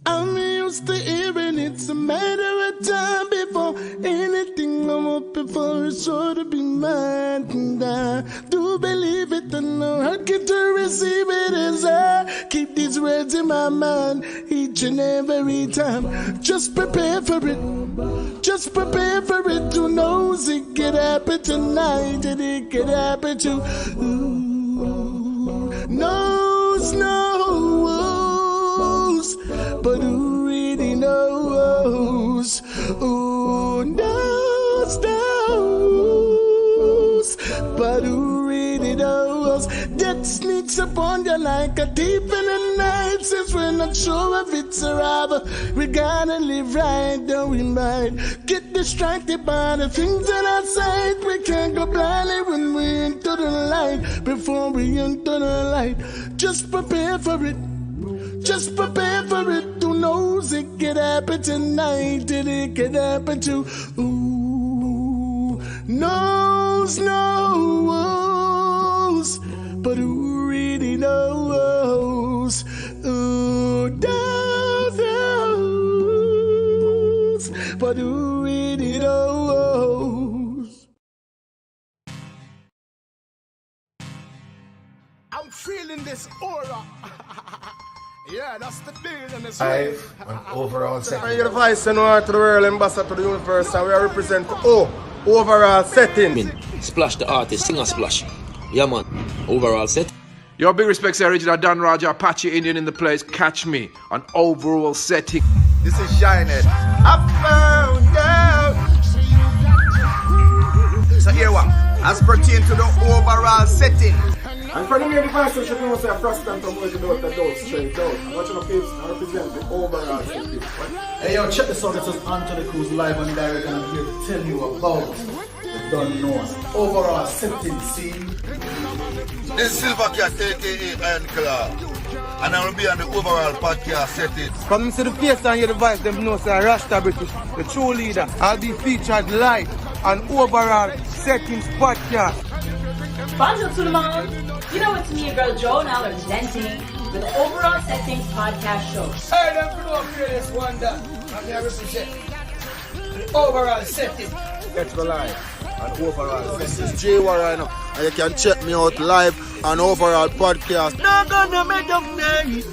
I'm used to hearing it's a matter of time before anything I'm up before is sure to be mine. And I do believe it and no I get to receive it as I keep these words in my mind each and every time. Just prepare for it. Just prepare for it. Who knows it could happen tonight and it could happen to knows. But who really knows? Who knows? But who really knows? Death sneaks upon you like a thief in the night. Since we're not sure if it's a robber, we gotta live right, don't we might get distracted by the things in our sight. We can't go blindly when we enter the light. Before we enter the light, just prepare for it. Just prepare for it. Who knows it could happen tonight and it could happen to knows. But who really knows? Who knows? But who really knows? I'm feeling this aura. Yeah, that's the deal in this live and overall setting. I get a vice and to the world, ambassador to the universe, and we are represent overall setting. Splash the artist, sing a splash. Yeah man, overall set. Your big respects to original Dan Raja, Apache Indian in the place. Catch me on overall setting. This is Shinehead. Up, down. So here what? As pertain to the overall setting. And for the main devices, you know, say a frostant from where you do the doors straight out. I'm watching the pips and represent the overall setting. Hey yo, check this out. This is Anthony Cruz live and direct, and I'm here to tell you about the Don't Know overall setting scene. This is Silver Cat, aka Iron Claw, and I will be on the overall podcast setting. From to the face and hear the voice, them know say Rasta British, the true leader. I'll be featured live on overall settings podcast. Bonjour tout le monde. You know it's me, your girl Joe, now representing the Overall Settings podcast show. Hey, them for no fearless wonder. I'm here to represent the overall setting. Catch me live on overall. This is Jay Warren, and you can check me out live on overall podcast. No gonna make them nice.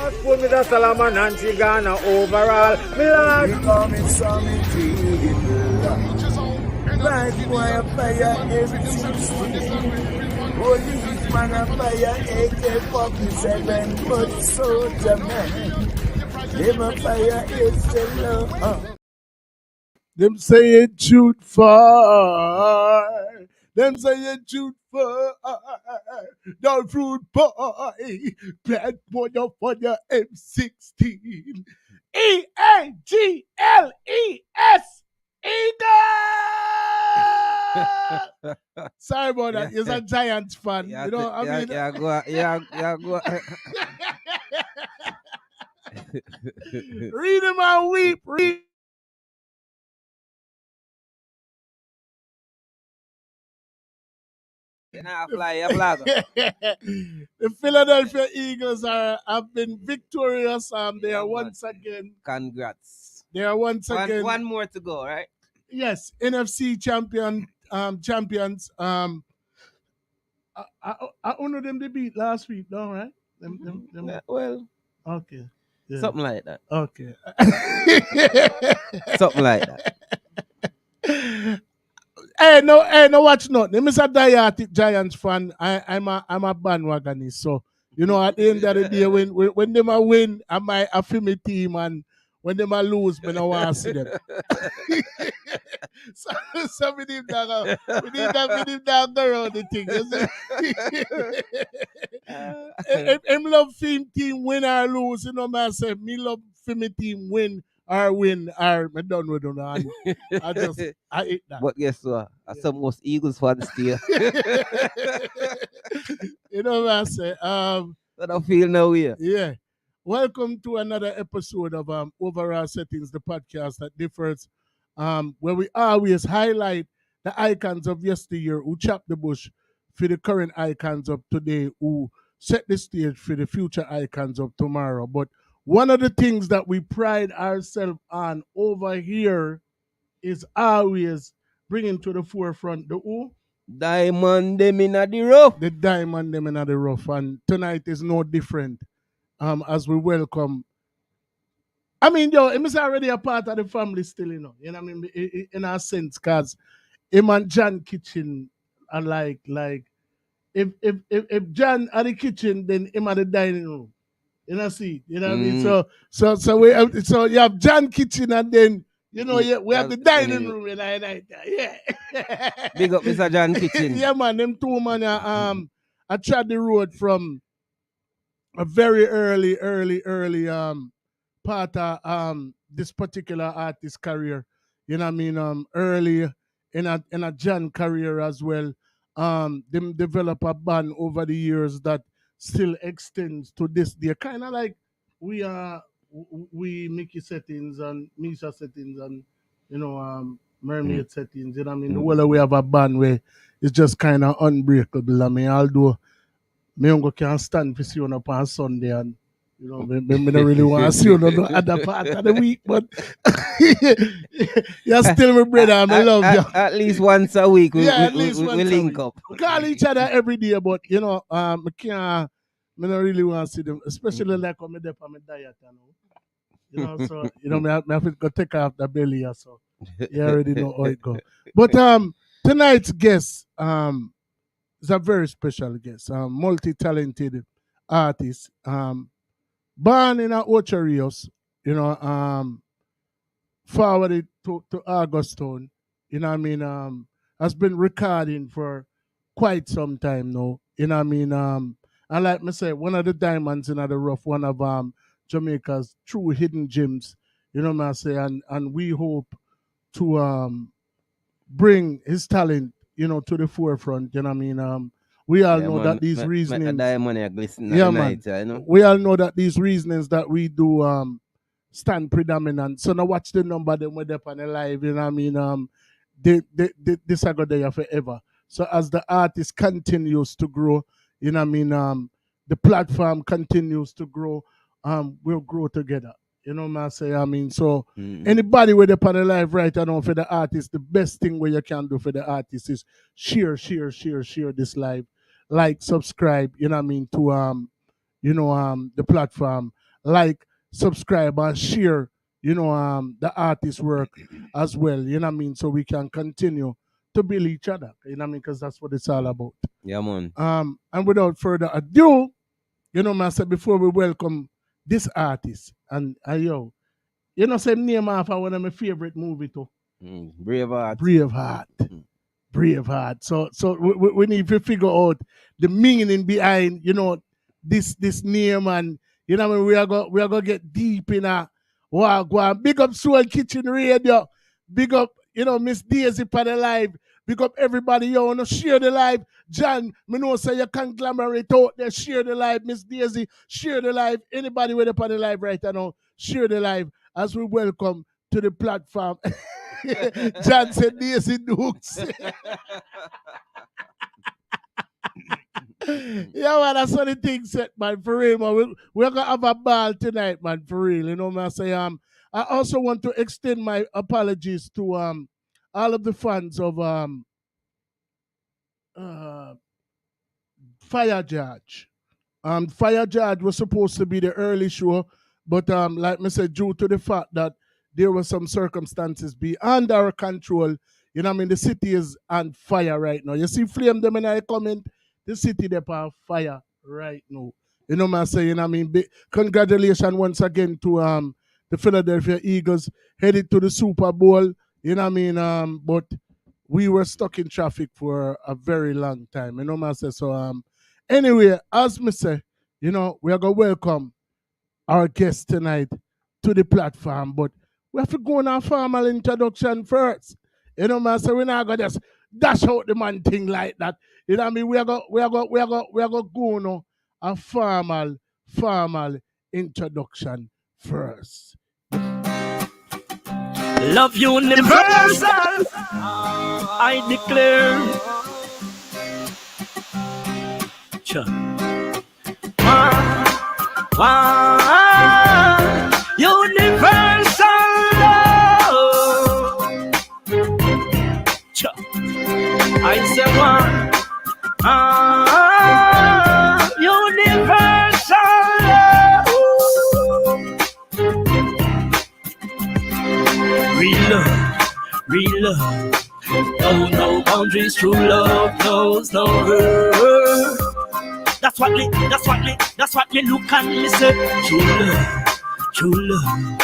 What's for me that Salaman and Chigana overall? Me coming right boy, fire everything. Holy man, a fire AK-47, but soldier man. Them a fire is the love. Them say it shoot far. Them say it shoot far. The fruit boy. Bad boy for your M16. EAGLES. Sorry about that. He's a Giants fan. Yeah, you know, go. Read him and weep. Read. The Philadelphia Eagles have been victorious. They are once again. Congrats. They are once again. One more to go, right? Yes, NFC champions. I honor them they beat last week, though, right? Them. Yeah, well, okay. Yeah. Something like that. Okay. Something like that. Hey, no, watch nothing. I'm a diehard Giants fan. I'm a bandwagonist. So, you know, at the end of the day, when they win, I feel my team, and when they lose, I don't want to see them. so we need that go around the thing. I love film team win or lose. You know, I say, me love film team win or I don't know. I hate that. But guess what? I saw most Eagles fans still. You know what I say? I don't feel no way. Yeah. Welcome to another episode of Overall Settings, the podcast that differs, where we always highlight the icons of yesteryear who chopped the bush for the current icons of today, who set the stage for the future icons of tomorrow. But one of the things that we pride ourselves on over here is always bringing to the forefront the who? Diamond them in the rough. The diamond them in the rough. And tonight is no different as we welcome. I mean, yo, him is already a part of the family still, you know. You know what I mean? In a sense, because him and John Kitchen are like if John at the kitchen, then him at the dining room. You know, see, you know what I mean? So you have John Kitchen and then you know we have the dining room in the night. Yeah. Big up Mr. John Kitchen. Yeah, man, them two man I tried the road from a very early part of this particular artist career. You know what I mean? Early in a John career as well. Them develop a band over the years that still extends to this day. Kind of like we Mickey settings and Misha settings and you know Mermaid settings. You know what I mean? The whole we have a band where it's just kind of unbreakable. I mean, although me can't stand for see you up on Sunday and you know, me don't really want to see you no other part of the week, but you're still my brother and I love you. At least once a week we week. link up. We call each other every day, but you know, I don't really want to see them, especially like when I'm on my diet, you know. So you know, I have to go take off the belly, so you already know how it go. But tonight's guest is a very special guest, multi-talented artist. Born in Ocho Rios, you know, forwarded to Augustown, you know what I mean, has been recording for quite some time now, you know what I mean, and like me say, one of the diamonds in the rough, one of Jamaica's true hidden gems, you know what I say, and we hope to bring his talent, you know, to the forefront, you know what I mean, we all know that these reasonings. Yeah, man. You know? We all know that these reasonings that we do stand predominant. So now watch the number them with up on the live, you know what I mean? This are go there forever. So as the artist continues to grow, you know what I mean? The platform continues to grow, we'll grow together. You know what I say? I mean, so anybody with up on the live right now for the artist, the best thing what you can do for the artist is share this live. Like, subscribe, you know what I mean, to the platform. Like, subscribe and share, you know, the artist work as well, you know what I mean, so we can continue to build each other, you know what I mean, because that's what it's all about. Yeah, man. And without further ado, you know, man, I said before we welcome this artist, and yo, you know, same name off of one of my favorite movie too. Braveheart. Braveheart. So we need to figure out the meaning behind, you know, this name, and you know, I mean, we are gonna get deep in a wow. Big up Soul Kitchen Radio. Big up, you know, Miss Daisy for the live. Big up everybody, you wanna share the live. John, me know say you conglomerate out there, share the live. Miss Daisy, share the live. Anybody with up on the live right now, share the live as we welcome to the platform. John said Daisy Dukes. Yeah, man, that's what the thing said, man, for real, man. We're gonna have a ball tonight, man, for real. You know what I say? I also want to extend my apologies to all of the fans of Fire Judge. Fire Judge was supposed to be the early show, but like I said, due to the fact that there were some circumstances beyond our control, you know what I mean, the city is on fire right now. You see flame them in I comment, the city they on fire right now. You know what I'm saying? You know what I mean? Congratulations once again to the Philadelphia Eagles headed to the Super Bowl. You know what I mean? But we were stuck in traffic for a very long time. You know what I'm saying? So anyway, as me say, you know, we are gonna welcome our guest tonight to the platform, but we have to go on a formal introduction first. You know what I'm saying? We're not gonna just dash out the man thing like that. You know what I mean? We are gonna go on a formal introduction first. Love universal, I declare. One, love. No boundaries, true love knows no hurt. That's what me look and me say. True love.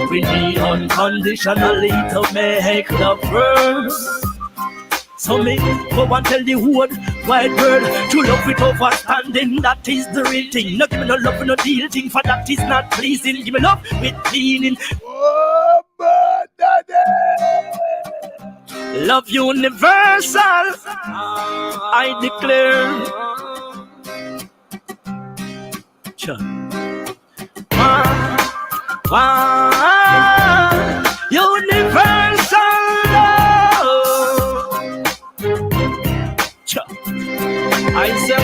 We need unconditionally to make love work. So me go and tell the whole wide world to love with overstanding. That is the real thing. No give me no love, no deal thing. For that is not pleasing. Give me love with meaning. Oh, man, daddy. Love universal, I declare. Universal love. I say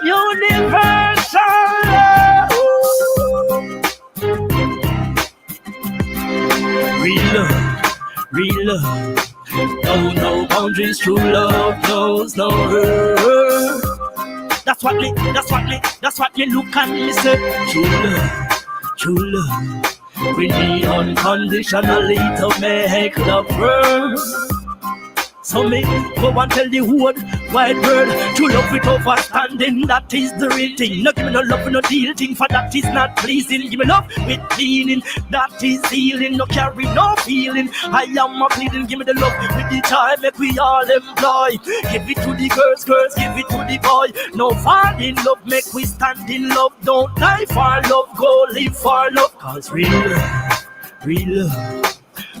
universal love. Real love. No boundaries, true love knows no hurt. That's what me look and me say. True love. We need unconditionally to make love work. So me go and tell the whole wide world to love with overstanding. That is the real thing. No give me no love, no deal thing. For that is not pleasing. Give me love with meaning. That is healing. No carry no feeling. I am a bleeding. Give me the love with the time. Make we all employ. Give it to the girls, give it to the boy. No fall in love. Make we stand in love. Don't die for love. Go live for love. Cause real love.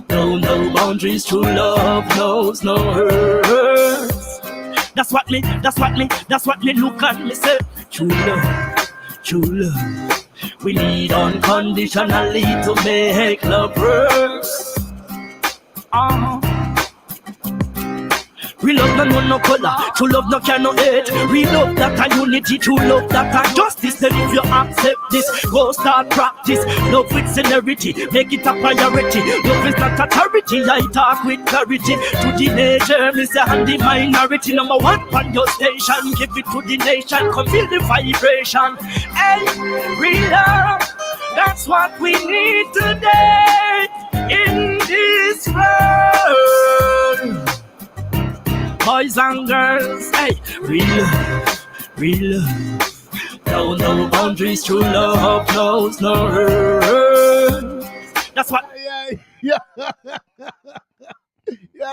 No boundaries, true love knows no hurt. That's what me look and me say. True love. We need unconditionally to make love work. Real love no know no color, true love no care no hate. Real love that a unity, true love that a justice. Then if you accept this, go start practice. Love with sincerity, make it a priority. Love is not authority, I talk with clarity. To the nature, me say and the minority. Number one on your station, give it to the nation. Come feel the vibration. Hey, real love, that's what we need today in this world. Boys and girls, hey, real love. No boundaries, true love knows no hurt. That's what. Yeah,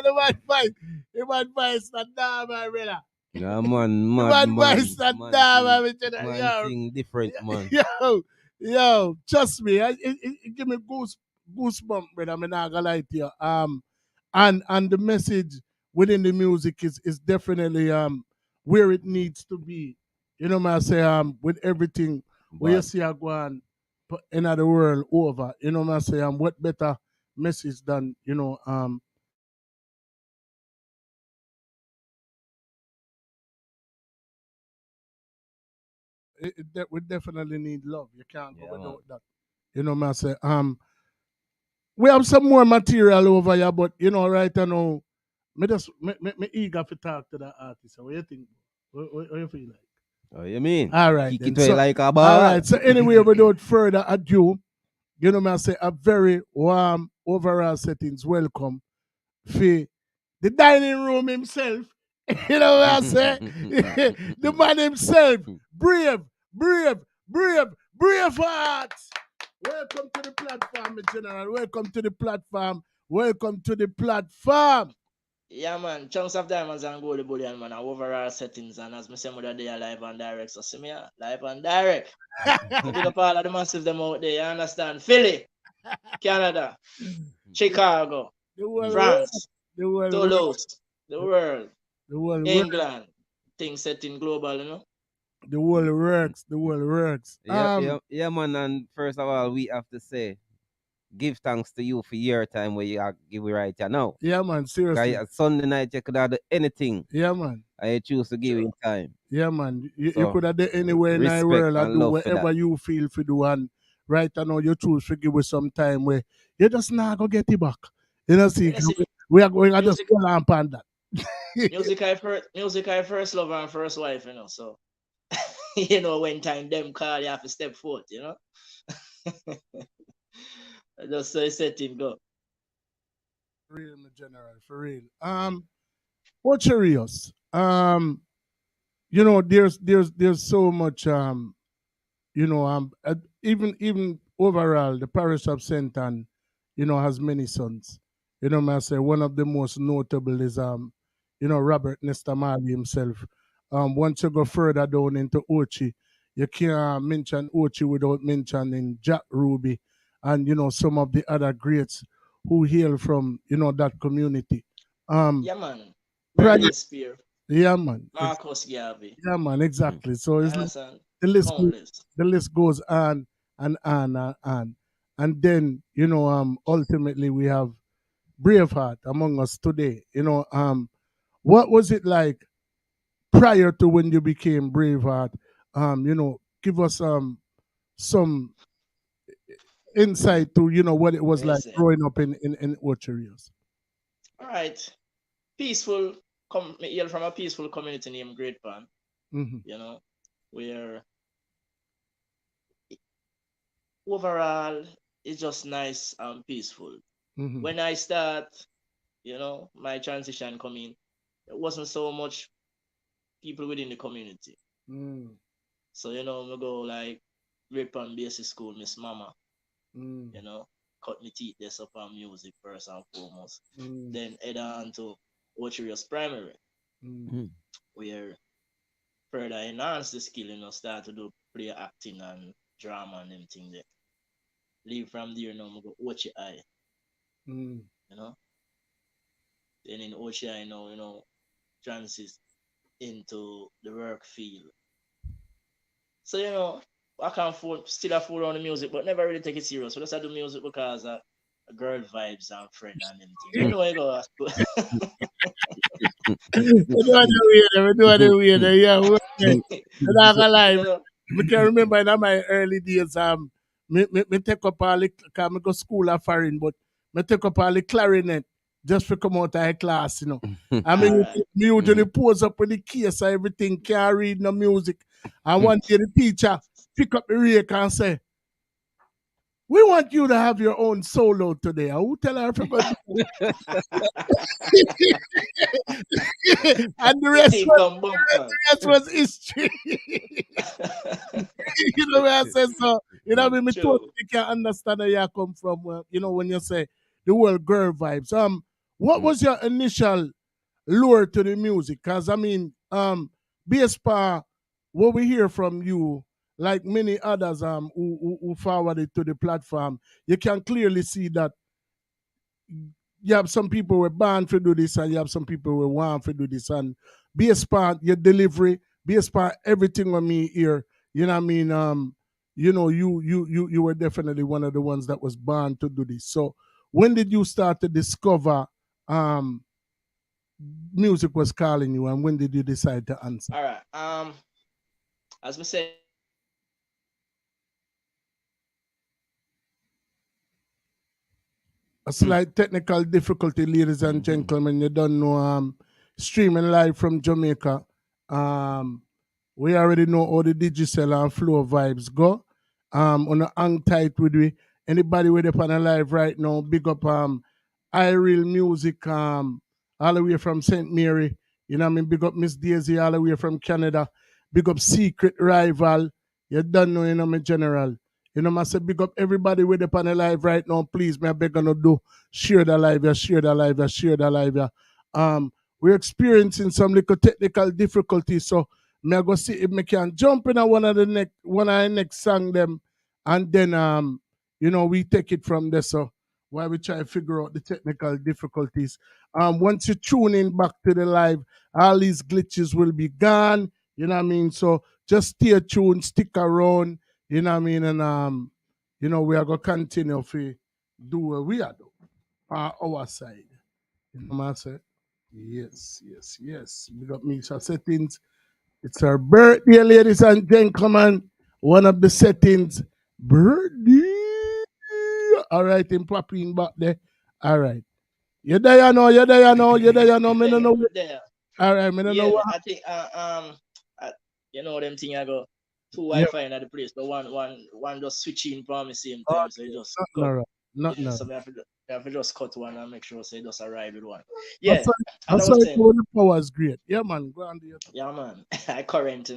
the man fight. The man fight stand down, my brother. Yeah, man. Man stand down, my brother. Man thing different, man. Yo, trust me, it give me goosebump, brother. I'm not gonna lie to you. And the message within the music is definitely where it needs to be. You know what I say? With everything where you see I go on in the world over. You know what I say? What better message than, we definitely need love. You can't go without that. You know what I say? We have some more material over here, but right now, me eager to talk to the artist. So what you think? What you feel like? Oh, you mean? All right. Kick it away like a ball. All right. So anyway, without further ado, you know what I say? A very warm overall settings welcome for the dining room himself. You know what I say? The man himself. Brave heart. Welcome to the platform, General. Welcome to the platform. Yeah, man. Chunks of diamonds and gold bullion, man. Overall settings. And as me say, they are live and direct. So see me, live and direct. Big up all of the massive them out there. You understand? Philly, Canada, Chicago, France, Toulouse, the world, England. Things setting global, you know. The world works. Yeah, man. And first of all, we have to say, give thanks to you for your time where you are give it right now. Yeah, man, seriously. Sunday night you could have done anything. Yeah, man. I choose to give you time. Yeah, man. You could have done anywhere in the world and do whatever you feel to do. And right now you choose to give us some time where you just not go get it back. You know, see, we are going to just pull on that. Music I first love and first wife, you know, so when time them call you have to step forth, you know. Just so set him go. For real, my general, for real. Ocherios. There's so much even overall the parish of Saint Anne, has many sons. May I say one of the most notable is Robert Nesta Marley himself. Once you go further down into Ochi, you can't mention Ochi without mentioning Jack Ruby and some of the other greats who hail from that community. Yeah, man. Prior, Bernadine Spear, yeah, man. Marcus Garvey. Yeah, man, exactly. So You it's like understand? the list goes, Countless. the list goes on and on and on. And then, ultimately we have Braveheart among us today. What was it like prior to when you became Braveheart? Give us some insight to, what it was like Listen. growing up in Orcharios. All right. Peaceful. Me hail from a peaceful community named Great Pan. Mm-hmm. Where overall it's just nice and peaceful. Mm-hmm. When I start, my transition coming, it wasn't so much people within the community. Mm. So, we go like Great Pan Basic School, Miss Mama, Mm. cut me teeth this up on music first and foremost. Mm. Then head on to Ocherios Primary, Mm. where further enhance the skill, start to do play acting and drama and them thing there. Leave from there now, I go Ochi I, Mm. you know. Then in Ochi I now, transit into the work field. So, I can still afford on the music, but never really take it serious. So just I do music because girl vibes and friend and them thing. You know I go. We do it weird. Yeah, okay. I'm not gonna lie. you know, I can remember in my early days, me take up all the, cause me go school at foreign, but me take up all the clarinet just to come out of the class, I mean, all right. me usually pose up with the case and everything, can't read no music. And one day the teacher pick up the rake and say, we want you to have your own solo today. I will tell her I forgot. And the rest Thing was, come bumper. the rest was history. Where I say so. Me True. totally can understand where you come from. When you say the word girl vibes. What was your initial lure to the music? Cause I mean, based on what we hear from you, like many others who forwarded to the platform, you can clearly see that you have some people who were born to do this and you have some people who were want to do this. And based upon your delivery, based upon everything on me here, you know what I mean? You were definitely one of the ones that was born to do this. So when did you start to discover music was calling you and when did you decide to answer? All right. As we said, A slight technical difficulty, ladies and gentlemen. You don't know streaming live from Jamaica. We already know all the digital and flow vibes go. On the hang tight with we. Anybody with up on a live right now, big up iReal Music all the way from St. Mary. You know what I mean? Big up Miss Daisy all the way from Canada. Big up Secret Rival. You don't know, my general. I say big up everybody with up on the live right now. Please, me I beg you do share the live, share the live, share the live. We're experiencing some little technical difficulties, so me I go see if me can jump in on one of the next song them, and then we take it from there. So while we try to figure out the technical difficulties, once you tune in back to the live, all these glitches will be gone. You know what I mean? So just stay tuned, stick around. You know what I mean? And we are gonna continue to do what we are doing on our side. You know what I say? Yes, yes, yes. We got Misha settings. It's her birthday, ladies and gentlemen. One of the settings. Birthday. All right, in popping back there. All right. You there, you know, you there, you know, you there, you know. Me no know. there. All right, me no know Yeah, what. I think them thing I go two Yeah. Wi-Fi in the place, but one just switching for me same Okay. time, so you just Nothing go. all right. Not Yeah, now. so I have to just cut one and make sure say it just arrive with one. I Yeah, saw I as I saw was it saying, when the power is great. Yeah, man. Go on, do your thing. yeah, man, I current,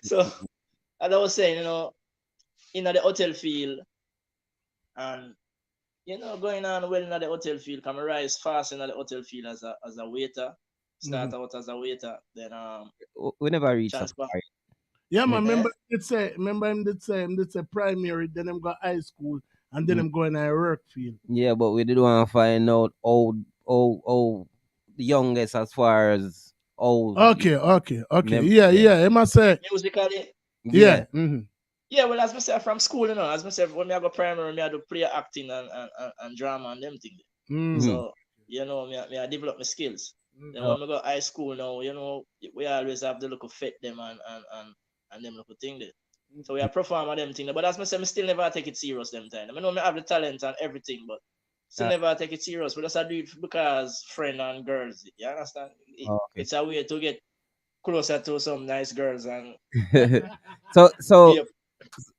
So as I was saying, in the hotel field and going on well in the hotel field, come rise fast in the hotel field as a waiter. Start out as a waiter, then We never reach so transfer. far. Yeah, man. Eh? Remember him did say primary, then him got high school, and then Mm, him going to work field. yeah, but we did want to find out how the youngest as far as old. Okay. Yeah. Him I say, Musically, yeah. Yeah. yeah, well, as I said from school, as I said, when I go primary, me I do play acting and drama and them things. Mm. So, me I develop my skills. Then Oh, when we go high school now, we always have the look fit them and them look thing there. So we are perform them thing. But as I said, me still never take it serious them time. I know me have the talent and everything, but still uh, never take it serious. But just I do it because friend and girls. You understand? okay. It's a way to get closer to some nice girls and so so be a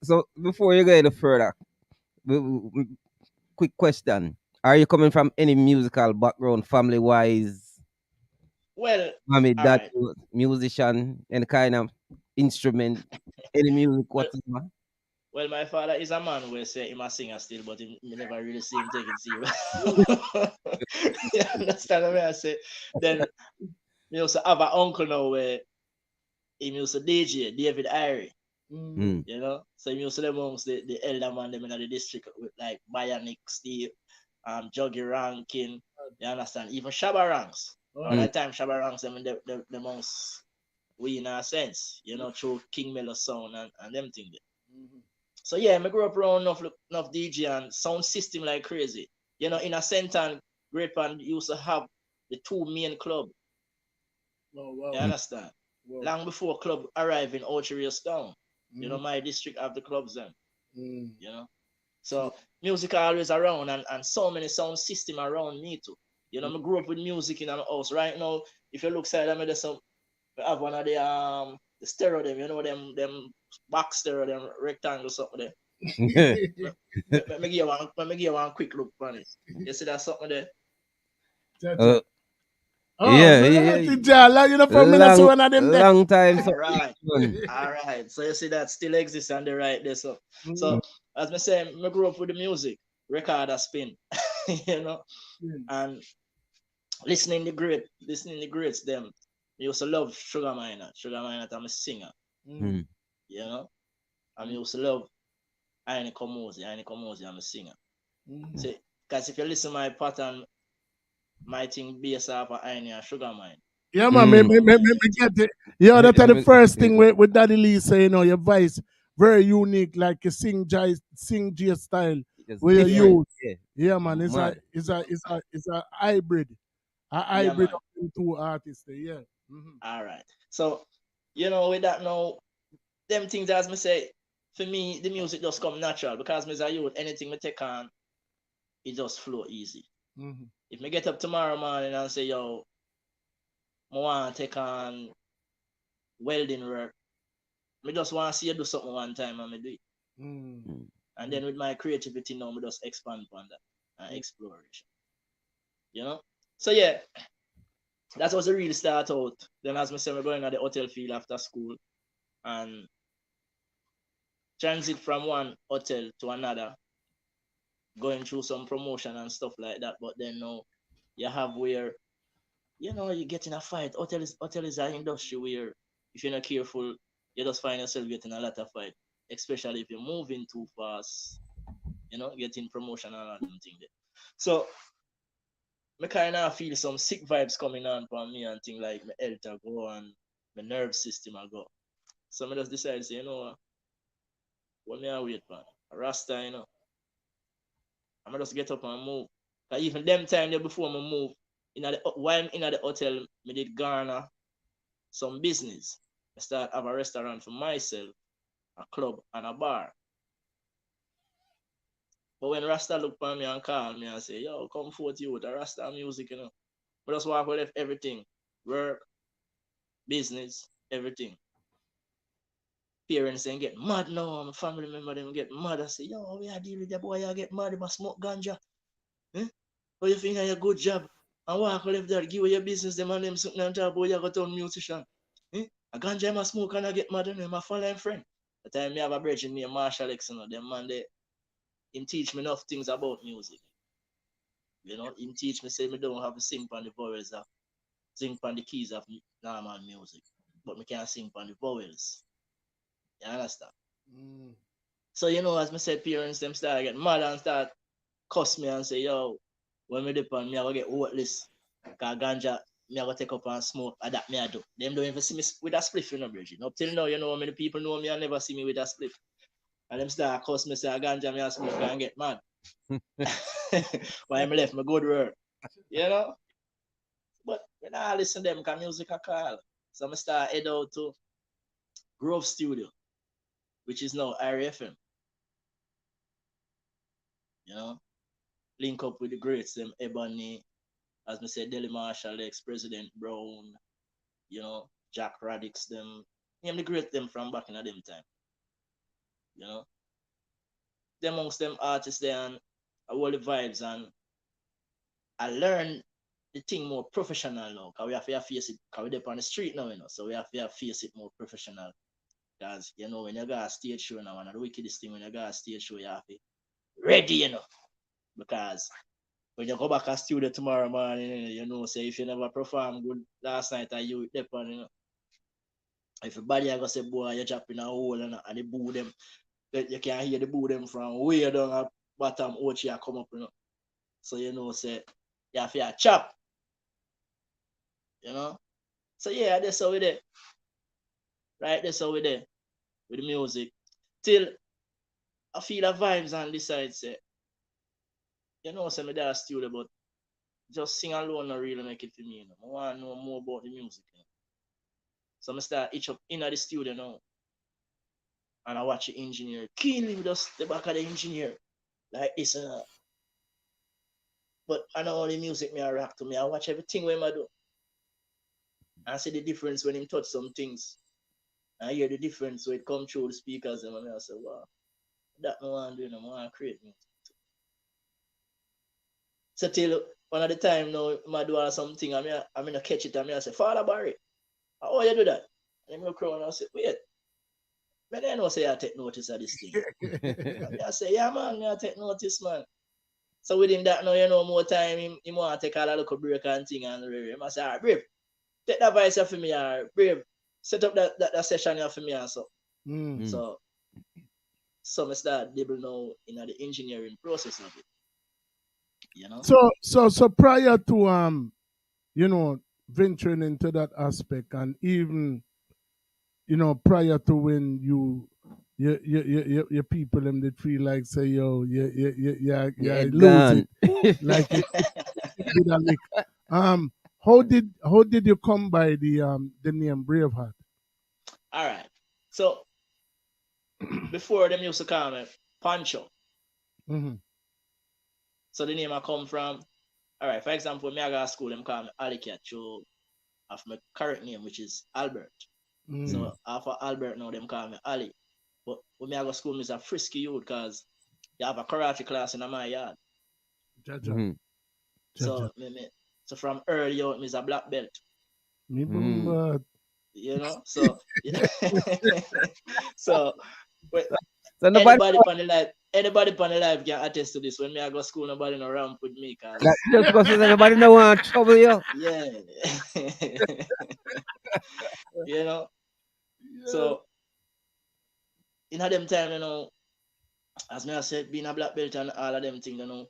so before you go any further, quick question: are you coming from any musical background, family wise? well, Mommy, all dad, right. musician, any kind of instrument, any music, Well, whatever. well, my father is a man who say him a singer still, but me never really see him take it serious. You understand what I say? Then me also have an uncle now where he used to DJ, David Irie. Mm. So he used to amongst the elder man them in the district with like Bionic Steve, Juggy Rankin, you understand? Even Shabba Ranks. Or Mm. that time Shabba Ranks them in the most we in a sense, through King Miller sound and them thing there. So yeah, I grew up around enough DJ and sound system like crazy. In a center, Great Pan used to have the two main club. Oh, You wow. Mm. understand? Wow. Long before club arrive in Orchard Town. Mm. My district have the clubs then. Mm. So music always around and so many sound system around me too. I grew up with music in our house. Right now, if you look side of me, there's some we have one of the stereo them, them box stereo them rectangle something there. Let me give you one quick look on it. You see that something there? Cha, cha. Uh, Oh, yeah, so yeah, that's yeah. it, Jala. From me, so Long, one of them there. long time. All So right. one. All right. So you see that still exists on the right there. So Mm. so as I say, I grew up with the music, record a spin, you know, Mm. and listening the greats them. I used to love Sugar Miner. Sugar Miner, I'm a singer, Mm. Mm. you know. And I used to love Aine Komozi. I'm a singer. Mm. See, because if you listen my pattern, my thing based off of Aine and Sugar Mine. Yeah, man, Mm. me get it. Yeah, that's the Me- first thing me- with Daddy Lee say, your voice very unique, like you sing J style it's where you different. use. Yeah. Yeah, man, Mad. it's a hybrid. A Yeah, hybrid man. of them two artists there, yeah. Mm-hmm. All right. So, with that now, them things as me say, for me, the music just come natural because me as a youth, anything me take on, it just flow easy. Mm-hmm. If me get up tomorrow morning and say, yo, I want to take on welding work, me just want to see you do something one time and me do it. Mm. Mm. And then with my creativity now, me just expand on that and exploration. So yeah, that was a real start out. Then as me say, we're going at the hotel field after school and transit from one hotel to another, going through some promotion and stuff like that. But then now you have where you get in a fight. Hotel is an industry where if you're not careful, you just find yourself getting a lot of fight, especially if you're moving too fast. Getting promotion and all them thing there. So me kind of feel some sick vibes coming on for me and thing like my health a go and my nerve system a go. So I just decided, say, what me I wait for? A Rasta, I'ma just get up and move. Cause even them time there before me move, while I'm in the hotel, me did garner some business. I start have a restaurant for myself, a club and a bar. But when Rasta look for me and call me and say, yo, come forth you with the Rasta music, But just walk with everything. Work, business, everything. parents then get mad now. My family member them get mad. I say, yo, we are dealing with that boy. You get mad. He must smoke ganja. But you think you a good job? And walk left there, give away your business, them and them something and talk about you go turn musician. A ganja must smoke and I get mad and him a follow him friend. The time me have a bridge named Marshall X, them man they him teach me enough things about music. You know, him teach me say me don't have to sing on the vowels of sing on the keys of normal music. But me can't sing on the vowels. You understand? So you know, as me said, parents them start get mad and start cuss me and say, yo, when me dip on me, I go get worthless. Cause ganja, me I go take up and smoke, and that me I do. Them don't even see me with a spliff, you know, Bridget. Up till now, you know how many people know me and never see me with a spliff. And them start cuss me, say, ganja me I smoke and get mad. Why I'm left my good word. You know? But when I listen to them, cause music I call. So I start head out to Grove Studio, which is now RFM. You know? Link up with the greats, them Ebony, as me said, Deli Marshall, ex-President Brown, you know, Jack Radix, them. Name the great them from back in a them time. You know? Them amongst them artists there and all the vibes, and I learned the thing more professional now. Cause we have to face it, cause we're on the street now, you know. So we have to face it more professional. Because you know, when you got a stage show now, and the wickedest thing when you got a stage show, you have to ready, you know. Because when you go back to studio tomorrow morning, you know, say if you never perform good last night, you depend, you know. If your body I go say, boy, you're dropping a hole and they boo them, you can hear the boo them from way down at bottom Ochi come up, you know. So you know, say you have to chop. You know? So yeah, that's how we there. Right, that's how we there with the music. Till I feel the vibes on this side say, you know, say me there studio, but just sing alone not really make it for me. You know? I want to know more about the music. You know? So I start itch up in the studio now. And I watch the engineer killing just the back of the engineer. Like this. But I know all the music me I rock to me. I watch everything when I do. I see the difference when him touch some things. I hear the difference when it come through the speakers and I say, wow, that no one doing, I want to create music. So till one of the time now, I do something, I'm gonna catch it and I say, Father Barry, how you do that? And I'm going to say, wait, but I know say I take notice of this thing. I say, yeah man, I take notice, man. So within that now, you know, more time, he want to take all a little break and thing and I say, all right, Brave, take that voice for me, all right, Brave, set up that session for me and so. So I start dibble now in the engineering process of it. You know? So prior to you know, venturing into that aspect, and even, you know, prior to when your people them they feel like say, yo, yeah lose it. Like it, how did you come by the name Braveheart? All right. So before them used to call me Pancho. So the name I come from, all right, for example, me I go to school, them call me Ali Cat, so of my current name, which is Albert. So after Albert now, them call me Ali. But when me I go to school, me is a frisky youth because you have a karate class in my yard. So so from early out, me is a black belt. You know, so so anybody on the life can attest to this. When me I go to school, nobody no ramp with me, cause just because everybody no want trouble you. Yeah. You know. So in them time, you know, as me I said, being a black belt and all of them things, you know.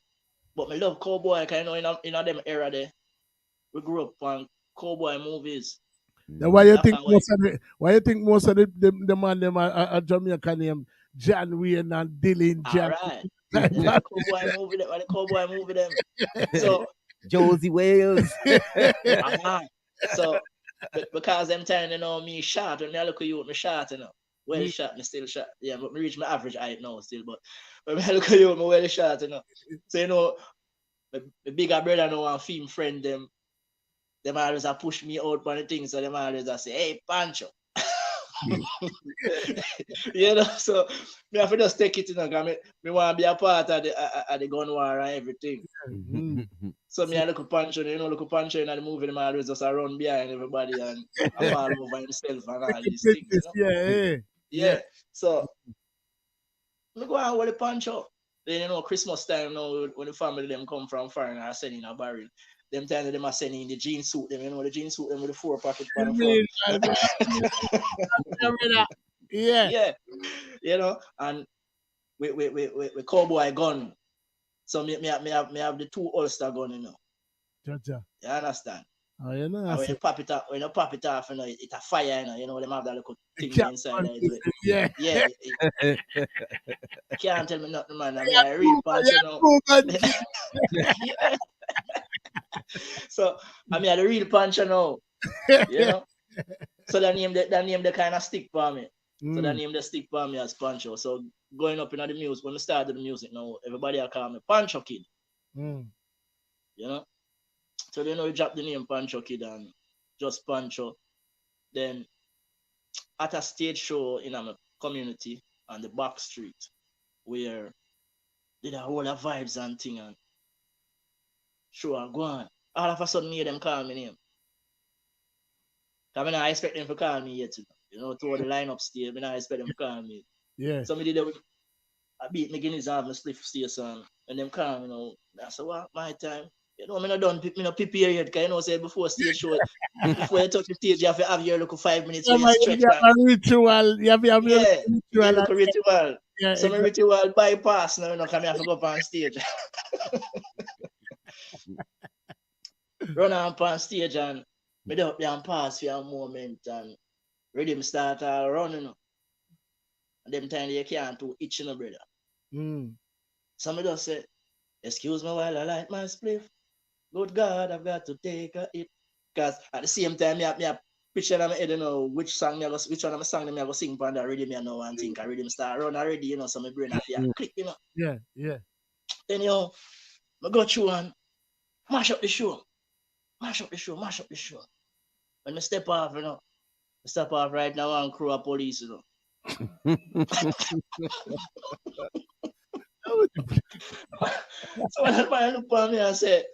But me love cowboy, cause you know in them era there, we grew up on cowboy movies. Now why you think most of the man them are Jamaican name John Wayne and Dylan John? Alright. The cowboy movie them. So Josie Wales. So because them time, you know, me short, when I look at you, me short, you know. Well shot, me still shot. Yeah, but me reach my average height now still, but when I look at you, me well shot, you know. So you know, my bigger brother now and film friend them always push me out on the things, so them always say, hey Pancho. You know, so me have to just take it, you know, because me want to be a part of the gun war and everything. So me a look at Pancho, you know, look at Pancho in the movie, them always just run behind everybody and I fall over himself and all these things, you know? Yeah. So me go out with the Pancho. Then, you know, Christmas time now, when the family them come from foreign and send in a barrel. Them time them are sending in the jean suit, them, you know, the jean suit them with the 4 pockets on the front. Yeah. You know, and we cowboy gun. So me have the 2 holster gun, you know. Jaja. You understand? Oh, you know. And when you pop it off, you know, it a fire, you know, them have that little thing inside there. Yeah. Can't tell me nothing, man. I mean, I real punch, you know. Yeah. So I mean, I the real punch, you know. You know. So that name the kind of stick for me. So that name the stick for me as Pancho. So going up in the music, when I started the music now, everybody will call me Pancho Kid. You know? So they know you drop the name Pancho Kid and just Pancho. Then at a stage show in a community on the back street where did a whole of vibes and thing and sure go on. All of a sudden me them call me name. Cause I expect them to call me yet, you know, toward the lineup stage, I expect them to call me. Yeah. So me did that. I beat me Guinness and my spliff station and them call me, you know. I said, what my time? You know, me not done me no prepare yet, cause you know say before stage show, before you touch the stage, you have to have your look 5 minutes where you stretch. You have a ritual. You have a ritual. Yeah, so my ritual bypass now, you know, cause I have to go up on stage. Run on stage and me do up there and pass for a moment and rhythm start all run, you know. And them time you can't do itch, you know, brother. Somebody just say, excuse me while I light my spliff. Good God, I've got to take a hit. Because at the same time, I picture in my head, you know, which one of my song I go sing for that rhythm, you know, and think I rhythm start run already, you know, so my brain have to click, you know. Yeah. Then, you know, I go through and mash up the show. When I step off, you know, I step off right now and crew of police, you know. So when I look at me and say,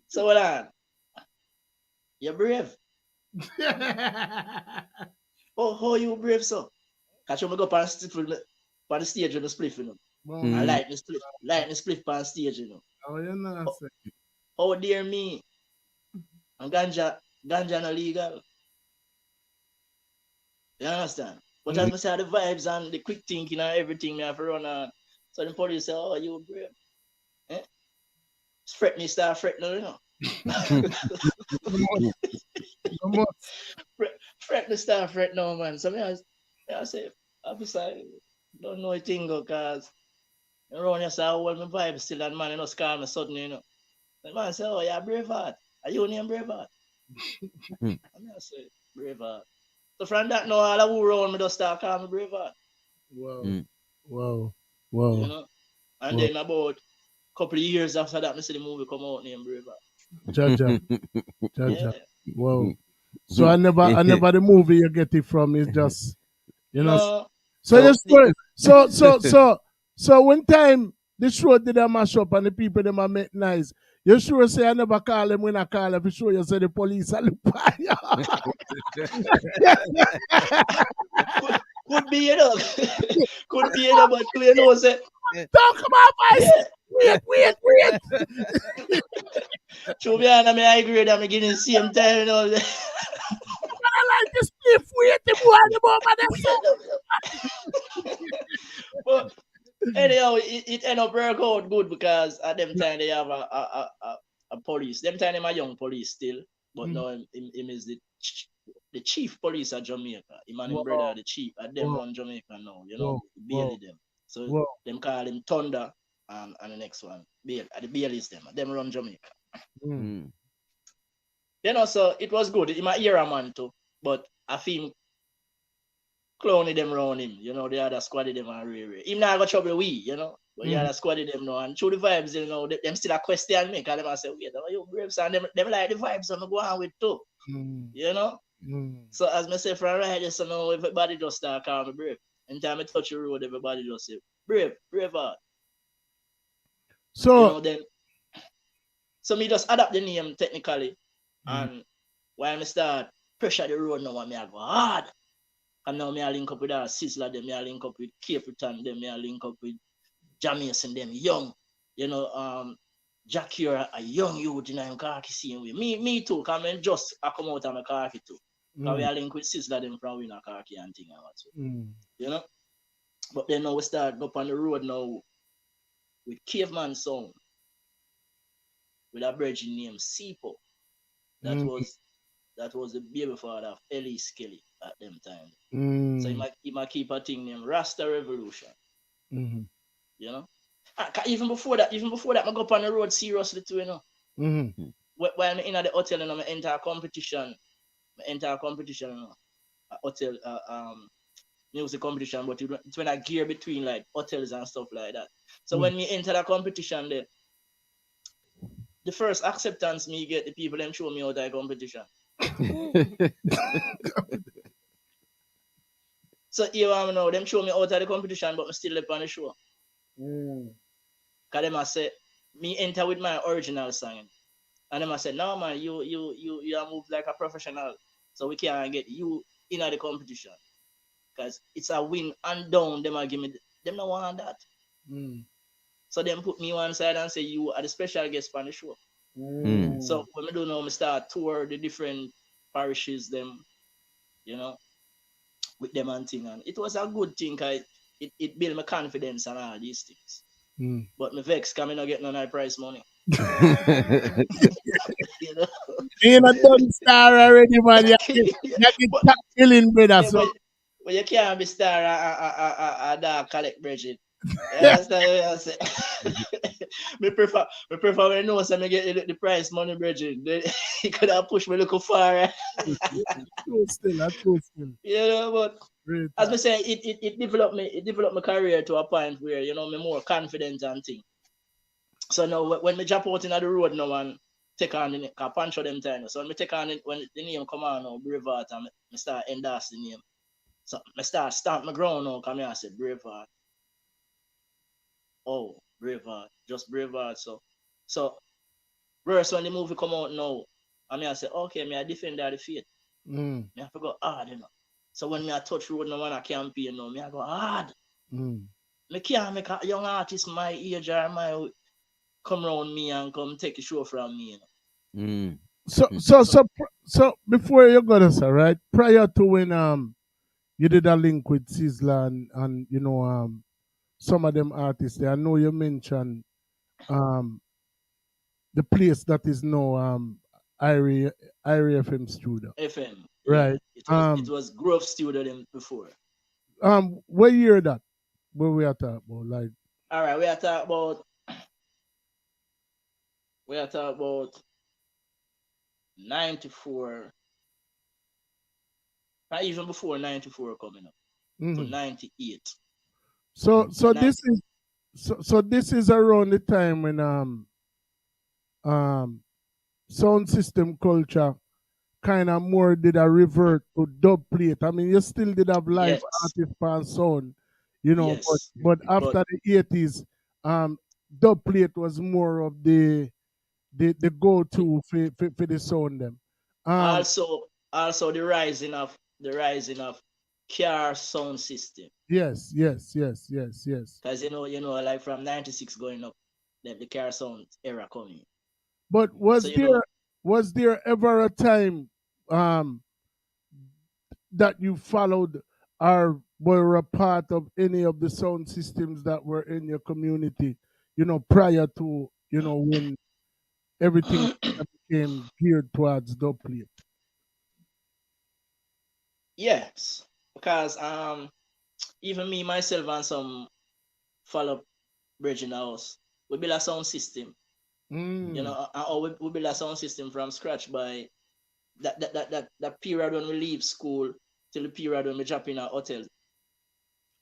so what on? You're brave. How you brave, so? Catch me go up on the stage with the spliff, you know. I light the spliff on stage, you know. Oh, you know. Oh dear me. And ganja no legal. You understand? But as I say the vibes and the quick thinking and everything me have to run on. So the police say, oh, you brave. Eh? Start fretting, you know. Start fretting now, man. So I say, officer, don't know a thing because around here, so I hold my vibe still and man, you know, call me suddenly, you know. The man say, oh, you're Braveheart. Are you named Braveheart? And I say, Braveheart. So from that now, all who around me just start calling me Braveheart. Wow. You know? And then about a couple of years after that, I see the movie come out named Braveheart. Jaja. Wow. So I never the movie you get it from is just, you know. So when time the show did a mash up and the people them are make nice. You sure say I never call them when I call them for sure you say the police are look Could be, you know. Could be, you know, but you know, say talk about my wait. To be honest, I agree that I'm getting the same time, you know. I like this spliff, wait the boy, but anyhow, it end up work out good because at them time they have a police. Them time they are young police still, but now him is the chief police of Jamaica. Him and his brother the chief. At them run Jamaica now, you know, Bailey them. So them call him Thunder and the next one, Bailey. The Baileys them run Jamaica. Then also it was good. He might hear a man too, but I think clowning them around him, you know, the other squad them are really. Him not got trouble with, you know, but the other squad them now and through the vibes, you know, them still a question me because them I say, wait, you brave son, them like the vibes I'm go on with too. You know? So as me say from right just now everybody just start call me brave. Anytime I touch the road, everybody just say brave, brave heart. So you know then so me just adapt the name technically and while me start pressure the road now and me I go hard. And now me I link up with our Sizzler, them me I link up with Capitan, them me I link up with Jamaican, them young. Jack, you're a young youth in a khaki scene with me too, cause I just I come out of my khaki too. Cause we are linked with Sizzler them from Winner khaki and thing and what so. You know? But then now we start up on the road now with Caveman Sound. With a virgin named Sipo. That was the baby father of Ellie Kelly at them time. So he might keep a thing named Rasta Revolution. You know? Even before that, I go up on the road seriously too, you know. When I'm in the hotel and I enter a competition, you know, a hotel music competition, but it's when I gear between like hotels and stuff like that. So when we enter the competition there, the first acceptance me get the people them show me out the competition. So here I am now, them show me out of the competition, but I still left on the show. Cause them I say, me enter with my original song. And them I say, no man, you are moved like a professional. So we can't get you in the competition. Cause it's a win and down, them I give me them no want that. So them put me one side and say you are the special guest on the show. So when we do now, we start tour the different parishes, them, you know, with them and thing. And it was a good thing, cause it built my confidence and all these things. But me vex, cause me not get none high price money. You know? You're not done star already, man. You get top killing, brother. So. But you can't be star a dog collect Bridget. You understand what I'm saying? me prefer when I know so I get the price money, Bridget. He could have pushed me a little far. Still. You know, but as I say, it developed my career to a point where, you know, me more confident and thing. So now when me jump out in the road now and take on the punch of them time. So when me take on it, when the name come on now, Braveheart, and me start endorse the name. So I start stamp my ground now, come here and say Braveheart. Oh, Braveheart, just Braveheart. So verse when the movie come out now, I say, okay, me I defend the faith. Me I go hard, you know. So when me I touch road now, when I campaign now, me I go hard. Me can't make a young artist my age or my come around me and come take a show from me, you know. So before you go to sir, right? Prior to when you did a link with Sizzler and you know some of them artists there, I know you mentioned the place that is now Irie FM studio. FM. Right. Yeah. It was Grove Studio them before. What year that? What we are talking about? Like alright, we are talking about 94. Not even before 94 coming up. To 98. So this is around the time when sound system culture kind of more did a revert to dub plate. I mean, you still did have live artist and sound, you know, but after the 80s, dub plate was more of the go-to for the sound them. Also the rising of car sound system. Yes. Because you know, like from 96 going up, the car sound era coming. But was there ever a time that you followed or were a part of any of the sound systems that were in your community, you know, prior to, you know, when everything became geared towards dub plate? Yes, because even me myself and some follow Bridging House, we build a sound system. You know, we build a sound system from scratch by that period when we leave school till the period when we drop in a hotel.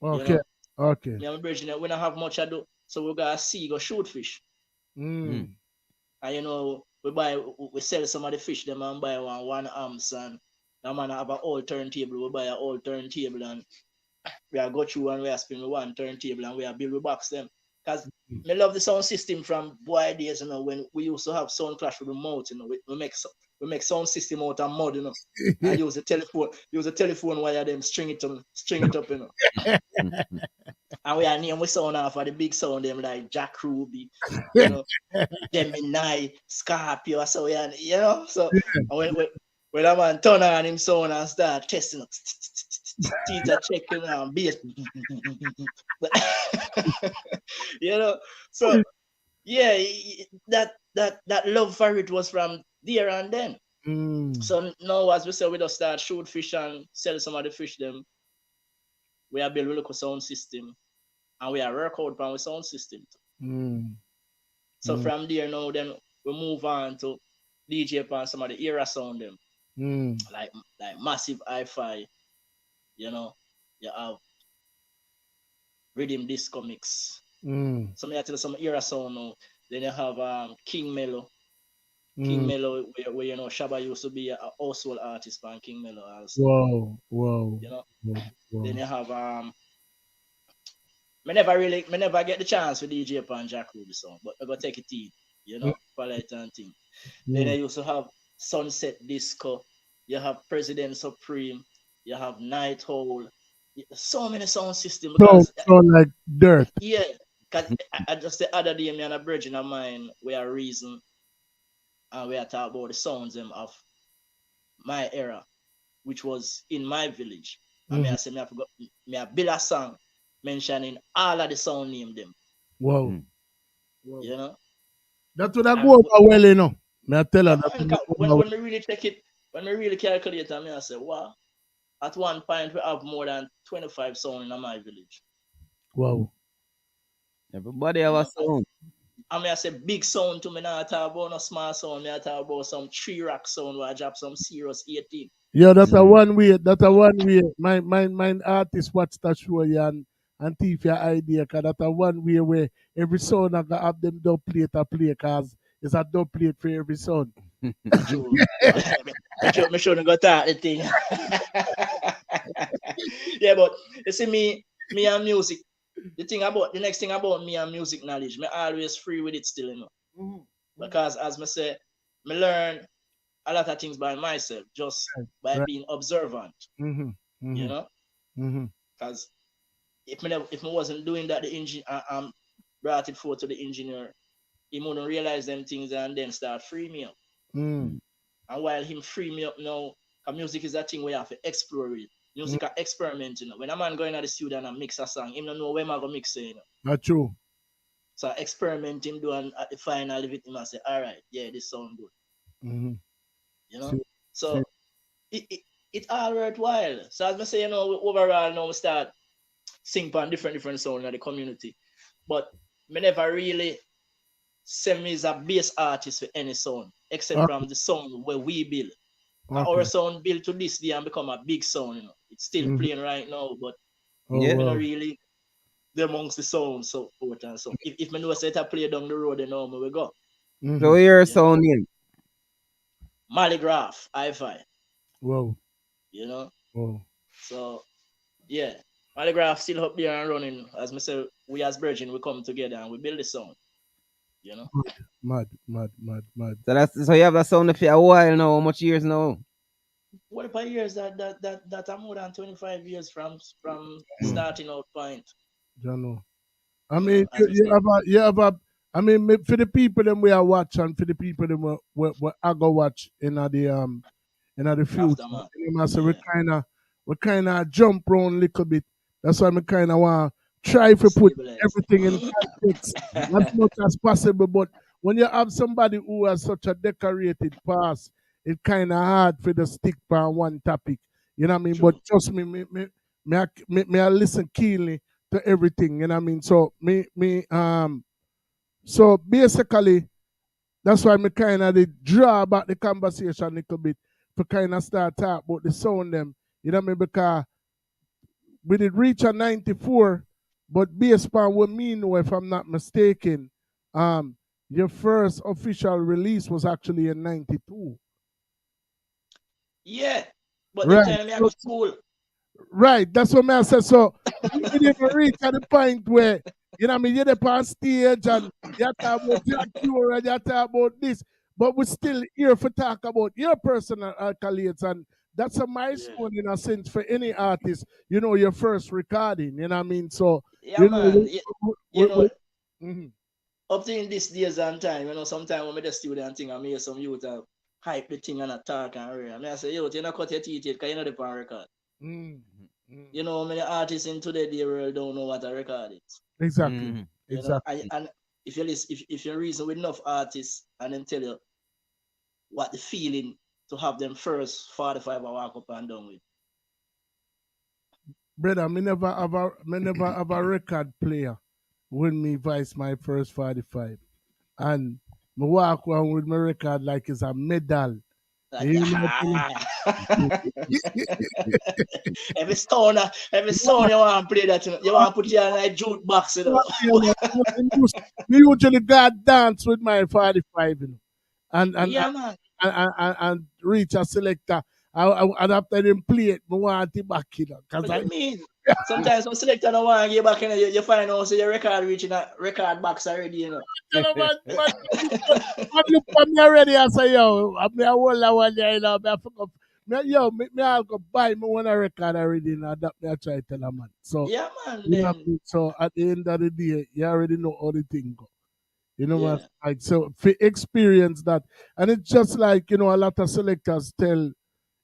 Okay. You know? Okay. Me and Bridging, we don't have much to do, so we go shoot fish. And you know, we sell some of the fish them and buy one arms and That man have an old turntable. We buy an old turntable and we are go through and we are spin with one turntable and we are build we box them. Cause me love the sound system from boy days, you know, when we used to have sound clash with the mouth, you know, we make sound system out of mud, you know. I use a telephone wire them string it up, you know. And we are name we sound off of the big sound them like Jack Ruby, you know, Gemini, Scorpio, so yeah, you know. So when a man turn on him sound and start testing up, teacher checking and bass, you know. So yeah, that love for it was from there and then. So now, as we say, we just start shoot fish and sell some of the fish them. We are build a local sound system, and we are work out on the sound system. So from there now, then we move on to DJ upon some of the era sound them, like massive hi-fi, you know. You have rhythm disco mix. Some you tell some era sound now. Then you have King Mello. King Mello, where you know Shabba used to be a household artist on King Mello also. Wow. You know. Wow. Then you have me never get the chance for DJ upon Jack Ruby song, but I go take it in, you know, palette and thing. Then I used to have Sunset Disco, you have President Supreme, you have Night Owl, so many sound systems because So like dirt. yeah, because I just the other day me and a virgin of mine we are reason and we are talking about the sounds them of my era, which was in my village. And me I say me I forgot me I build a song mentioning all of the sound name them. Wow. You know? That's what I go over well, you know. Me I tell her when we really check it, when we really calculate it, I say, wow, at one point we have more than 25 sound in my village. Wow. Everybody have a sound. I say big sound to me, not talk about no small sound, me I talk about some 3-rack sound where I drop some serious 18. Yeah, that's a one way. That's a one way. My artist watch that show yeah, and thief your idea, cause that's a one way where every sound I got have them dub plate a play, cause it's a dub plate for every sound. True. Me sure got that the thing. Yeah, but you see me and music. The next thing about me and music knowledge, me always free with it still, you know. Because as me say, me learn a lot of things by myself, just by being observant. You know? Because if me wasn't doing that, the engineer brought it forward to the engineer, he wouldn't realize them things and then start free me up. And while him free me up now, because music is a thing we have to explore it. Music are experimenting. When a man going to the studio and mix a song, him don't know where I'm going to mix it. You know? Not true. So experiment him do and at the final of it, him I say, all right, yeah, this sound good. You know? So it all worthwhile. So as I say, you know, overall now we start sing on different sound in the community. But me never really say me is a bass artist for any sound, except from the sound where we build. Our sound built to this day and become a big sound, you know. It's still playing right now, but not really the amongst the sounds so forth and so. If me know say I play down the road, then know me we go. So your sound name? Mallygraph, hi-fi. Wow. You know? Wow. So yeah. Mallygraph still up there and running. As me say, we as Virgin we come together and we build the sound. You know? Mad. So you have that sound for a while now. How much years now? What about years that are more than 25 years from starting out point. Jano. I mean, you have a. I mean, for the people them we are watch and for the people them we I go watch in the future. So we kind of jump around a little bit. That's why I kind of want to try to put everything in context as much as possible. But when you have somebody who has such a decorated past, it's kind of hard for the stick on one topic. You know what I mean? True. But trust me, I listen keenly to everything. You know what I mean? So so basically, that's why me kind of draw back the conversation a little bit to kind of start talk about the sound them. You know what I mean? Because we did reach a 94, but based upon what me know, if I'm not mistaken, your first official release was actually in 92. Yeah. But them time me I go school. Right, that's what I said. So we didn't reach at the point where, you know what I mean, you're there on stage and you talk about your cure and you talk about this, but we're still here for talk about your personal accolades, and that's a milestone in a sense for any artist, you know, your first recording, you know what I mean? So, Yeah, you man. You know, mhm. up to in this days and time, you know, sometimes when I the student thing, I hear some youth hype the thing and attack and real. I say, yo, you know, cut your teeth because you know the pan record. You know, many artists in today the world don't know what a record is. Exactly. You know, and if you listen, if you reason with enough artists and then tell you what the feeling to have them first 45 I walk up and down with. Brother, me never have a record player when me vice my first 45. And me walk around with my record like it's a medal. You know every stone you want to play that, you want to put you in a jukebox, you know. we usually got dance with my 45, you know, Yeah, man. and reach a selector. And after them play it, I want it back, you know. What do you mean? Sometimes some selector don't want to get back in it, you find out so your record reaching a record box already, you know. I look for me already and say, yo, I'm a whole one there, you know, I forgot. Me I'll go buy me one record already, and that me I try to tell a man. So yeah, man. You know, so at the end of the day, you already know how the thing go. You know what? Like so, for experience that, and it's just like, you know, a lot of selectors tell,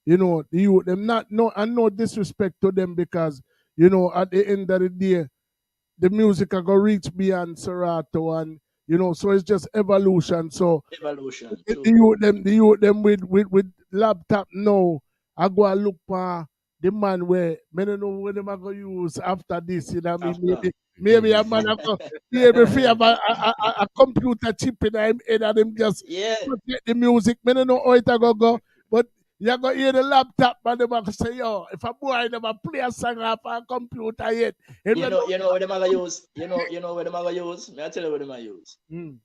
you know, you them not no and no disrespect to them, because, you know, at the end of the day, the music are gonna reach beyond Serato, and, you know, so it's just evolution. So evolution. The youth them with laptop now, I go and look for the man where me don't know what them are gonna use after this. You know what I mean? Maybe a man maybe free have a computer chip in him head and him just get the music. Me don't know how it a go, but you go hear the laptop and them are say, yo, if a boy never play a song off a computer yet. You know what them are gonna use? You know what them are gonna use? May I tell you what them are use? Them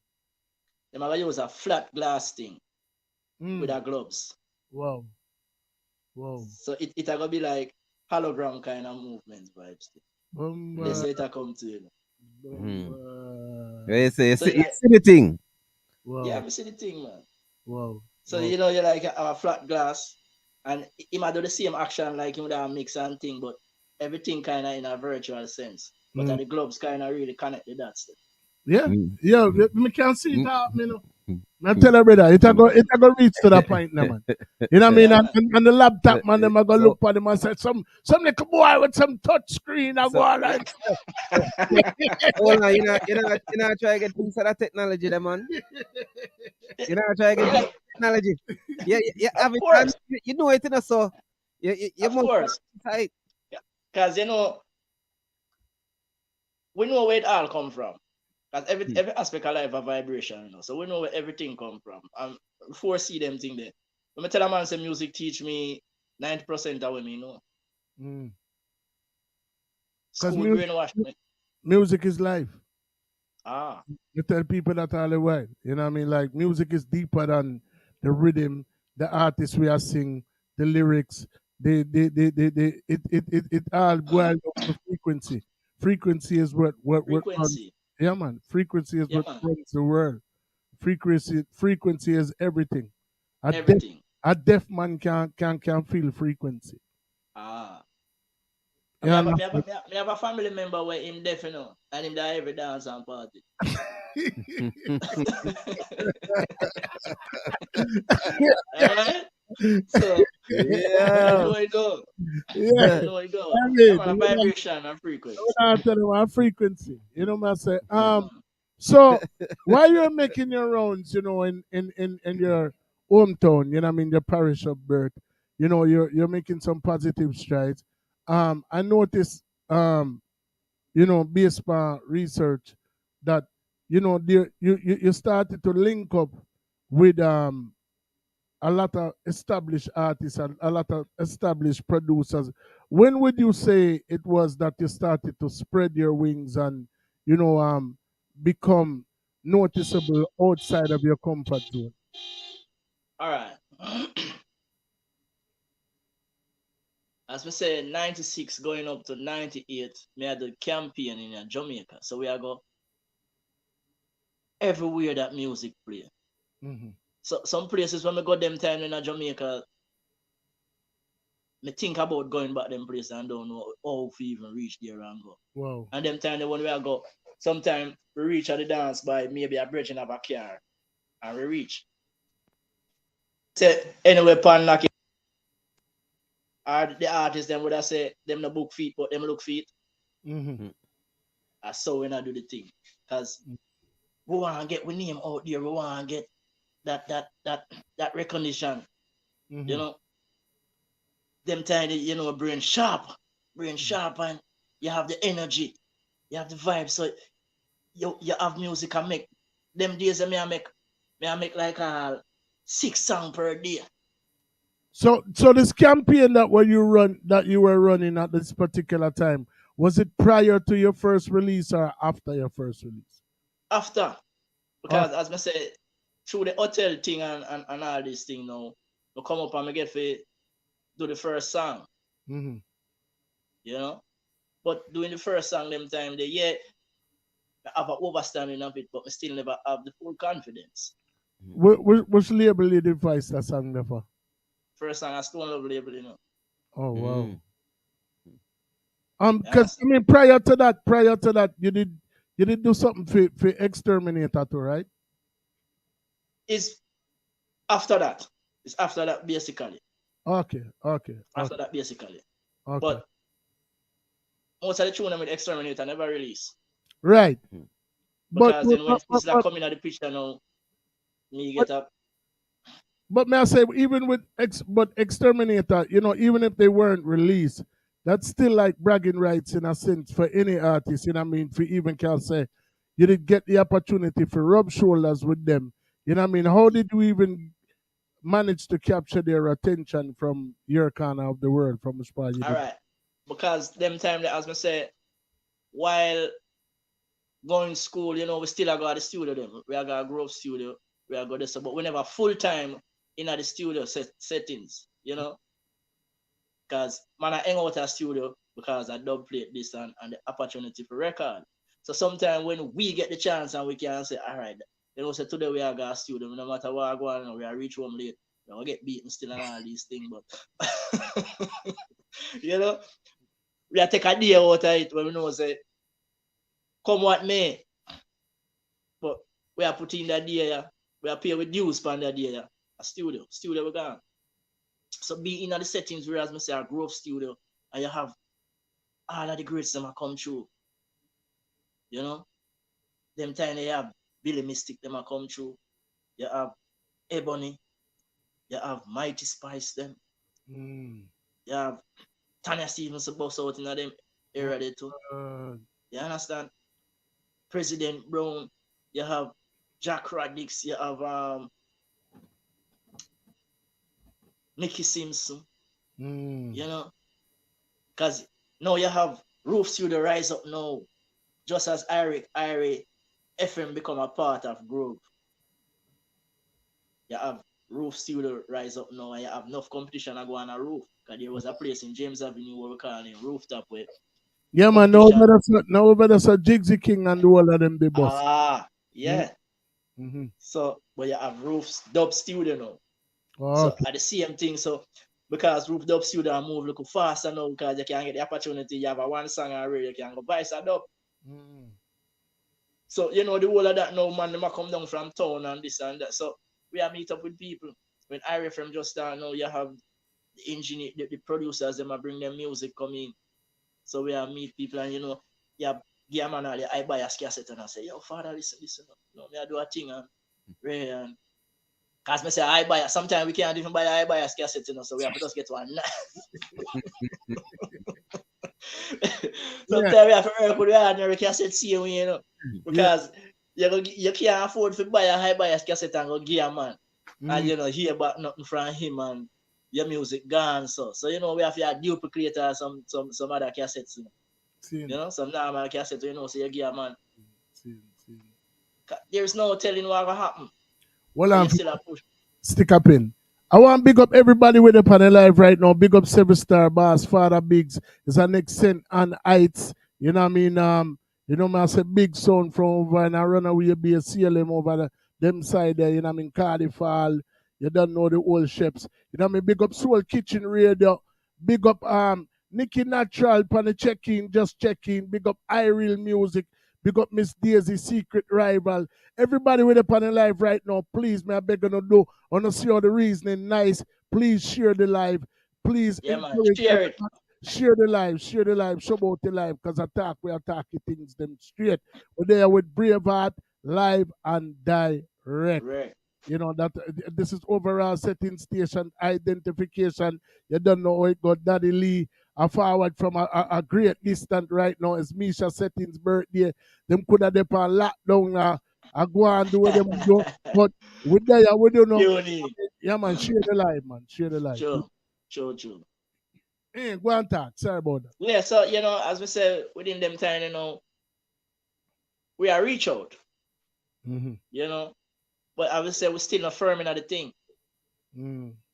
are gonna use a flat glass thing with our gloves. Wow. So it gonna be like hologram kind of movements vibes. They say it come to you. You see the thing. Wow. Yeah, I see the thing, man. Wow. So you know, you're like a flat glass, and he might do the same action like him with a mix and thing, but everything kind of in a virtual sense. But the gloves kind of really connect the dots. Yeah, yeah, me can see it out, you know. I tell her, brother, it a go reach to that point now, man. You know what I mean? And the laptop, man, them a go look for them and say, some little boy with some touch screen and go on like hold on, you know, try to get things of that technology, there, man. You know, try to get technology. Yeah, of course. You know it, you know, so you of course. Because, you know, we know where it all come from. Because every aspect of life a vibration, you know. So we know where everything come from. And foresee them thing there. When I tell a man say music teach me 90% of what me know. Because music is life. You tell people that all the while. You know what I mean? Like, music is deeper than the rhythm, the artists we are sing, the lyrics, it all boils up to frequency. Frequency is what runs. Yeah, man. Frequency is what runs the world. Frequency is everything. Everything. A deaf man can feel frequency. Yeah, I have a family member where him deaf, you know, and him there every dance and party. So yeah, know it go. Yeah, know it go. I mean, a vibration and frequency. I tell you what frequency. You know what I say? So while you're making your rounds, you know, in your hometown, you know what I mean, your parish of birth, you know, you're making some positive strides. I noticed, you know, based on research, that, you know, you started to link up with a lot of established artists and a lot of established producers. When would you say it was that you started to spread your wings and, you know, become noticeable outside of your comfort zone? All right. as we say, 96 going up to 98, me had the campaign in Jamaica. So we are go everywhere that music play. Mm-hmm. So some places when we go them time in Jamaica, me think about going back them places and don't know how we even reach there and go. Wow. And them time when we are go, sometimes we reach at the dance by maybe a bridge in a car and we reach. Say anyway, pan like the artists them would have say them no book feet, but them look feet. Mm-hmm. That's so when I do the thing. Because we want to get we name out there, we want to get that recognition. Mm-hmm. You know, them time you know brain sharp, and you have the energy, you have the vibe. So you have music and make them days I make like 6 songs per day. So this campaign that you were running at this particular time, was it prior to your first release or after your first release? After, because as I say, through the hotel thing and all this thing now, we come up and we get to do the first song. Mm-hmm. You know? But doing the first song them time, I have an overstanding of it, but I still never have the full confidence. Which label you device that song there for? First song I Stone Love label, you know. Oh wow. Because I mean prior to that, you did do something for Exterminator too, right? It's after that. It's after that basically. Okay. After that basically. Okay. But most of the tune with Exterminator never release. Right. Because then when it's like coming at the picture now, me get up. But may I say, even with Exterminator, you know, even if they weren't released, that's still like bragging rights in a sense for any artist, you know what I mean? For even can say you did get the opportunity to rub shoulders with them. You know what I mean? How did you even manage to capture their attention from your corner of the world, from which part you did? All right. Because them time, as I say, while going to school, you know, we still got the studio them. We got a Grove studio. We got this, but we never full time in the studio settings, you know. Because man, I hang out at studio because I dub plate this and the opportunity for record. So sometimes when we get the chance and we can say, all right, you know, say today we are got a studio, no matter what I go on, we are reach home late, we get beaten still and all these things, but you know, we are take a day out of it when we know say, come what may. But we are putting that day, we are paying with dues for that day, a studio we gone. So be in the settings where as I say a Grove studio and you have all of the greats that come through. You know? Them time they have Billy Mystic them come through. You have Ebony, you have Mighty Spice them. You have Tanya Stevens bust out in them area there too. You understand? President Brown, you have Jack Radix, you have Nicky Simpson. You know? Because now you have Roof Studio rise up now. Just as Irie FM become a part of Grove. You have Roof Studio rise up now and you have enough competition to go on a roof. Because there was a place in James Avenue where we call it Rooftop where yeah man, now better so Jigsy King and all of them the boss. Yeah. Mm-hmm. So but you have Roof's Dub Studio now. Oh, so at the same thing, so because Roof Dub Studio move a little faster now because you can get the opportunity, you have a one song already, you can go buy some dub. So you know the whole of that now, man, they might come down from town and this and that. So we have meet up with people. When Irie from just start now, you have the engineer, the producers, they might bring their music come in. So we have meet people and you know, you have give man all the I buy a cassette and I say, yo, father, listen. You know, me I do a thing and cause me say I buy sometimes we can't even buy I buy a cassette, you know, so we have to just get one. Sometimes we have to work with the ordinary cassette same, you know. Because you can't afford to buy a high bias cassette and go give a man. And you know, hear about nothing from him and your music gone. So you know we have to duplicate some other cassettes, you know. You know, some normal cassette, you know, so you give a man. There's no telling what will happen. Well, stick up in. I want to big up everybody with up on the live right now. Big up Seven Star Boss, Father Biggs. It's an accent and heights. You know what I mean? I say big son from over and I run away be a CLM over them side there, you know what I mean? Cardiff Hall. You don't know the old chefs. You know what I mean? Big up Soul Kitchen Radio. Big up Nicky Natural for the check-in, just check-in. Big up iReal Music. Big up Miss Daisy, Secret Rival. Everybody with up on the live right now, please, man, I beg you to do. I want to see all the reasoning nice. Please share the live. Please encourage share it. Share the live, show about the live, because we attack things them straight. We're there with Braveheart, live and direct. Right. You know, that this is overall setting station identification. You don't know how it got Daddy Lee forward from a great distance right now. It's Misha Settings' birthday. Them could have done lockdown now. I go and do what them do. But with that, we don't know. Yeah, man, share the live, man. Share the live. True. Go and talk. Sorry about that. Yeah, so, as we said, within them time, we are reach out. Mm-hmm. But I would say we're still not firm in the thing.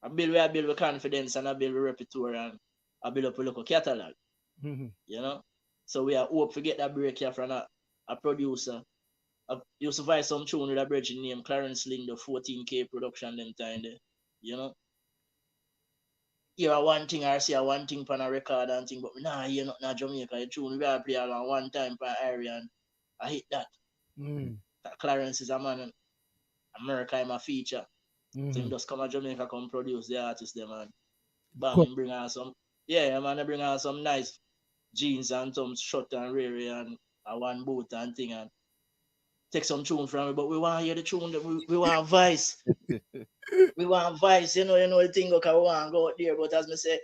I build with confidence and I build with repertoire and I build up a local catalog. So we are hope to get that break here from a producer. I used to buy some tune with a bridge named Clarence Ling, the 14K production them time there. Hear one thing or see one thing on a record and thing, but nah, you're not Jamaica. The tune we are play along one time for area and I hit that. That Clarence is a man. America is my feature. So him just come to Jamaica, come produce the artist them and bam, bring out some. Yeah, man, they bring out some nice jeans and some short and rare and one boot and thing and take some tune from me. But we want to hear the tune. We want Vice. We want Vice. You know the thing. Okay, we want to go out there. But as me say,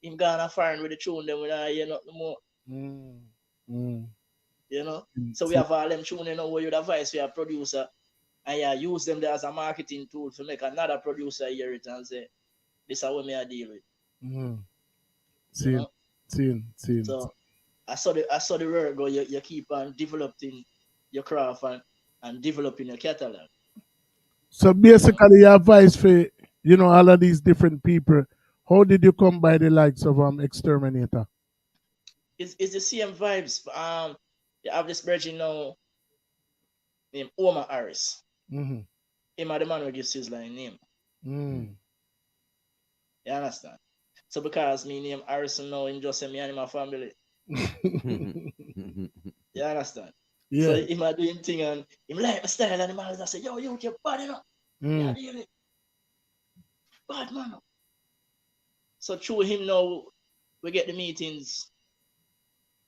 him gonna find with the tune. Then we don't hear nothing more. So we have all them tune. Where you the Vice, we are producer. And use them there as a marketing tool to make another producer hear it and say, this is what I deal with. So I saw the work go. You keep on developing your craft and developing your catalog. So basically, your advice for all of these different people. How did you come by the likes of Exterminator? It's the same vibes. You have this virgin now named Omar Harris. Him are the man who gives his line name. You understand? So because me name Harrison now, him just say me and my family. You understand? Yeah. So him are doing thing and him like my style and the man just say, yo, you keep bad enough. Yeah, really. Bad man. So through him now, we get the meetings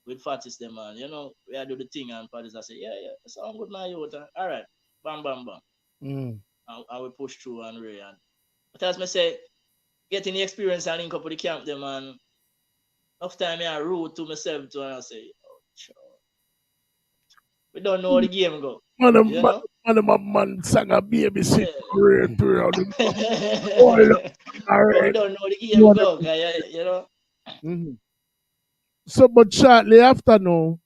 with Fatis them man. We do the thing and Fatis I say, yeah, it sound good my youth. All right. Bam. And we push through and Ray. But as me say, getting the experience and link up with the camp them and enough time I root to myself to and I say, oh, sure. We don't know how the game go. Man sang a baby sick career throughout the But we don't know the game go, So, but shortly after now,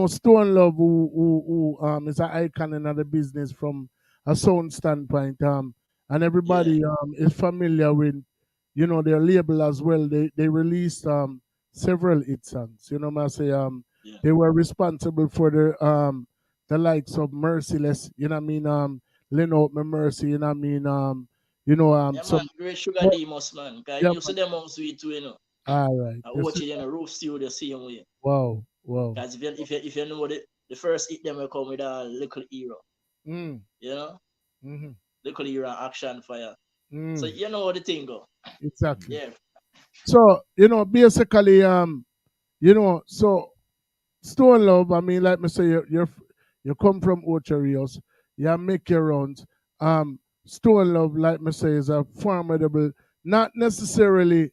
Stone Love, who is an icon in the business from a sound standpoint, and everybody is familiar with, their label as well. They released several hit songs. I say they were responsible for the likes of Merciless. Leno Me Mercy. Man, Great Sugar Demos, man. Cause you see them on sweet too, All right. I watch it in a roof studio the same way. Wow. Because if you know the first hit them will come with a Little Hero. Little Hero Action Fire. So you know what the thing go. Exactly. Yeah. So, basically, so Stone Love, I mean, like me say, you come from Ocho Rios, you make your rounds. Stone Love, like me say, is a formidable, not necessarily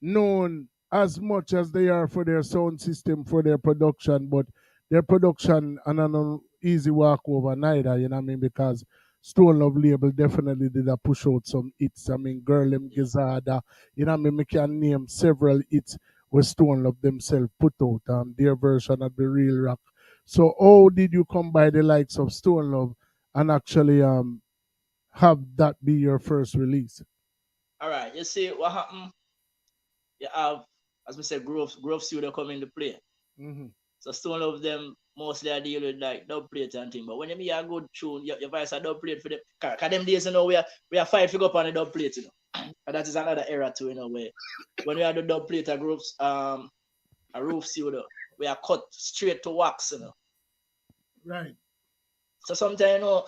known as much as they are for their sound system, for their production, but their production and an easy walk over neither, because Stone Love label definitely did a push out some hits. Girl Them Gizada, me can name several hits where Stone Love themselves put out their version of the real rock. So how did you come by the likes of Stone Love and actually have that be your first release? All right, you see what happened? You have, as we said, Grove Studio come into play. Mm-hmm. So Stone Love them mostly I deal with like dub plate and thing. But when you hear a good tune, your voice a dub plate for them. Cause them days, you know, we are fight to go up on the dub plate, you know. And that is another era too, you know, where when we had the dub plate a groups, a roof studio, we are cut straight to wax, you know. Right. So sometimes, you know,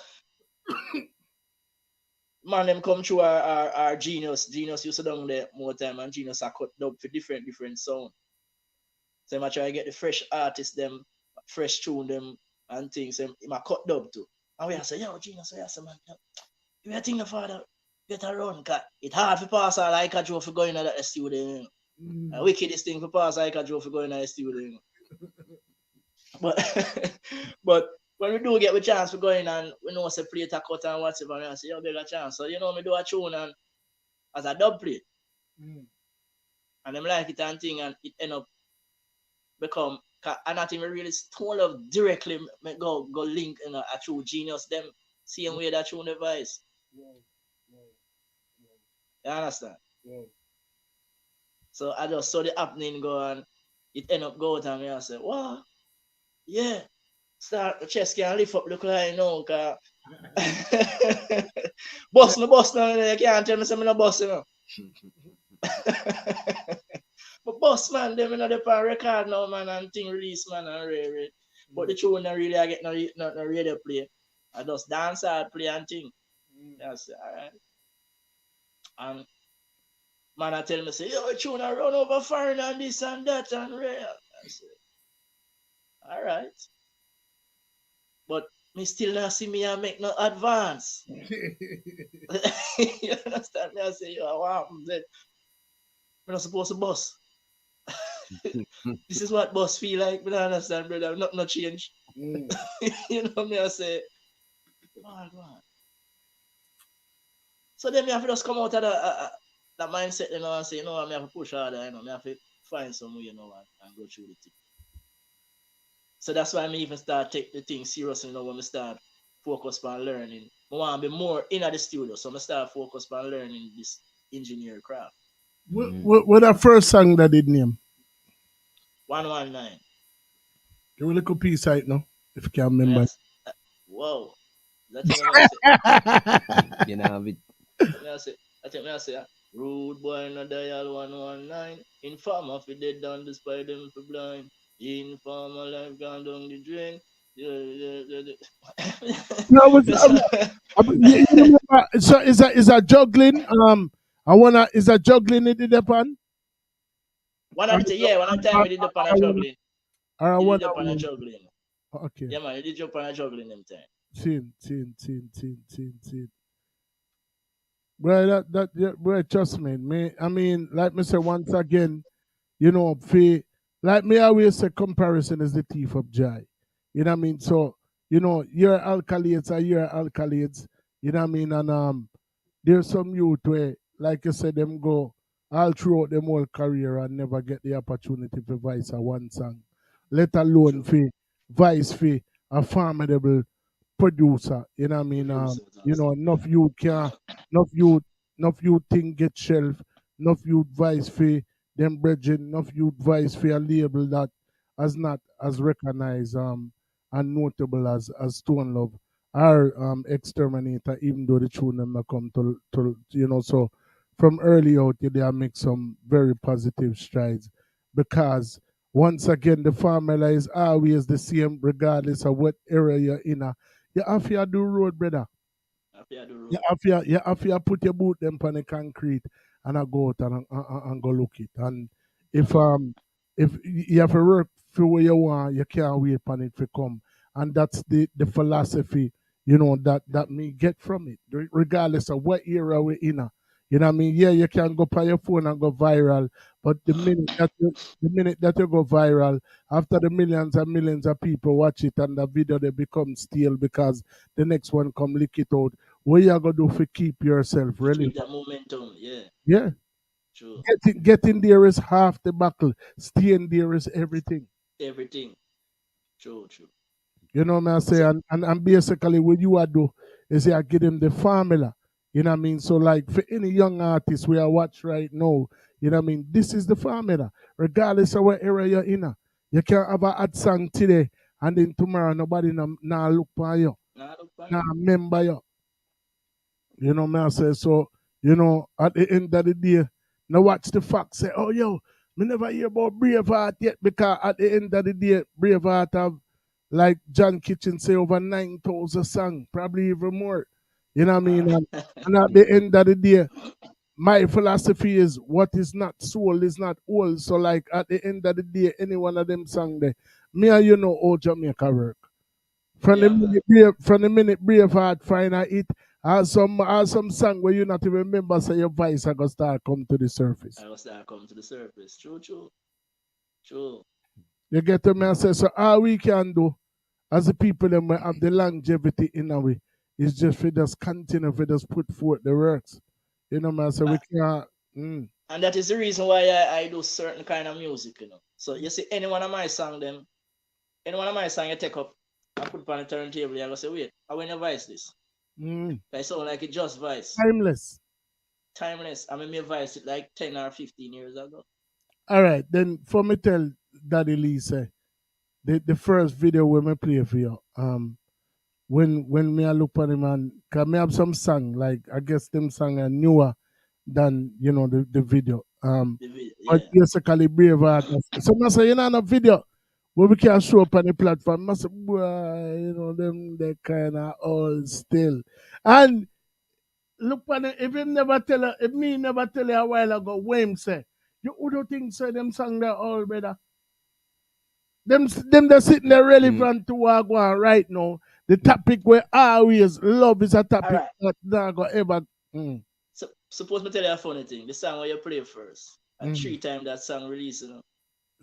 man, them come through our Genius. Genius used to down there more time, and Genius are cut dub for different sound. So I try to get the fresh artists, them fresh tune them and things. And I cut dub too. And we say, yo, Genius, we say, man, you think the father get around? Cause it's hard for pass out like a Joe for going to the studio. You know? The wickedest thing for pass like a Joe for going to the studio. You know? But when we do get a chance for going and we know say play a cut and whatever, and I say, yo, bigger chance. So you know me do a tune and as a dub plate. And them like it and thing and it end up become and not even really Stone Love directly go link in a true Genius them same way that tune device. You understand? So I just saw the happening go and it end up go out and me I say, wow, yeah. Start the chest can lift up look like no cause boss now, you can't tell me something no boss, you know. But boss man, them in the pan record now, man, and thing release, man, and rare. But the tune not really I get no radio play. I just dance hard play and thing. That's alright. And man I tell me say, yo, tune I run over foreign and this and that and rare. I say, alright. But me still not see me and make no advance. You understand me? I say, yo, what happened then? I'm not supposed to boss. This is what boss feel like, but I understand, brother. Not change. You know me, I say, go on. So then me have to just come out of that mindset, you know, and say, you know, I have to push harder, you know, I have to find some way, you know, and go through the thing. So that's why I even start take the thing seriously, you know, when we start focus on learning. I want to be more in the studio, so I start focus on learning this engineer craft. What that first song that did name? 119. Give me a little piece right now, if you can remember. Yes. Whoa. That's what I You know, I think I say, rude boy in a dial 119. Informer if you dead down despite them for blind. Informer life gone down the drain. No, so is that juggling? Is that juggling it in the pan? One time we did the pan juggling. You did the pan juggling. Okay. Yeah, man, you did your pan juggling them time. Tin. Well, well, trust me. I mean, like me say once again, you know, like me always say, comparison is the thief of joy. You know what I mean? So, you know, your alkalids are your alkalids. You know what I mean? And there's some youth where, like you said, them go all throughout them whole career and never get the opportunity to voice a one song, let alone voice a formidable producer. You know what I mean? You know, enough you can, enough you think get shelf, enough you advice for them brethren, enough you advice for a label that as not as recognized and notable as Stone Love or Exterminator, even though the tune them come to you know, so from early out they are make some very positive strides because once again the formula is always the same regardless of what area you're in. You have to do road, brother. You have to put your boot them on the concrete and I go out and go look it. And if you have to work for what you want, you can't wait for it to come. And that's the philosophy, you know, that me get from it, regardless of what era we're in. You know what I mean? Yeah, you can go by your phone and go viral, but the minute that you go viral, after the millions and millions of people watch it and the video they become stale because the next one come lick it out. What you gonna do for keep yourself relevant? Keep that momentum, yeah. Yeah. True. Getting there is half the battle. Staying there is everything. Everything. True. You know what I say? And basically what you are do is you give them the formula. You know what I mean? So like for any young artist we are watch right now, you know what I mean? This is the formula. Regardless of what era you're in. You can't have a hot song today and then tomorrow nobody nah look for you. Nah remember you. You know what I say? So, you know, at the end of the day, now watch the facts say, oh yo, me never hear about Braveheart yet because at the end of the day, Braveheart have like John Kitchen say over 9,000 songs, probably even more. You know what I mean? And at the end of the day, my philosophy is what is not soul is not old. So like at the end of the day, any one of them song there, me and you know how Jamaica work. From the minute Braveheart find a hit, some song where you not even remember say your voice are gonna start come to the surface. I will start come to the surface. True. You get to me and say so all we can do as the people that will have the longevity in a way is just for just continue for just put forth the works. You know man, so we can't And that is the reason why I do certain kind of music, you know. So you see any one of my song you take up and put on the turntable, you go say, wait, I will never voice this. I sound like it just voice. Timeless. I mean, me voice it like 10 or 15 years ago. All right, then for me tell Daddy Lee say the first video when me play for you, when me I look on him and cause me have some song like I guess them song are newer than you know the video. But basically Braveheart. So I say you know a video where we can show up on the platform. I say, boy, you know them they kinda all still. And look on it, if him never tell her, if me never tell you a while ago what him say, you who do think say them song they all better? Them they're sitting there relevant to what go on right now. The topic where always love is a topic that not go ever. So, suppose me tell you a funny thing. The song where you play first, and 3 times that song release, you know.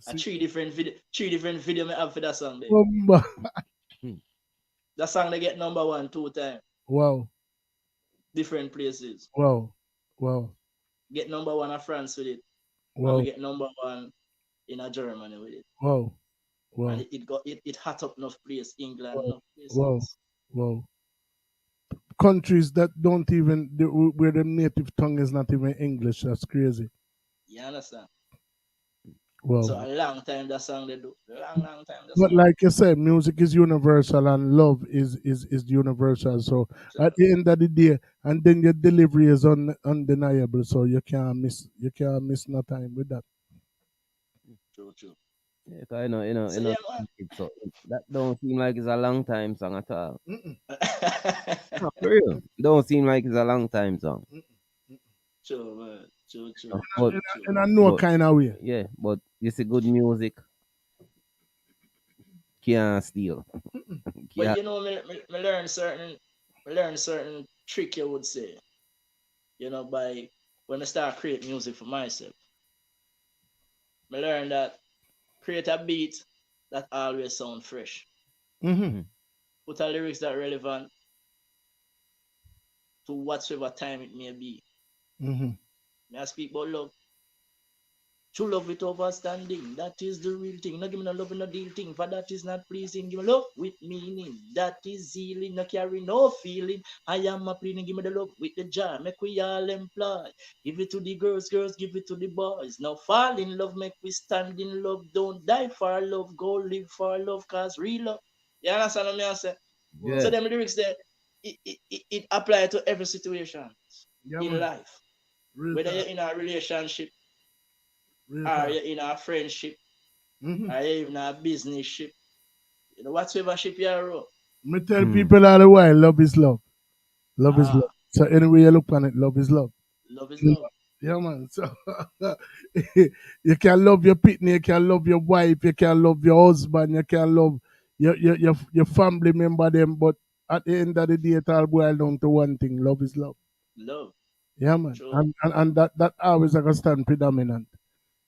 And 3 different video me have for that song there. That song they get number 1 2 times. Wow. Different places. Wow. Get number 1 in France with it. Wow. And we get number 1 in Germany with it. Wow. And it hot up enough place, England enough places. Wow. Countries that don't even where the native tongue is not even English. That's crazy. You understand? Wow. So a long time that song they do. Long time. But like you said, music is universal and love is universal. So at the end of the day, and then your delivery is undeniable. So you can't miss no time with that. True. Yeah, cause so that don't seem like it's a long time song at all. No, for real. Don't seem like it's a long time song. True, man. True. In a no kind of way. Yeah, but you see good music can't steal. But you know, me learn certain trick you would say. You know, by when I start create music for myself. I learn that create a beat that always sound fresh. Put a lyrics that relevant to whatever time it may be. I speak about love. True love with understanding, that is the real thing. No give me no love in no deal thing, for that is not pleasing. Give me love with meaning, that is healing. No carry no feeling. I am a pleading, give me the love with the joy. Make we all employ. Give it to the girls, give it to the boys. Now fall in love, make we stand in love. Don't die for love, go live for love, cause real love. You understand what I say? Yeah. So them lyrics there, it apply to every situation in life. Whether you're in a relationship, or you're in a friendship, or you're in a business ship, you know, whatever ship you're on. Me tell people all the while, love is love. Love is love. So anyway you look on it, love is love. Love is love. Yeah, man. So you can love your pitney, you can love your wife, you can love your husband, you can love your family member them, but at the end of the day, it all boils down to one thing: love is love. Love. Yeah, man. And that always like a stand predominant.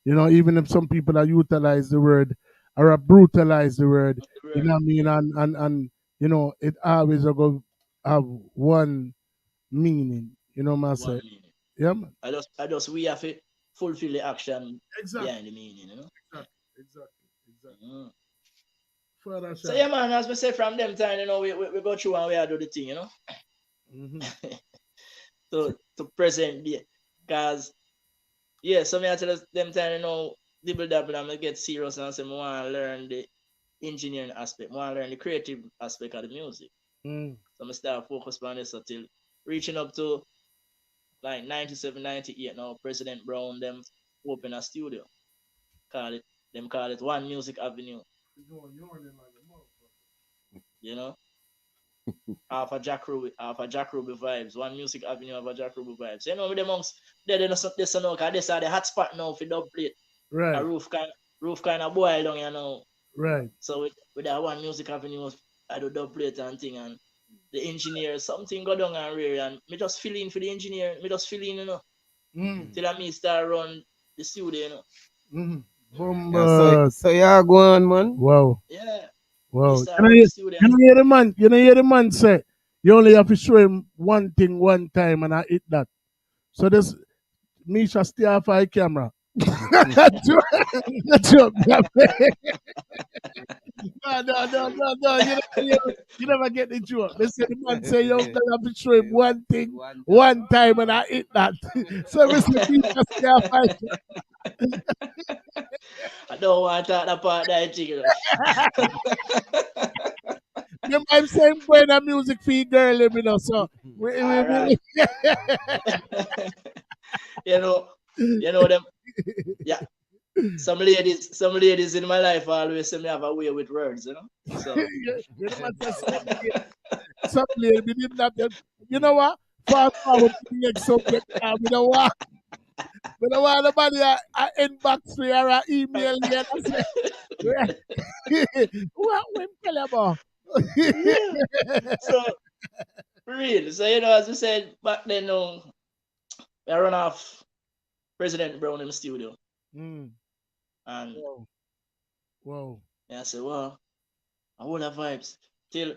You know, even if some people are utilize the word or brutalize the word, you know what I mean, and you know, it always go have one meaning. You know what I'm saying? Yeah, man. I just we have to fulfill the action behind the meaning, you know. Exactly. So yeah, man, as we say from them time, you know, we go through and we do the thing, you know. to present day. Cause yeah, so me I tell them time you know dibble dabble and me get serious and say I want to learn the engineering aspect, I want to learn the creative aspect of the music. So I start focus on this until reaching up to like 97, 98 now. President Brown them open a studio. Call it One Music Avenue. You know? Half a Jack Ruby vibes. One Music Avenue of a Jack Ruby vibes. You know with the monks, they don't know this now, cause this are the hot spot now for dub plate. Right. A roof kind of boil down, you know. Right. So with that One Music Avenue, I do dub plate and thing and the engineer, something go down and rare and me just fill in for the engineer, me just fill in, you know. Till I me start run the studio, you know. So yeah, go on, man. Wow. Yeah. Wow. You know hear the man say you only have to show him one thing one time and I hit that. So this Misha stay off our camera. No. You never get the joke. They say the man say you only have to show him one thing one time and I hit that. So Mr. Misha stay off our I don't want to talk that part that thing. Them I'm saying boy that music for girl, you know. So Right. you know them. Yeah. Some ladies in my life always say me have a way with words, you know. So some lady we didn't have them. You know what? Fast forward to the next subject. You know what? We don't want nobody I inbox me or a email me and I say, what we tell you about? So real. So you know, as we said back then, I run off President Brown in the studio. And Whoa. I said, well, I hold the vibes. Till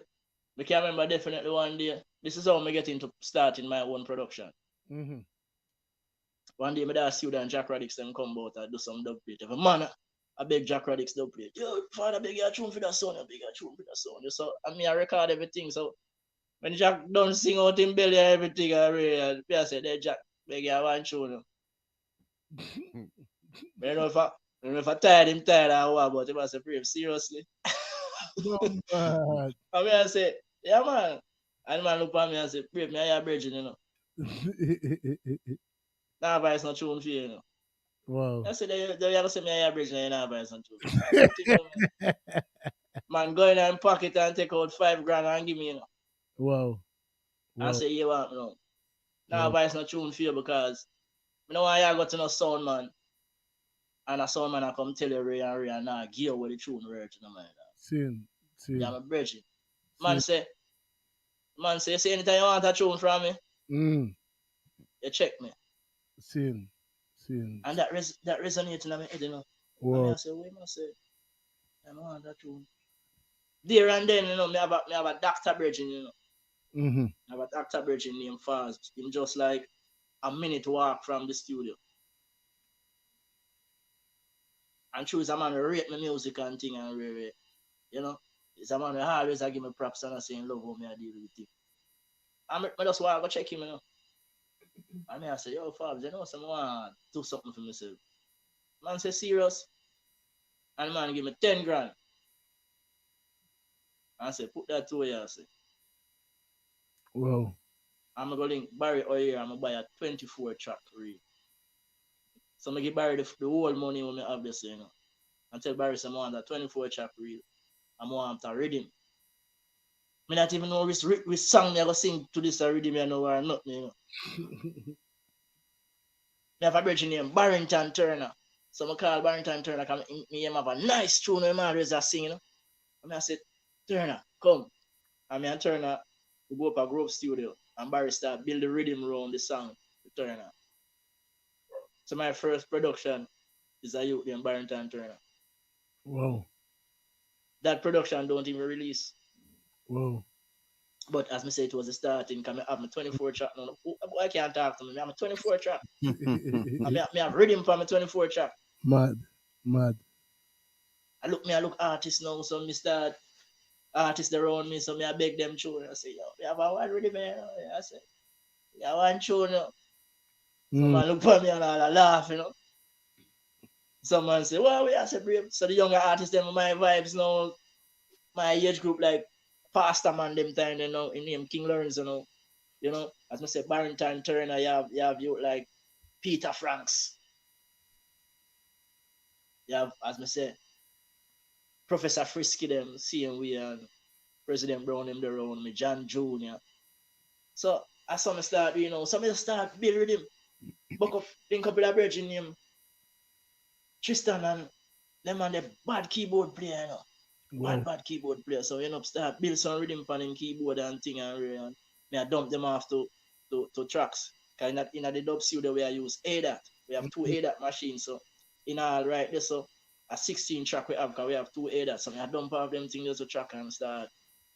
I can remember definitely one day. This is how I get into starting my own production. One day, my dad student Jack Radix them come out and do some dub plate. If a man, I beg Jack Radix dub plate. Yo, father, beg you a tune for that song, I beg you a tune for that song. So I mean, I record everything. So when Jack done sing out in belly and everything, I said, hey, Jack, beg you one tune. I don't know if I tired him tired or what, but if I say, brave, seriously. I mean, I say, yeah, man. And the man look at me and say, brave, me I your bridging, you know. Nah, but it's not tune for you, you know. Wow. I said, they have to say me I your bridging, and nah, but it's not tune. Man, go in and pocket and take out $5,000 and give me, you know. Wow. I say, you want me know. Nah, but it's not tune for you because you know why I got to know sound man. And a sound man I come tell you Ray and now gear with the tune word to know man. Sin. Yeah, I'm bridging. Man say, you see anytime you want a tune from me, you check me. Sin. And that resonates in my head, you know. Wow. And I say, wait, I say, I don't want that tune. There and then, you know, me have a Dr. Bridging, you know. I have a Dr. Bridging named Faz. Him just like a minute walk from the studio. And choose a man who rate my music and thing and really, you know. It's a man who always give me props and I say love how me I deal with it. I just want to go check him, you know. And I say, yo, Fabs, you know, someone want to do something for myself. Man say serious. And the man give me $10,000. I say, put that to you, I say. Wow. I'm going to link Barry or here, I'm going to buy a 24 track reel. So I give Barry the whole money when I have this, you know. And tell Barry some want a 24 track reel. I'm want to rhythm. I not even know which song I go sing to this rhythm, you know, or nothing, you know. I have a bridge named Barrington Turner. So I call Barrington Turner, because me have a nice tune when I always sing, you know. And I said, Turner, come. And me and Turner, we go up a Grove studio. And Barry start build the rhythm around the song with Turner. So my first production is a youth named Barrington Turner. Wow. That production don't even release. Wow. But as I say, it was a starting, because I have my 24 track now. I can't talk to me. I have my 24 track. I have rhythm for my 24 track. Mad. I look artists now, so I start artists around me, so I beg them through. I say, yo, we have a wide rhythm, man. I say, Yeah, one tune, you know. Some man look at me and all laugh, you know. Some man say, well, we are say brave. So the younger artists, them my vibes now, my age group like Pastor Man them time, you know, in name King Lawrence, you know, as I say Barrington Turner, you have you like Peter Franks. You have, as I say, Professor Frisky them, seeing we and President Brown them there around me, John Jr. So as some start, you know, some start build him. Buck up, link up with a virgin name, Tristan and them and the bad keyboard player, you know. Bad keyboard player. So you know start build some rhythm pan in keyboard and thing and me I dump them off to tracks. Cause in the dub studio we I use ADAT. We have two ADAT machines. So in all right there, so a 16 track we have because we have two ADAT. So I dump off them things to track and start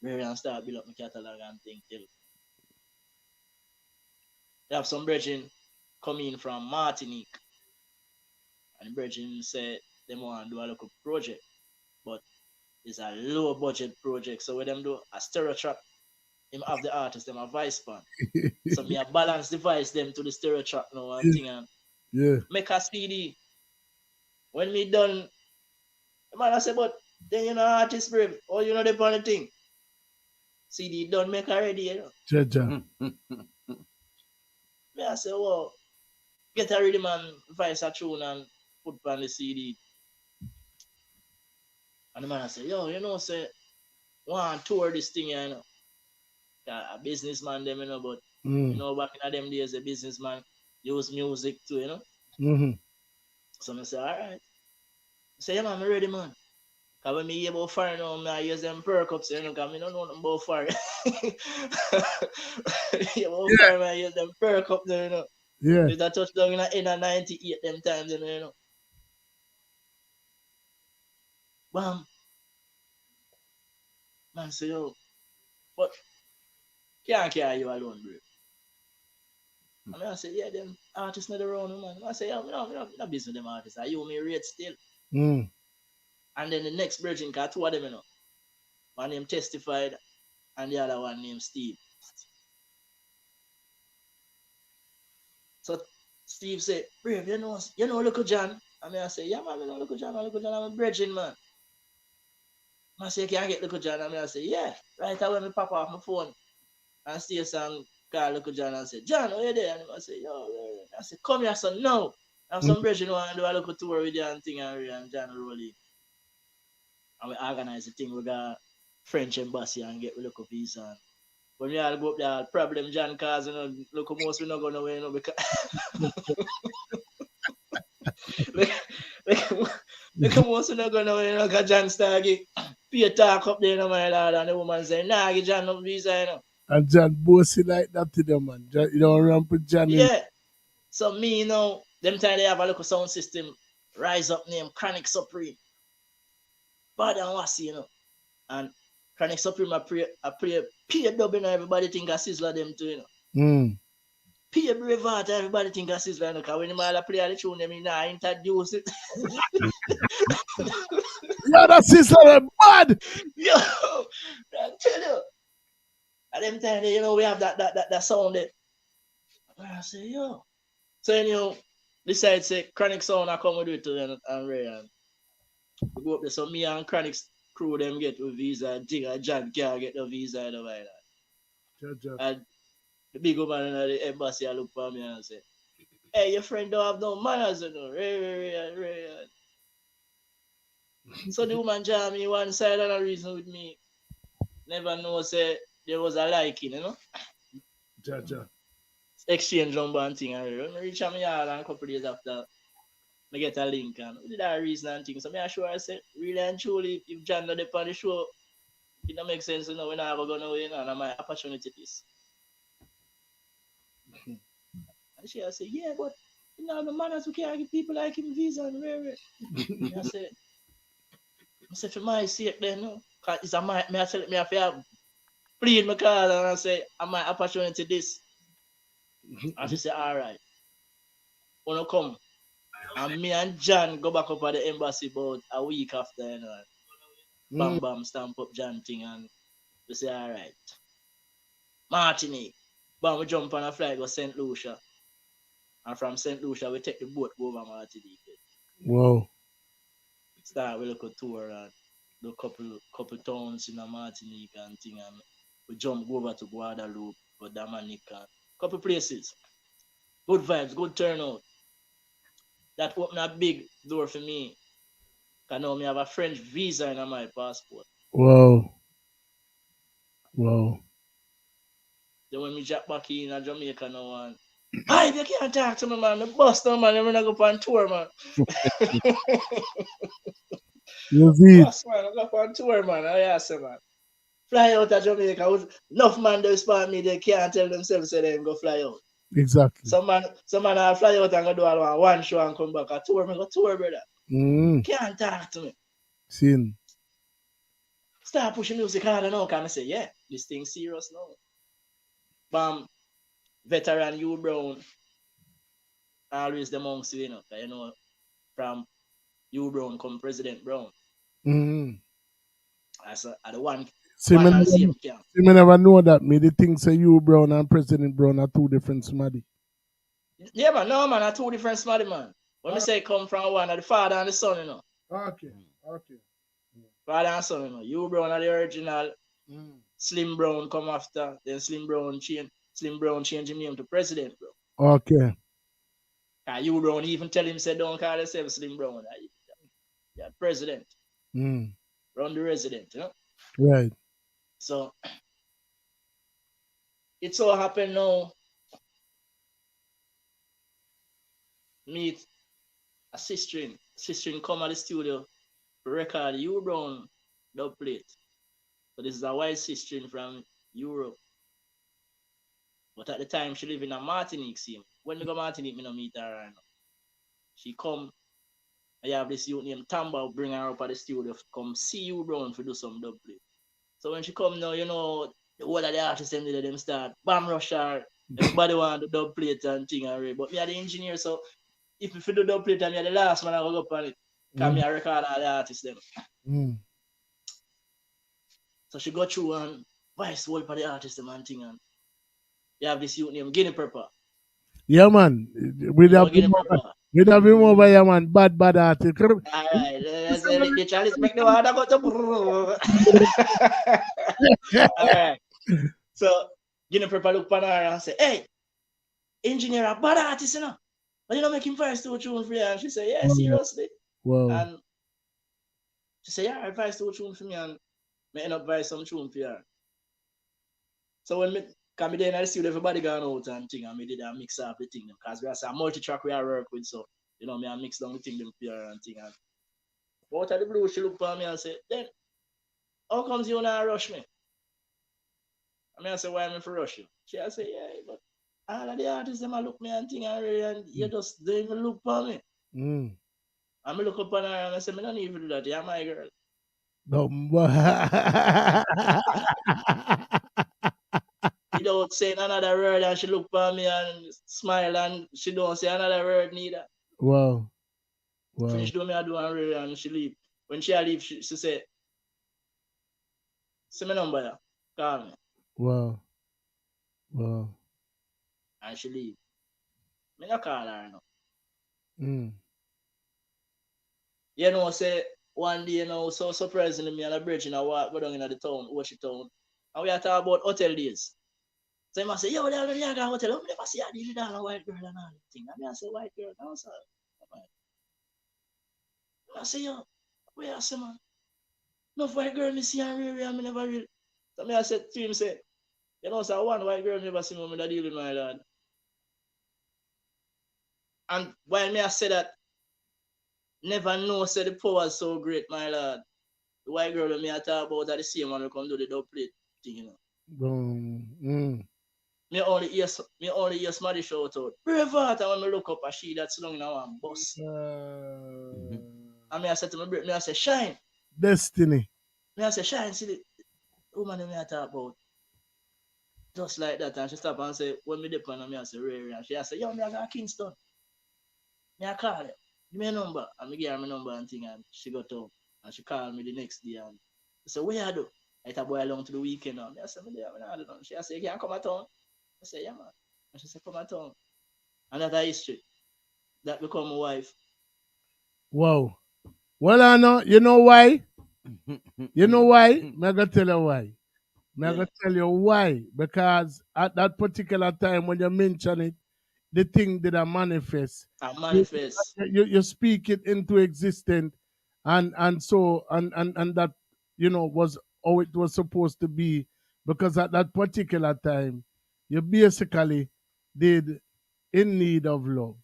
build up my catalog and thing till. They have some brethren coming from Martinique. And the brethren say they want to do a local project. But it's a low budget project. So when them do a stereo track, him have the artist, them a vice band. So me a balance device them to the stereo track now and thing and make a CD. When me done, the man I say, but then you know artist brave, or you know the funny thing. CD done make already, you know. Jaja. Me I say, well, get a rhythm and vice a tune and put on the CD. And the man I say, yo, you know, say, want to tour this thing, you know. A businessman them, you know, but you know, back in them days, a businessman use music too, you know. So I say, all right. I say, yeah, man, I'm ready, man. Because when me hear about fire now, I use them perk ups, you know, because I don't know nothing about fire. Fire, man, I use them perk up there, you know. Yeah. With a touchdown in the end of 98 them times, you know. Bam. Man say, yo, but can't carry you alone, bro. And I say, yeah, them artists not around, man. I say, yeah, I'm not busy with them artists. I you me rate still. And then the next virgin got two of them, you know. One name Testified and the other one named Steve. So Steve said, brave, you know Local John? And I say, yeah, man, I know Local John, I'm a virgin, man. I say, can I get Local John? And I say, yeah. Right away, me pop off my phone. And Steve sang, call Local John and say, John, are you there? And I say, yo, I say, come here, son, now. I have some virgin want to do a local tour with you and thing and John rolling. And we organize the thing. We got French embassy and get we look up visa. When we all go up there, problem John cause, you know, look most we not going away, you know, because look most we not going away, you know, because John Stargy pay talk up there, you know, my lord, and the woman say, nah, give John no visa, you know. And John bossy like that to them, man. John, you don't ramp with John. Yeah. So me, you know, them time they have a local sound system, rise up name Chronic Supreme. Bad and wassy, you know. And Chronic Supreme I play dub, you know, everybody think I sizzler them too, you know. P brave art, everybody think I sizzler, you know, because when you all play the tune, them you know, I introduce it. Yeah, that sizzler bad. Yo, I tell you. At them time, you know, we have that sound there. I say, yo. So, you know, decide say Chronic Sound I come with it to and Ray and we go up there. So me and Chronic's crew them get the visa, Jigga John can't get the visa and all that. And the big woman in the embassy I look for me and say, hey, your friend don't have no manners, you know. Ray. So the woman jam me one side and a reason with me. Never know say there was a liking, you know. Jaja. Exchange number and thing and when I reach my yard and a couple days after I get a link and we did that reason and thing. So me sure I said really and truly if John not on the show, it don't make sense, you know, we're never gonna win and my opportunity is. And she I say, yeah, but you know the manners we can't give people like him visa and rare. I said for my sake then, no, cause it's a my I tell me I have plead my card and I say I'm my opportunity this. And she said, all right. Wanna come? And me and John go back up at the embassy about a week after, you know. Bam, stamp up John thing and we say, all right. Martinique. But we jump on a flight go St. Lucia. And from St. Lucia, we take the boat go over Martinique. Wow. Start with a little tour and do couple towns in Martinique and thing. And we jump go over to Guadeloupe, go Dominica, couple places. Good vibes, good turnout. That opened a big door for me. Because now I have a French visa in my passport. Wow. Wow. Then when we jack back in Jamaica now and hi, you can't talk to me, man. The bus now, man. I'm gonna go on tour, man. You see? Bus, man. I'm go on tour, man. I ask them, man. Fly out of Jamaica. Enough man they respond me, they can't tell themselves say they go fly out. Exactly. Some man will fly out and go do all one show and come back. A tour, man, go tour, brother. Can't talk to me. Sin. Start pushing music harder now, can I say, yeah, this thing's serious now. Bam, veteran Hugh Brown, always the monks, you know, from Hugh Brown come President Brown. As the one and same camp. You may never know that. Me, the thing say Hugh Brown and President Brown are two different smaddy. Yeah, man, no, man, are two different smaddy, man. When we say come from one, are the father and the son, you know. Okay. Father and son, you know. Hugh Brown are the original. Slim Brown come after. Then Slim Brown change his name to President Brown. Okay. Hugh Brown even tell him, say, don't call yourself Slim Brown. You're president. Run the resident, you know? Right. So, it so happened now, meet a sister come at the studio to record Hugh Brown dub plate. So this is a white sister from Europe. But at the time, she live in a Martinique scene. When we go Martinique, me no meet her right now. She come, I have this youth named Tamba bring her up at the studio to come see Hugh Brown to do some dub plate. So when she come now, you know, the whole of the artists them start bam rush her. Everybody want to dub plate and thing and right. But me are the engineer, so if you do dub plate and me are the last man I go up on it. Come here record all the artists them. So she go through and voice whole for the artists them and thing and you have this youth named Guinea Pepper. Yeah, man. With him over here, man. Bad artist. Alright, the chalice make the water go to Alright. So Guinea Pepper look upon her and say, hey, engineer a bad artist, you know. But you know make him first to tune for you. And she say, yeah, seriously. Wow. And she say, yeah, I advise to tune for me and I end up buying some tune for her. So when me come there in the studio, everybody gone out and thing, and me did a mix up the thing because we have a multi-track we are work with, so you know me I mix down the thing them here and thing. And out of the blue, she look for me and say, then how comes you not rush me? I say, why am I for rush you? She I say, yeah, but all of the artists them look me and thing and you just don't even look for me. And I look up on her and I say, I don't even do that, you're my girl. No. Without saying another word and she look for me and smile and she don't say another word neither. Wow. Finish doing me I do and she leave. When she leave, she say, say my number, call me. Wow. And she leave. Me not call her now. You know, say one day, you know, so surprisingly me and a bridge in a walk go down in the town, Oshi town. And we are talking about hotel days. So he must say, yo, they're going to hotel. I never see a deal with a white girl and all that thing. And I say, white girl, no, sir. I say, yo, where I say, man? No white girl me see and really, I never really. So I said to him, say, you know, sir, one white girl never see me with a deal with my lad. And while me I say that, never know, say the power is so great, my lad. The white girl that me I talk about are the same one who come do the dub plate thing, you know. Me only hear somebody shout out, Braveheart, and when me look up a she that's long now and bus. And me I said to my brother, me I say, Shine. Destiny. Me I say, Shine, see the woman that me I talk about. Just like that, and she stop and say, when me dip on me I say, Ray, and she I say, yo, me I got Kingston. Me I call her. Give me a number. And me give her my number and thing, and she got up. And she called me the next day and I said, where you do? I thought boy along to the weekend. And I said, I don't know. She said, you can't come at town. I said, yeah, man. And she said, come at home. And that's a history. That become my wife. Wow. Well, I know. You know why? You know why? I'm going to tell you why. I'm going to tell you why. Because at that particular time when you mention it, the thing did a manifest. I manifest. You speak it into existence, and that was how it was supposed to be. Because at that particular time, you basically did in need of love.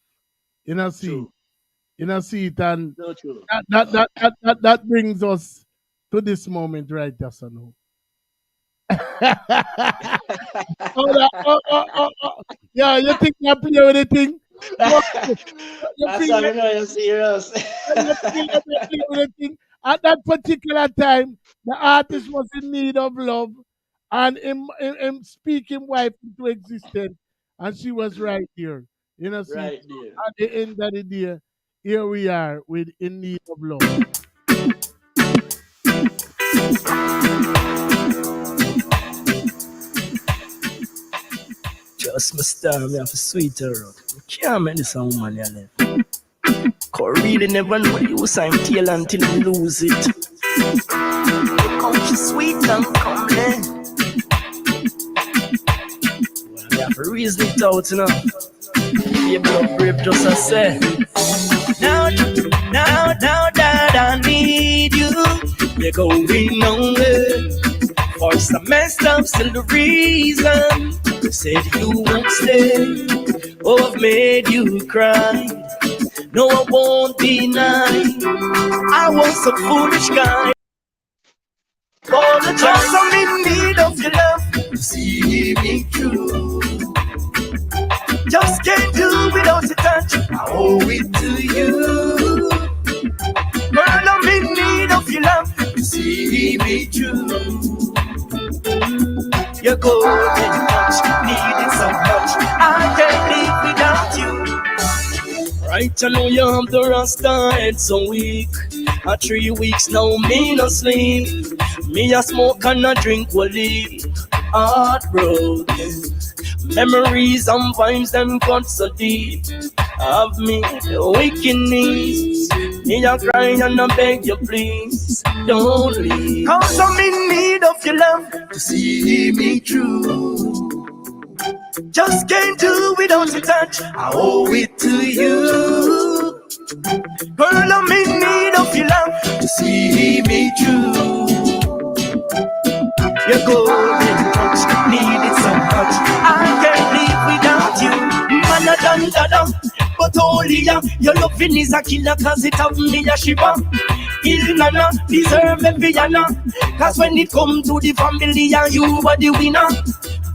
You know, see, it, and So true. that brings us to this moment right there, so now. Yeah, you think you play with the thing? No, you That's feel how like I know you're serious. you feel like you play with the thing. At that particular time, the artist was in need of love, and him speaking wife into existence, and she was right here. You know, see, Right there. at the end of the day, here we are with in need of love. Just my star, me have a sweeter. Can't make this a woman you live. Cause really never know you sign tail until you lose it. Come she sweet and comely. Well, me have to reason it out, you know. Your blood grape just a say. Now that I need you, you're going nowhere. For some messed up, still the reason. You said you won't stay. Oh, I've made you cry. No, I won't deny. I was a foolish guy. Apologize, I'm in need of your love to see me through. Just can't do without your touch. I owe it to you. Girl, I'm in need of your love to see me through. You're golden touch, need it so much. I can't live without you. Right, I know you have the rasta head so weak. 3 weeks now, me no sleep. Me a smoke and a drink will leave. Heartbroken. Memories and vibes them got so deep. Have me awakenings. Me a cry and I beg you please don't leave. Cause I'm in need of your love to see me through. Just can't do without your touch. I owe it to you. Girl, I'm in need of your love to see me through. Your golden touch, need it so much. I can't live without you. Man, I done da. But only ya, your loving is a killer. Cause it have me a shiver. Il nana, deserve every honor. Cause when it come to the family, and you are the winner.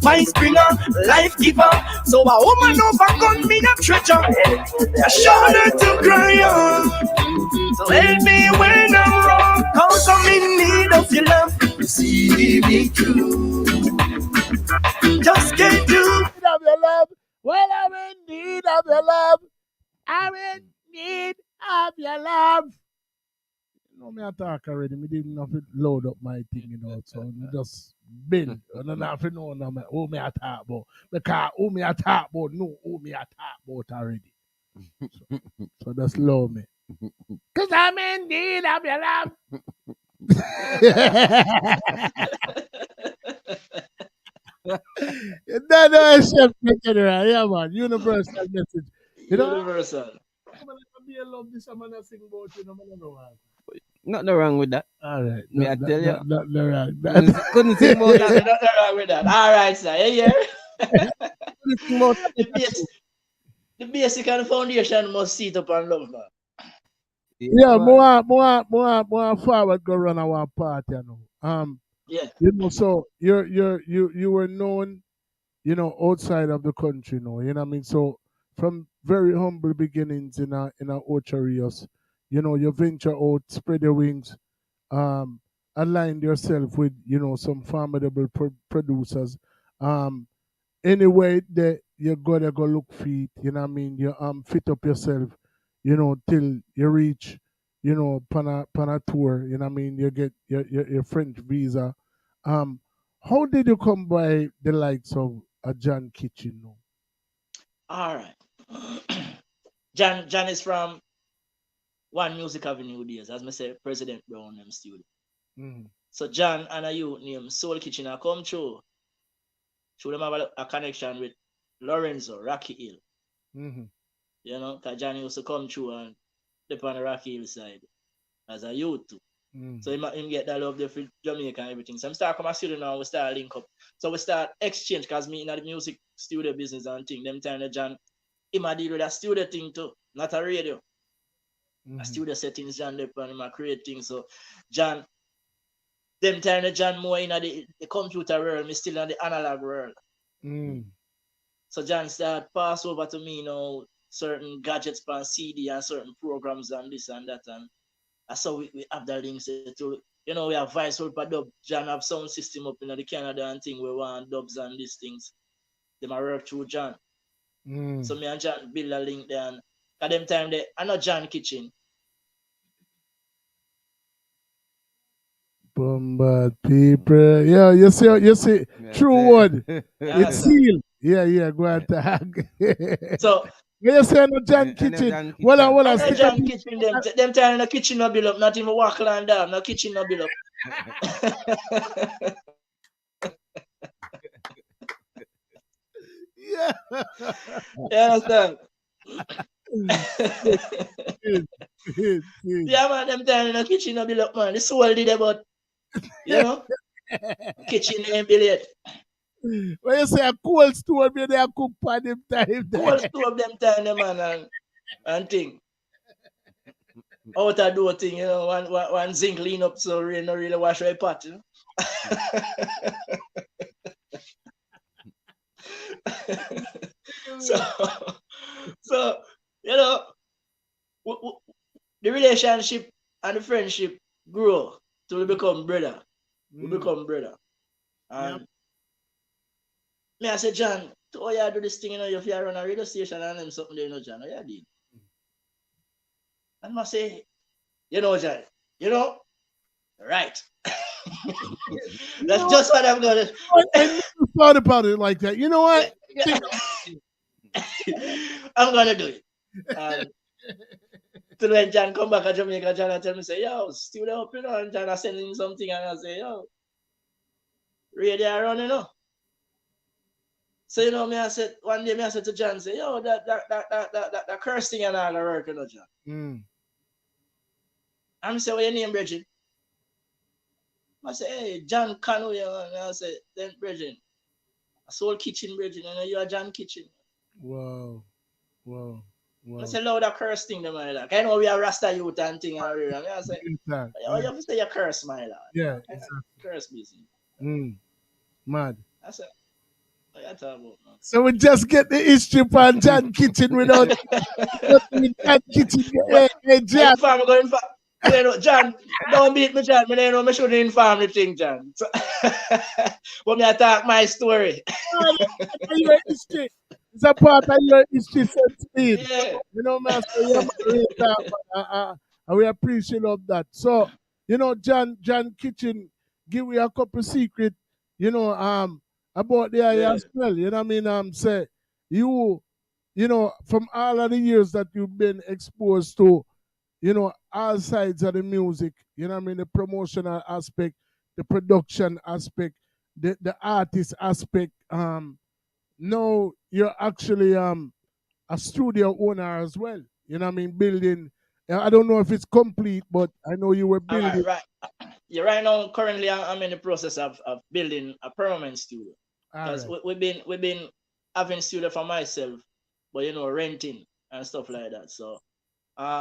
My springer, life giver. So a woman overcome me a treasure. A shoulder to cry on. So help me when I'm wrong. Cause I'm in need of your love to see me through. Just can't do Of your love. Well, I'm in need of your love. I'm in need of your love. You know me I talk already. Me didn't have to load up my thing, so me just bend. And then I have to know now who me I talk about. Because who me I talk about, know who me I talk about already. So just love me. Because I'm in need of your love. You don't know chef general, yeah man. Universal message. You know, Universal. I love this I'm gonna sing about you, know. Nothing wrong with that. All right. Me, I tell you. Nothing wrong. Couldn't sing about that. Nothing wrong with that. All right, sir. Yeah. Couldn't sing about that. The basic and foundation must sit up and love, man. Yeah, more forward go run our party, Yeah. So you were known, outside of the country, you know what I mean? So from very humble beginnings in a Ocharios, you venture out, spread your wings, aligned yourself with, some formidable producers. Anyway that you gotta go look fit, you know what I mean? You fit up yourself, till you reach, pan a tour, you know what I mean? You get your French visa. How did you come by the likes of a John Kitchen now? All right. John is from One Music Avenue days, as I say, President Brown them studio. Mm-hmm. So John and a youth named Soul Kitchen I come through. Should them have a connection with Lorenzo, Rocky Hill. Mm-hmm. You know, because John used to come through and live on the Rocky Hill side as a youth too. Mm-hmm. So him get that love there for Jamaica and everything. So I'm start come to studio now, we start link up. So we start exchange because me in the music studio business and thing. Them time that John, him a deal with a studio thing too, not a radio. Mm-hmm. A studio settings John left and him a create things. So John, them time that John more in the computer world, me still in the analog world. Mm. So John start pass over to me now certain gadgets on CD and certain programs and this and that, and that's how we have the links to, you know, we have Vice World for dub. John have sound system up in the Canada and thing, we want dubs and these things. They might work through John. Mm. So me and John build a link there, and at them time they I know John Kitchen. Bombard people. Yeah, you see, true word. It's sealed. Yeah, go and tag. So you say no John Kitchen. Well, I know John Kitchen, them time in the kitchen no build up, not even walk land down, no kitchen no build up. Yeah. You understand? Yeah, man, them time in the kitchen no build up, man. The soul did about, you know, kitchen ain't built yet. When you say a cold stove, they are cook for them time. Cold stove them time, man, and thing. Out of door thing, you know, one zinc lean up so rain no really wash away pot, you know. so you know, the relationship and the friendship grow till we become brother. We become brother. And me I say, John, oh yeah, do this thing, you know, if you run a radio station and them something there, you know, John, oh yeah, did. And I say, you know, John, you know, right. That's just what I'm gonna. I never thought about it like that. You know what? I'm gonna do it. Till when John come back to Jamaica, John I tell me say, yo, still up, you know, and John I send him something and I say, yo, radio run, you know. So you know, me I said one day, me I said to John, say, yo, that curse thing and all the work, you know, John. Mm. I'm say, what your name, Bridget? I say, hey, John Cano, you know, and I say, then Bridget, a Soul Kitchen, Bridget, you know, you are John Kitchen. Wow. I say, Lord, that curse thing, my lord. I know we are Rasta youth and thing. And I say, oh, you have to say you curse, my lord. Yeah. Exactly. Curse busy. Mad. I said, what you talking about, man? So we just get the history on John Kitchen without John Kitchen. Hey, John. You know, John, don't beat me, John. I know I shouldn't inform the thing, John. So, but me I talk my story. Your history. It's a part of your history, speed. Yeah. You know, Master, we appreciate of that. So, you know, John Kitchen give you a couple secret, you know, about the area as well. You know what I mean? Say you know, from all of the years that you've been exposed to, you know, all sides of the music, you know what I mean, the promotional aspect, the production aspect, the artist aspect, no, you're actually a studio owner as well. You know what I mean? Building. I don't know if it's complete, but I know you were building. Right. Yeah, right now, currently, I'm in the process of building a permanent studio. Because we've been having studio for myself, but you know, renting and stuff like that. So,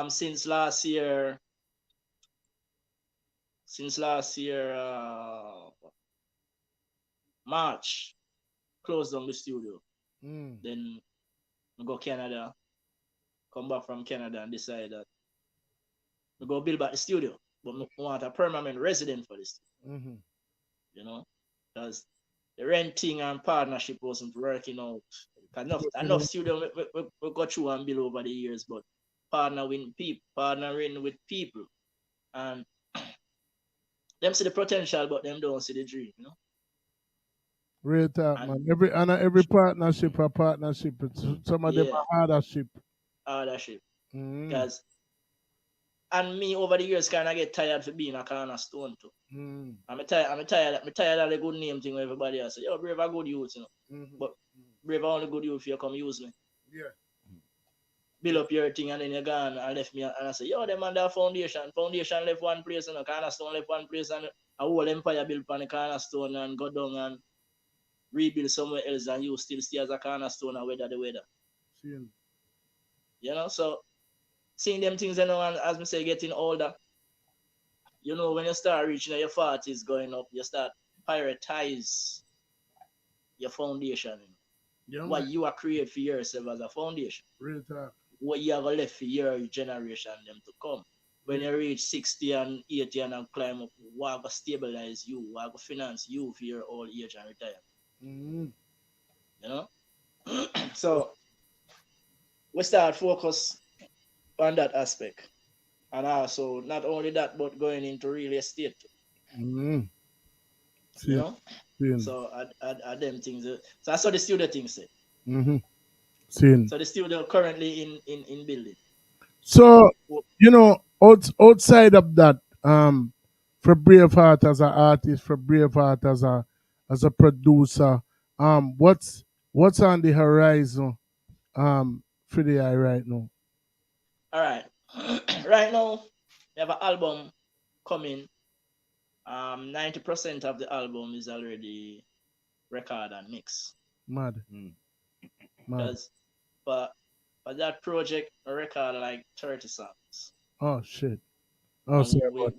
since last year, March, closed down the studio. Then we go Canada, come back from Canada and decide that we go build back the studio, but we want a permanent resident for this. You know, because the renting and partnership wasn't working out. Enough studio we got through and build over the years, but partnering with people, and them see the potential, but them don't see the dream. You know. Real talk, man. Every partnership a partnership. Some of them Yeah, are hardship. ownership. Mm. Because and me over the years kind of get tired for being a cornerstone too. Mm. I'm tired of the good name thing where everybody else say, yo, Brave a good youth, you know. Mm-hmm. But Brave a only good youth if you come use me. Yeah. Build up your thing and then you're gone and left me and I say, yo, them on that foundation. Foundation left one place and the cornerstone left one place and a whole empire built on the cornerstone and go down and rebuild somewhere else and you still stay as a cornerstone and weather the weather. Seen. You know, so seeing them things, you know, and as me say, getting older, you know, when you start reaching your 40s going up, you start prioritize your foundation. You know? Yeah, What man. you are create for yourself as a foundation. Real talk. What you are going to left for your generation them to come. When you reach 60 and 80 and climb up, what will stabilize you, what will finance you for your old age and retire. Mm-hmm. You know? So we start focus on that aspect. And also not only that, but going into real estate. Mm-hmm. You know? Seen. So I them things. So I saw the studio thing say. Mm-hmm. Seen. So the studio currently in building. So you know, outside of that, for Braveheart as an artist, for Braveheart as a producer, what's on the horizon, for the eye right now? All right. Right now, we have an album coming. 90% of the album is already record and mix. Mad. Mad. Because for that project, I record like 30 songs. Oh shit. Oh, And sorry.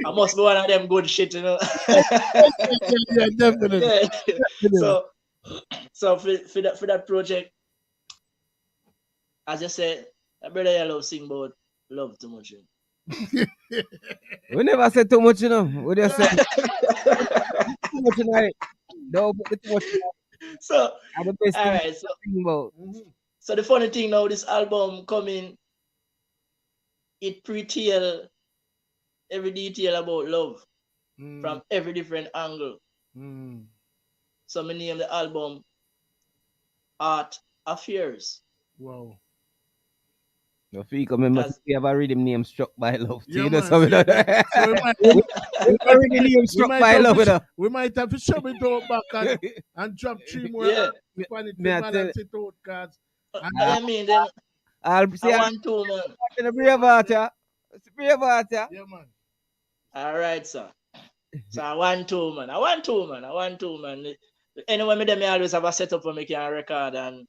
I must be one of them good shit, you know. Yeah, definitely. Yeah. Definitely. So for that project, as you said, I brother I love sing about love too much. You know? We never said too much, you know. We just said too much tonight. No, but too much. So The best all thing right, to think about. so the funny thing now, this album coming, it pre-tell every detail about love from every different angle. So I name the album Art Affairs. Wow. No, Fika, remember, we have a rhythm name Struck by Love. Yeah, You know, man, something like that. so we might, We have a rhythm name Struck by Love. You know. we might have to shove it out back and drop 3 more Yeah. on it to Me I tell balance it out, cause I mean, then I'll see. I want to, man. In the Braveheart, yeah. It's Braveheart, yeah. Yeah, man. All right, sir. So I want to, man. Anyway, me always have a setup for me can record and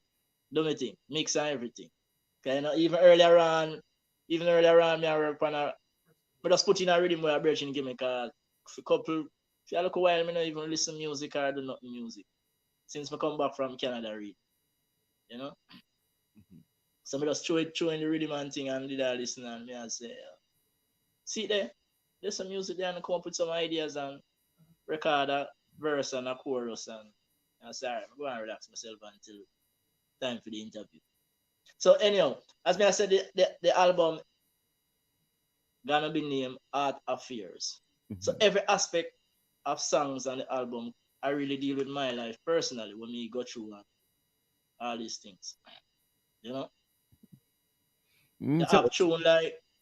do my thing, mix and everything. Okay, you know, even earlier on, me I work on I just put in a rhythm where I bridge and give me call. For a look a while, me not even listen music or do nothing music. Since I come back from Canada, read. You know? So me just throw in the rhythm and thing and did all listen and me I say, see there's some music there and come up with some ideas and record a verse and a chorus and I say, all right, I'm going to relax myself until time for the interview. So anyhow, as I said, the album gonna be named Art Affairs. So every aspect of songs on the album, I really deal with my life personally when me go through all these things. You know?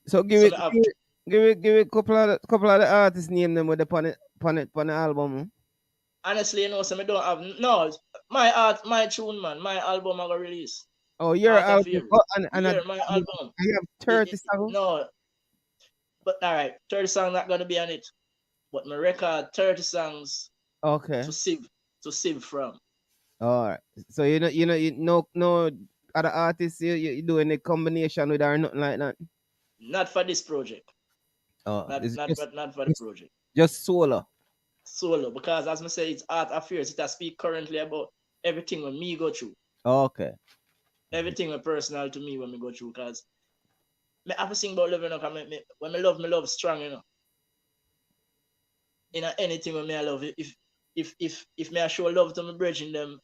So give it a couple of the artists name them with the on the album. Honestly, you know, so I don't have my tune, man. My album I gonna release. Oh, your album. My album. You have 30 songs? No. But all right, 30 songs not gonna be on it. But my record 30 songs. Okay. To sieve from. All right. So you know no other artists you doing a combination with or nothing like that? Not for this project. Oh, not for the project. Just solo. Solo, because as I say, it's Art Affairs. It has speak currently about everything when me go through. Okay. Everything personal to me when me go through, because me have to sing about love, you know, when me love strong, you know. In anything when me I love, if me I show love to my brethren, them,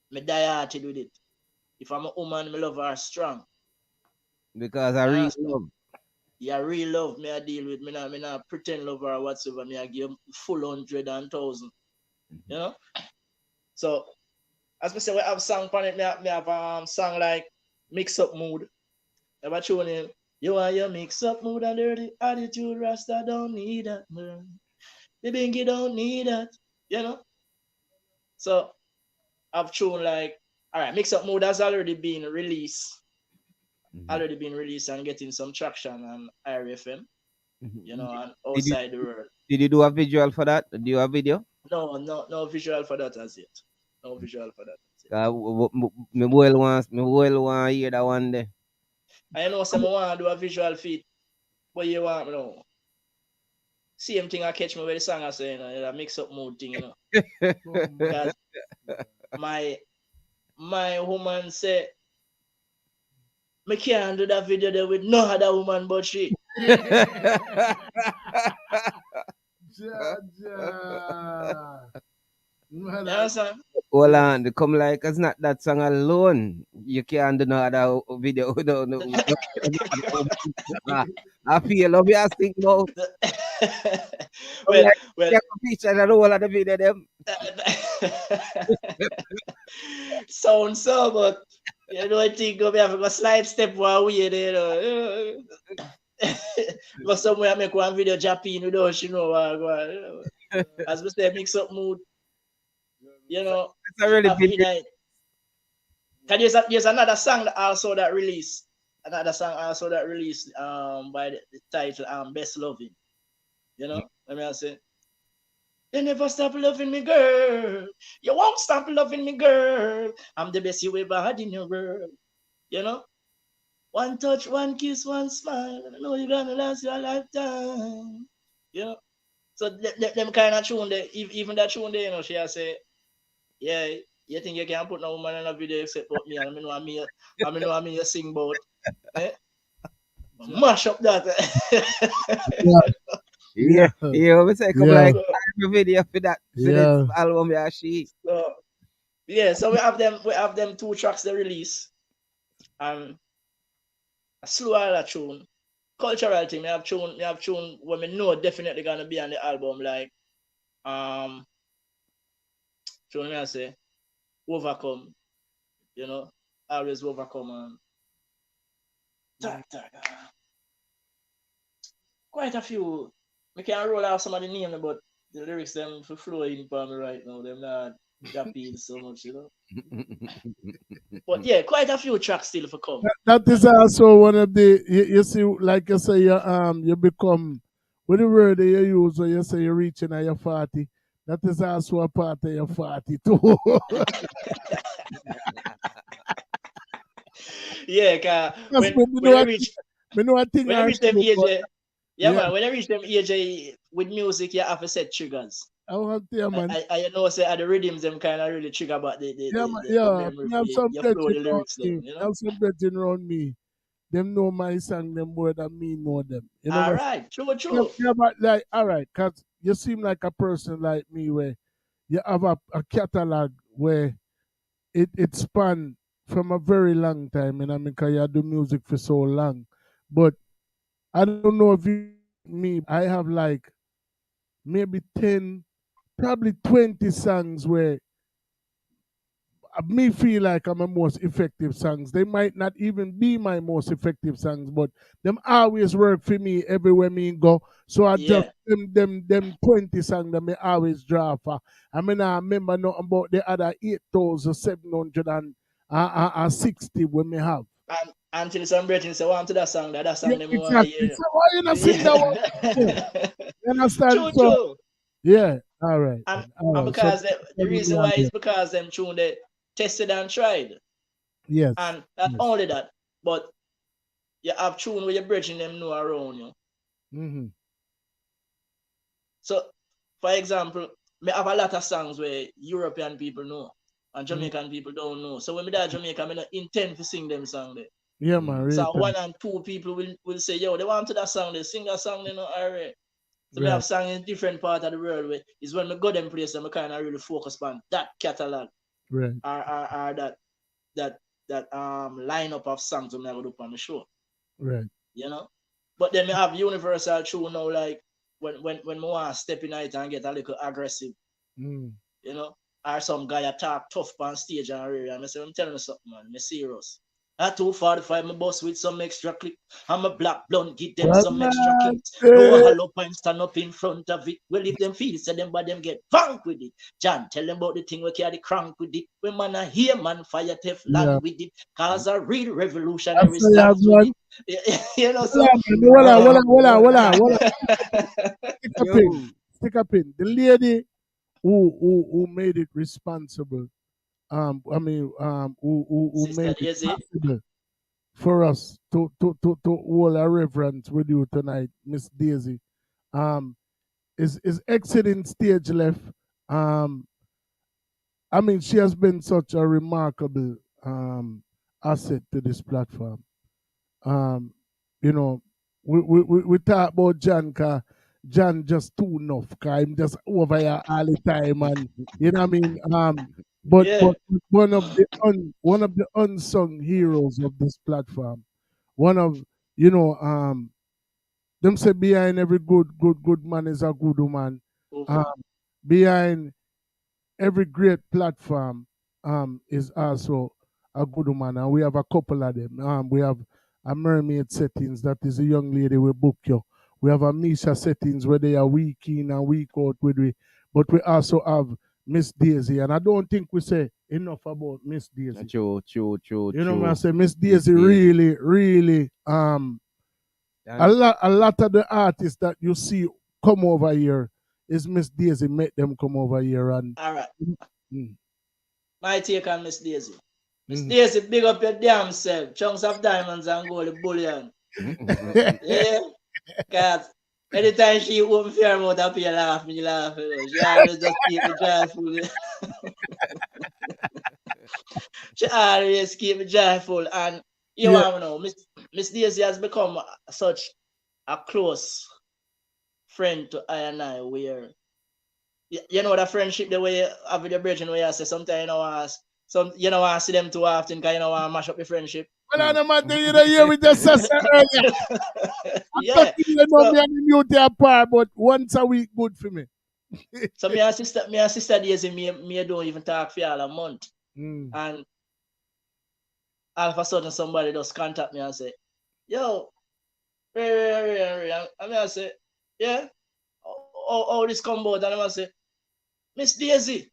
me die hearted with it. If I'm a woman, me love her strong. Because I really love. Yeah, real love me I deal with. Me not pretend love or whatsoever. Me I give full 100,000. You know? So as we say, we have song on it. Me have song like Mix Up Mood. Ever tune in? You want your mix up mood and dirty attitude, Rasta don't need that, man. The bingy don't need that, you know? So I've tuned like, all right, mix up mood has already been released. Already been released and getting some traction on IRFM, you know, and outside the world. Did you do a visual for that? Do you have a video? No visual for that as yet. No visual for that. Me well want hear that one day. I know some want to do a visual feed. What you want me know? Same thing I catch me with the song I say, you know, a mix up mood thing, you know. Because my woman said, me can't do that video there with no other woman but she. You understand? Hold on, they come like it's not that song alone. You can't do no other video. I feel love you think about. well, you feature the whole of the video them. Sound so, but you know I think we have a slide step while we there. Go somewhere make one video Japan, you know, she know what go. As we say, mix up mood. You know, it's a really big. There's another song that also that released. Another song also that released by the title Best Loving. You know, let me say. You never stop loving me, girl. You won't stop loving me, girl. I'm the best you ever had in your world. You know? One touch, one kiss, one smile. I know you're gonna last your lifetime. You know? So them kind of tune there, even that tune there, you know, she has say, yeah, you think you can put no woman in a video except but me, and I know me you sing about. Eh? Mash up that. Yeah, we say come like a video for that album, yeah, she. So we have them 2 tracks they release. And a slow island tune. Cultural thing, me have tune when me know definitely gonna be on the album, like tune me I say Overcome, you know, always overcome and quite a few. We can roll out some of the names, but the lyrics them for flowing for me right now. Them not dropping so much, you know. But yeah, quite a few tracks still for come. That is also one of the you see, like you say, you become with the word that you use when you say you're reaching at your 40. That is also a part of your 40 too. Yeah, cause when I reach them age, man, when I reach them age with music, you have to set triggers. I want to man. I know say the rhythms them kind of really trigger about the memory. Have some you flow the lyrics them, you know? have some brethren around me. Them know my song them more than me know them. You know all right, true. Yeah, but like, all right, because you seem like a person like me where you have a catalog where it span from a very long time, and I mean, because you do music for so long. But I don't know if you me, I have like maybe 10, probably 20 songs where me feel like I'm my most effective songs. They might not even be my most effective songs, but them always work for me everywhere me go. So I just them 20 songs that me always draw for. I mean I remember nothing about the other 8,760 when me have. Until some brethren say want to that song them exactly. want to hear. So why you not sing that one? You understand? True. Yeah, all right. And because the reason why is because them tune they tested and tried. Yes. And not only that, but you have tune where your brethren them know around you. Mm-hmm. So, for example, I have a lot of songs where European people know and Jamaican people don't know. So when me that Jamaica, I don't intend to sing them song there. Yeah, man. Really so 1 and 2 people will say, yo, they want to that song, they sing that song, they know already. So we have songs in different parts of the world where is when we go them place and we kind of really focus on that catalog. Right. Or that lineup of songs we have up on the show. Right. You know? But then me have universal true now, like when me want to step in it and get a little aggressive, Mm. you know, or some guy talk tough on stage and real, and I say, I'm telling you something, man, me serious. At 245, my boss with some extra clip. I'm a black blonde, give them Well, some extra man, kicks. eh, No hollow point stand up in front of it. Well, if them feel, say them, but them get funk with it. John, tell them about the thing we carry crank with it. When man a hear man fire yeah. Teflon with it. Cause a real I revolutionary say that stands with one. it. You know, Hold so. on, man. Hold on, hold on, hold on, hold on, hold on. Stick a Yo. pin. Stick a pin. The lady who made it responsible. Who Sister made it Daisy. possible for us to hold a reverence with you tonight, Miss Daisy. Is exiting stage left. Um, she has been such a remarkable asset to this platform. Um, you know, we talk about John, cause John just too enough, cause I'm just over here all the time, and you know what I mean. But Yeah. but one of the unsung heroes of this platform, one of them say behind every good man is a good woman. Um, behind every great platform is also a good woman, and we have a couple of them. We have a mermaid settings, that is a young lady we book you. We have a Misha settings where they are week in and week out with we, but we also have Miss Daisy, and I don't think we say enough about Miss Daisy. True. You know what I say? Miss Daisy really a lot of the artists that you see come over here is Miss Daisy make them come over here, and All right. mm, My take on Miss Daisy. Miss mm. Daisy, big up your damn self. Chunks of diamonds and gold bullion. Yeah. Cause anytime she open her mouth up here laugh, me laugh. You know. She always just keep me joyful. She always keep me joyful. And you Yeah. want to know, Miss Daisy has become such a close friend to I and I, where you know that friendship the way you have with your brethren, where you say sometimes you know want to see them too often because you know want to mash up your friendship. Well, I don't matter, you know, here we just said earlier. I'm Yeah. talking, you know, So, me and the mute apart, but once a week good for me. so me and sister Daisy, me don't even talk for all a month. Mm. And all of a sudden somebody just contact me and say, yo, Ray. And I say, yeah, all this come about. And I say, Miss Daisy.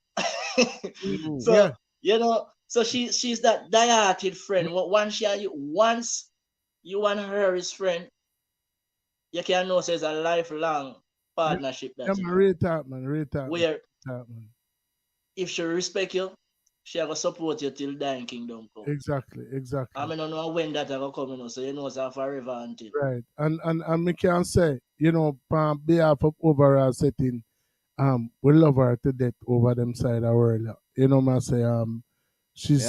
So, Yeah. you know, so she's that die-hearted friend. Once you and her is friend, you can know it's a lifelong partnership Yeah, that you man, know. real talk, man, real talk. Where Talk, man. if she respect you, she will support you till dying kingdom come. Exactly. I mean, I don't know when that will come, you know, so you know it's a forever until. Right. And me can say, you know, on behalf of overall setting, we love her to death over them side of the world. You know, man say, Yeah,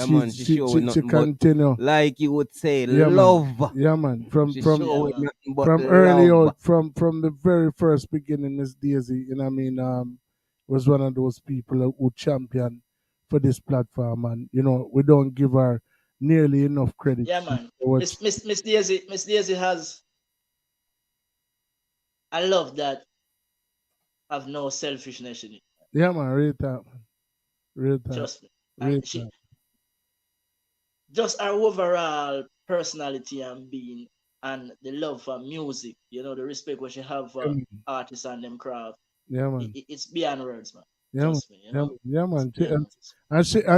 man, she show with she nothing but, continue. like you would say, Yeah, love. man. Yeah, man. She show with nothing but From early love. out, from the very first beginning, Miss Daisy, you know what I mean, was one of those people who champion for this platform, and you know, we don't give her nearly enough credit. Yeah, man. for Miss Daisy has a love that have no selfishness in it. Yeah, man, real talk, man. Real talk. Trust me. Real And she talk. just her overall personality and being, and the love for music, you know, the respect what she have for artists and them craft. Yeah, man. It's beyond words, man. Yeah, man. Trust me, you know. Yeah, man. It's beyond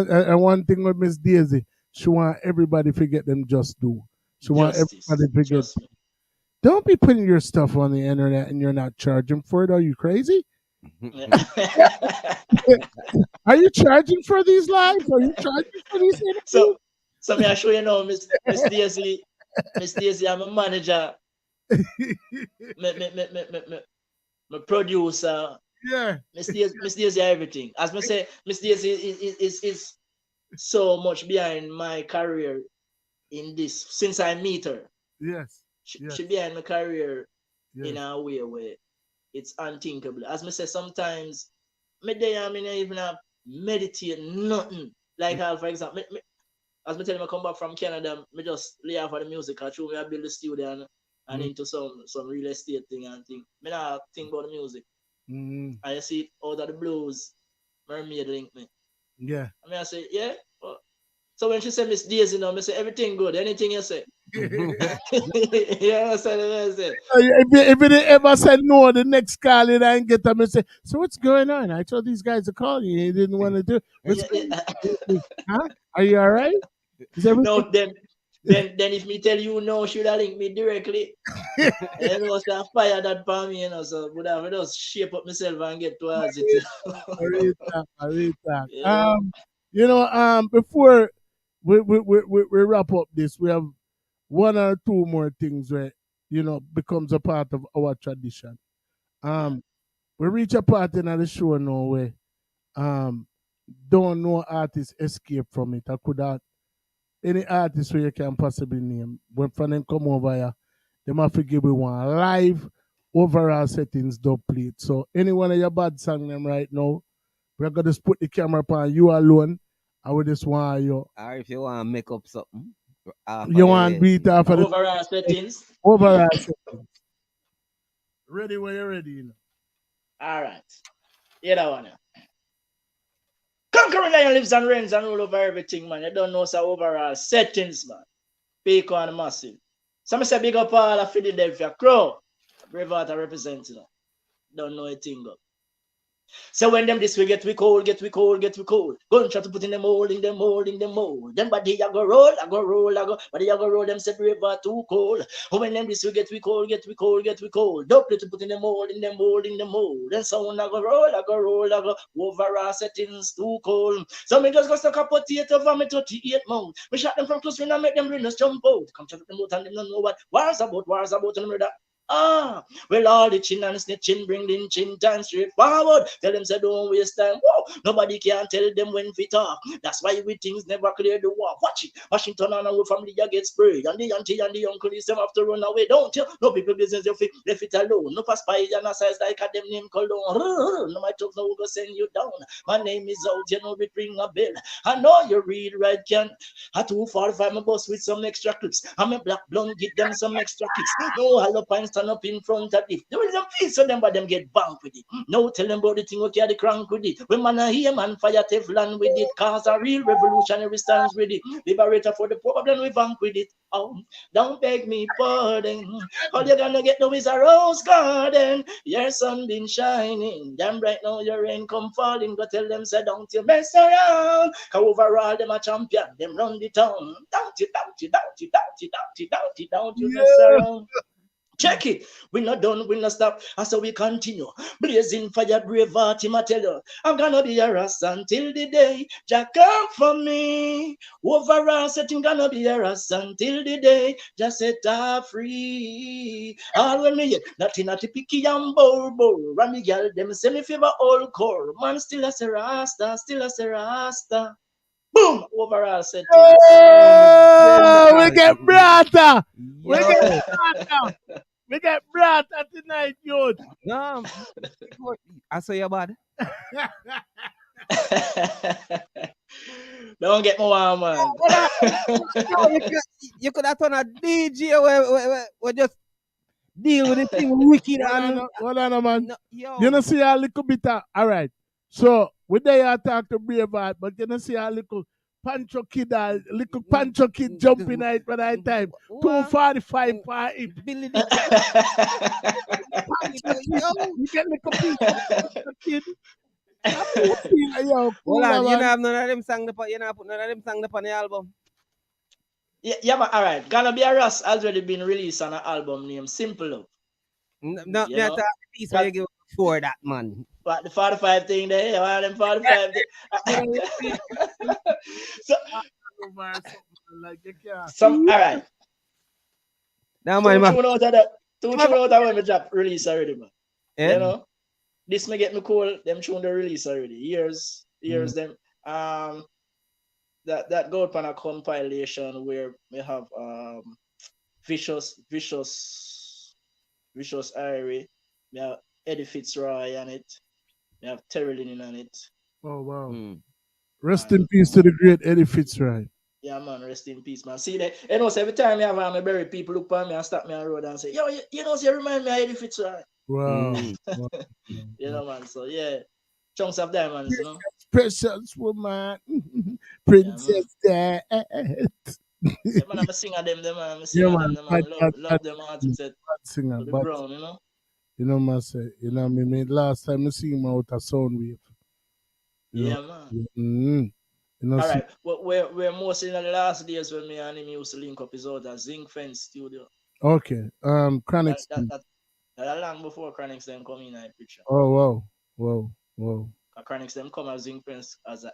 words. And one thing with Miss Daisy, she want everybody to get them just do. She want Justice. everybody to get. Trust me. Don't be putting your stuff on the internet and you're not charging for it. Are you crazy? Are you charging for these lives? Are you charging for these interviews? So me I show you now, Miss Daisy, I'm a manager, my producer. Yeah. Miss Daisy everything. As me say, Miss Daisy is so much behind my career in this since I meet her. Yes. She behind my career in a way where it's unthinkable. As me say, sometimes me day I mean even meditate nothing. Like how, for example, as me tell me I come back from Canada, me just lay off of the music. I show me I build the studio and and into some real estate thing and thing. Me not think about the music. I see it out of the blues. Mermaid link me. Yeah. I mean, I say, yeah. So when she said Miss Daisy, I say everything good. Anything you say. Yeah, I said. If it ever said no, the next call it and get them and say, so what's going on? I told these guys to call you. You didn't want to do it. Huh? Are you all right? No, then if me tell you no, should I link me directly? You know, so I fire that for me, you know, so would I just shape up myself and get towards it. I read that. Before we wrap up this, we have one or two more things where, becomes a part of our tradition. We reach a part in the show now where don't know artists escape from it. I could have any artist where you can possibly name. When from them come over here, they have to give me one live overall settings dub plate. So any one of your bad song them right now, we're gonna just put the camera upon you alone. I would just want you. Or if you want to make up something. You want beat off of the overall settings. Overall settings. Ready when you're ready, All right. You know one. Conquering lion lives and reigns and rule over everything, man. You don't know so overall settings, man. Big and massive. Some say big up all of Philadelphia Crow. Braveheart representing. Don't know a thing up. So when them this we get we cold. Gunshot to put in the mold. Then body I go roll. Body I go roll. Them say Braveheart too cold. When them this we get we cold. Double to put in the mold. Then sound I go roll. Overall settings too cold. So me just go stuck a potato for me 38 mouth. Me shot them from close when I make them rhinos jump out. Come check them out and them don't know what wars about and that. Well, all the chin and snitching, bring the chin time straight forward. Tell them say don't waste time. Whoa, nobody can tell them when we talk. That's why we things never clear the war. Watch it. Washington and our family get sprayed. And the auntie and the uncle is them have to run away. Don't you? No people business you fit left it alone. No pass by and a size like a them name cologne. No my talk no go send you down. My name is out, you know it ring a bell. I know you read right can. I 245 my boss with some extra clips. I'm a black blonde, give them some extra kicks. No hello pine stand up in front of it. There is a piece of them, but them get bang with it. No tell them about the thing, okay, the crank with it. When man hear man fire Teflon with it, cause a real revolutionary stands with it. Liberator for the problem, we bank with it. Oh, don't beg me pardon. All you're gonna get now is a rose garden. Your sun been shining. Damn right now your rain come falling. Go tell them, say, don't you mess around. Cause overall them a champion. Them run the town. Don't you mess around. Check it. We're not done, we're not stop. And so we continue. Blazing fire, Braveheart, him I tell you. I'm gonna be a rasta until the day Jah come for me. Overall setting gonna be a rasta until the day Jah set her free. All when me nothing at the picky and bowl. Run me girl, them say me favor all core. Man still a say rasta. Boom! Overall setting. We get brata. We get brata tonight, youth. No, I saw your body. Don't get more warm, man. You could have done a DJ where just deal with the thing wicked. Hold on, man. No, you know see a little bit of, all right. So we there talk to Braveheart, but you know see a little Pancho Kid jumping at for that time. 245 for him. Billy You get little kid. Hold on, you know have none of them song you know put none of them song on the album. Yeah, but all right. Gonna Be a Rust already been released on an album named Simple Love. No, that's a piece where you give for that, man. But the 45 thing there, one of them 45 thing. All right. Now, man, two tune out of when we drop release already, man. Yeah. You know, this may get me cool. Them tune the release already. Years them. That go up on a compilation where we have Vicious Irie, we have Eddie Fitzroy on it, we have Terry Linen on it. Oh wow. Rest in peace to the great Eddie Fitzroy. Yeah, man, rest in peace, man. See that? You know, so every time I have my bury, people look at me and stop me on the road and say, yo, you know, so you remind me of Eddie Fitzroy. Wow. You know, man. So yeah, chunks of diamonds, you know. Precious woman, princess dad. Yeah, man, I'm a singer them, man. I'm a Yeah, singer man. them, man. Love them artists to Singer, the but ground, you know. you know, man, say, you know, me last time I see him out of Soundwave. You Yeah, know, man. you know, All right, we're mostly in the last days when me and him used to link up his out at Zinc Fence Studio. okay. Chronic. That long before Chronics them come in that picture. Oh wow. Chronics them come as Zinc Fence as a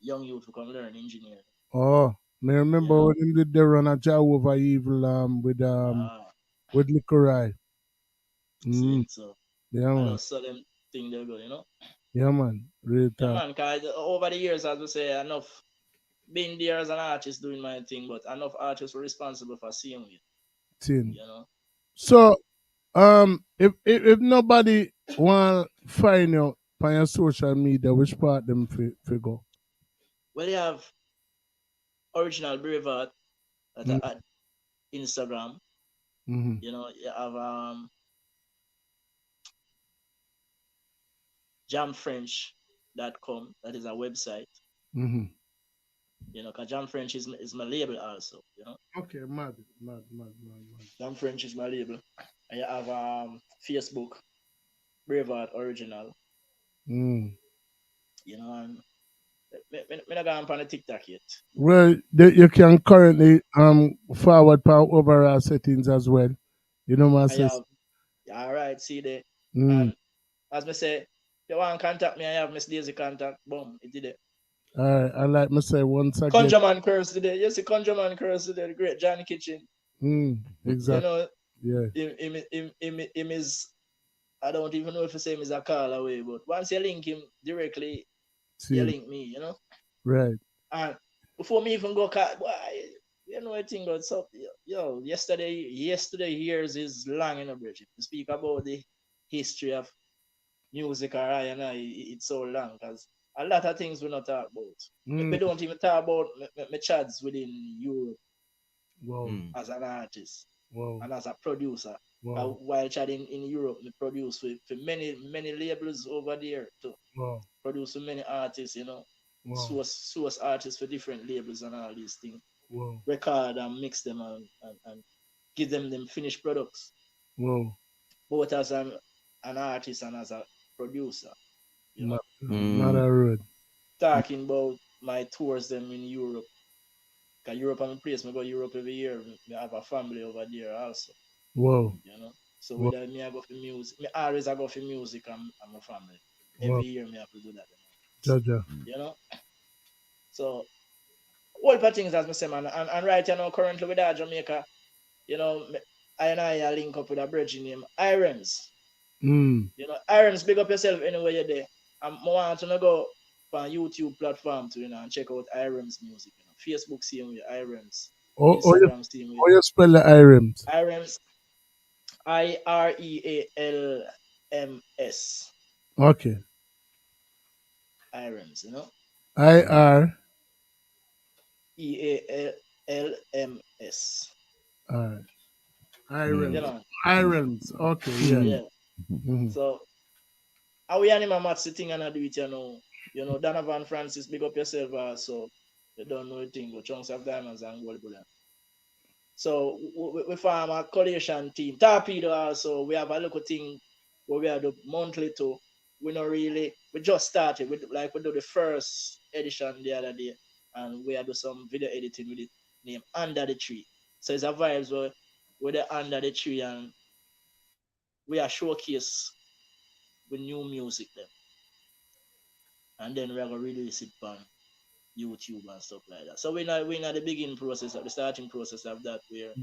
young youth to come learn engineering. Oh, me remember when him did the run a job over evil with Nicorai. See, so Yeah, I man. just saw them thing they go, you know. Yeah, man. Real Yeah, talk. man. Cause over the years, as we say, enough being there as an artist doing my thing, but enough artists were responsible for seeing it. Thing. You know. So, if nobody want find you on your social media, which part them figure? Well, you have Original Braveheart at Instagram. Mm-hmm. You know, you have jamfrench.com. That is a website. Mm-hmm. You know, because Jam French is my label also. You know. Okay, mad. Jam French is my label. And you have Facebook, Braveheart Original. Mm. You know, and me not going on the TikTok yet. Well, you can currently forward power overall settings as well. You know what I says? All right, see there. Mm. And as me say, if you want to contact me, I have Miss Daisy contact. Boom, it did it. All right, I like me say once again. Conjureman Curse today. You see Conjureman Curse today, the great Johnny Kitchen. Exactly. You know, him is, I don't even know if you say him is a call away, but once you link him directly, you link me, you know? Right. And before me even go, you know, I think about something. Yo, yesterday years is long in a bridge. To speak about the history of music or I and it's so long because a lot of things we not talk about. We don't even talk about my chads within Europe as an artist and as a producer. While chatting in Europe, we produce with for many labels over there to produce with many artists, you know, source artists for different labels and all these things. Record and mix them and give them finished products. Both as an artist and as a producer. You know? Mother road. Talking about my tours them in Europe. Because Europe I'm a place, I go Europe every year. I have a family over there also. Whoa. You know. So whether me I go for music, me always I go for music and my family. Every year me have to do that. Jaja. You know. So all the things as I say, man, and right now currently with that Jamaica, you know, I link up with a bridge named Irons. You know, Irons, big up yourself anywhere you're there. I want to go on YouTube platform to, you know, and check out Irons music. You know, Facebook seeing with Irons. Instagram seeing with. How you spell the Irons? Irons, IREALMS. Okay. Irons, you know. IREALMS. Alright. Irons. You know. Irons. Okay, yeah. So how we anima match the thing and I do it, you know. You know, Donovan Francis, big up yourself also. You don't know a thing, but chunks of diamonds and gold bullion. So we form a collation team. Torpedo also, we have a little thing where we have the monthly too. We just started. We do the first edition the other day, and we do some video editing with it named Under the Tree. So it's a vibes where we're under the tree and we are showcase with new music then. And then we're gonna release it on YouTube and stuff like that. So we're not the beginning process of the starting process of that. We're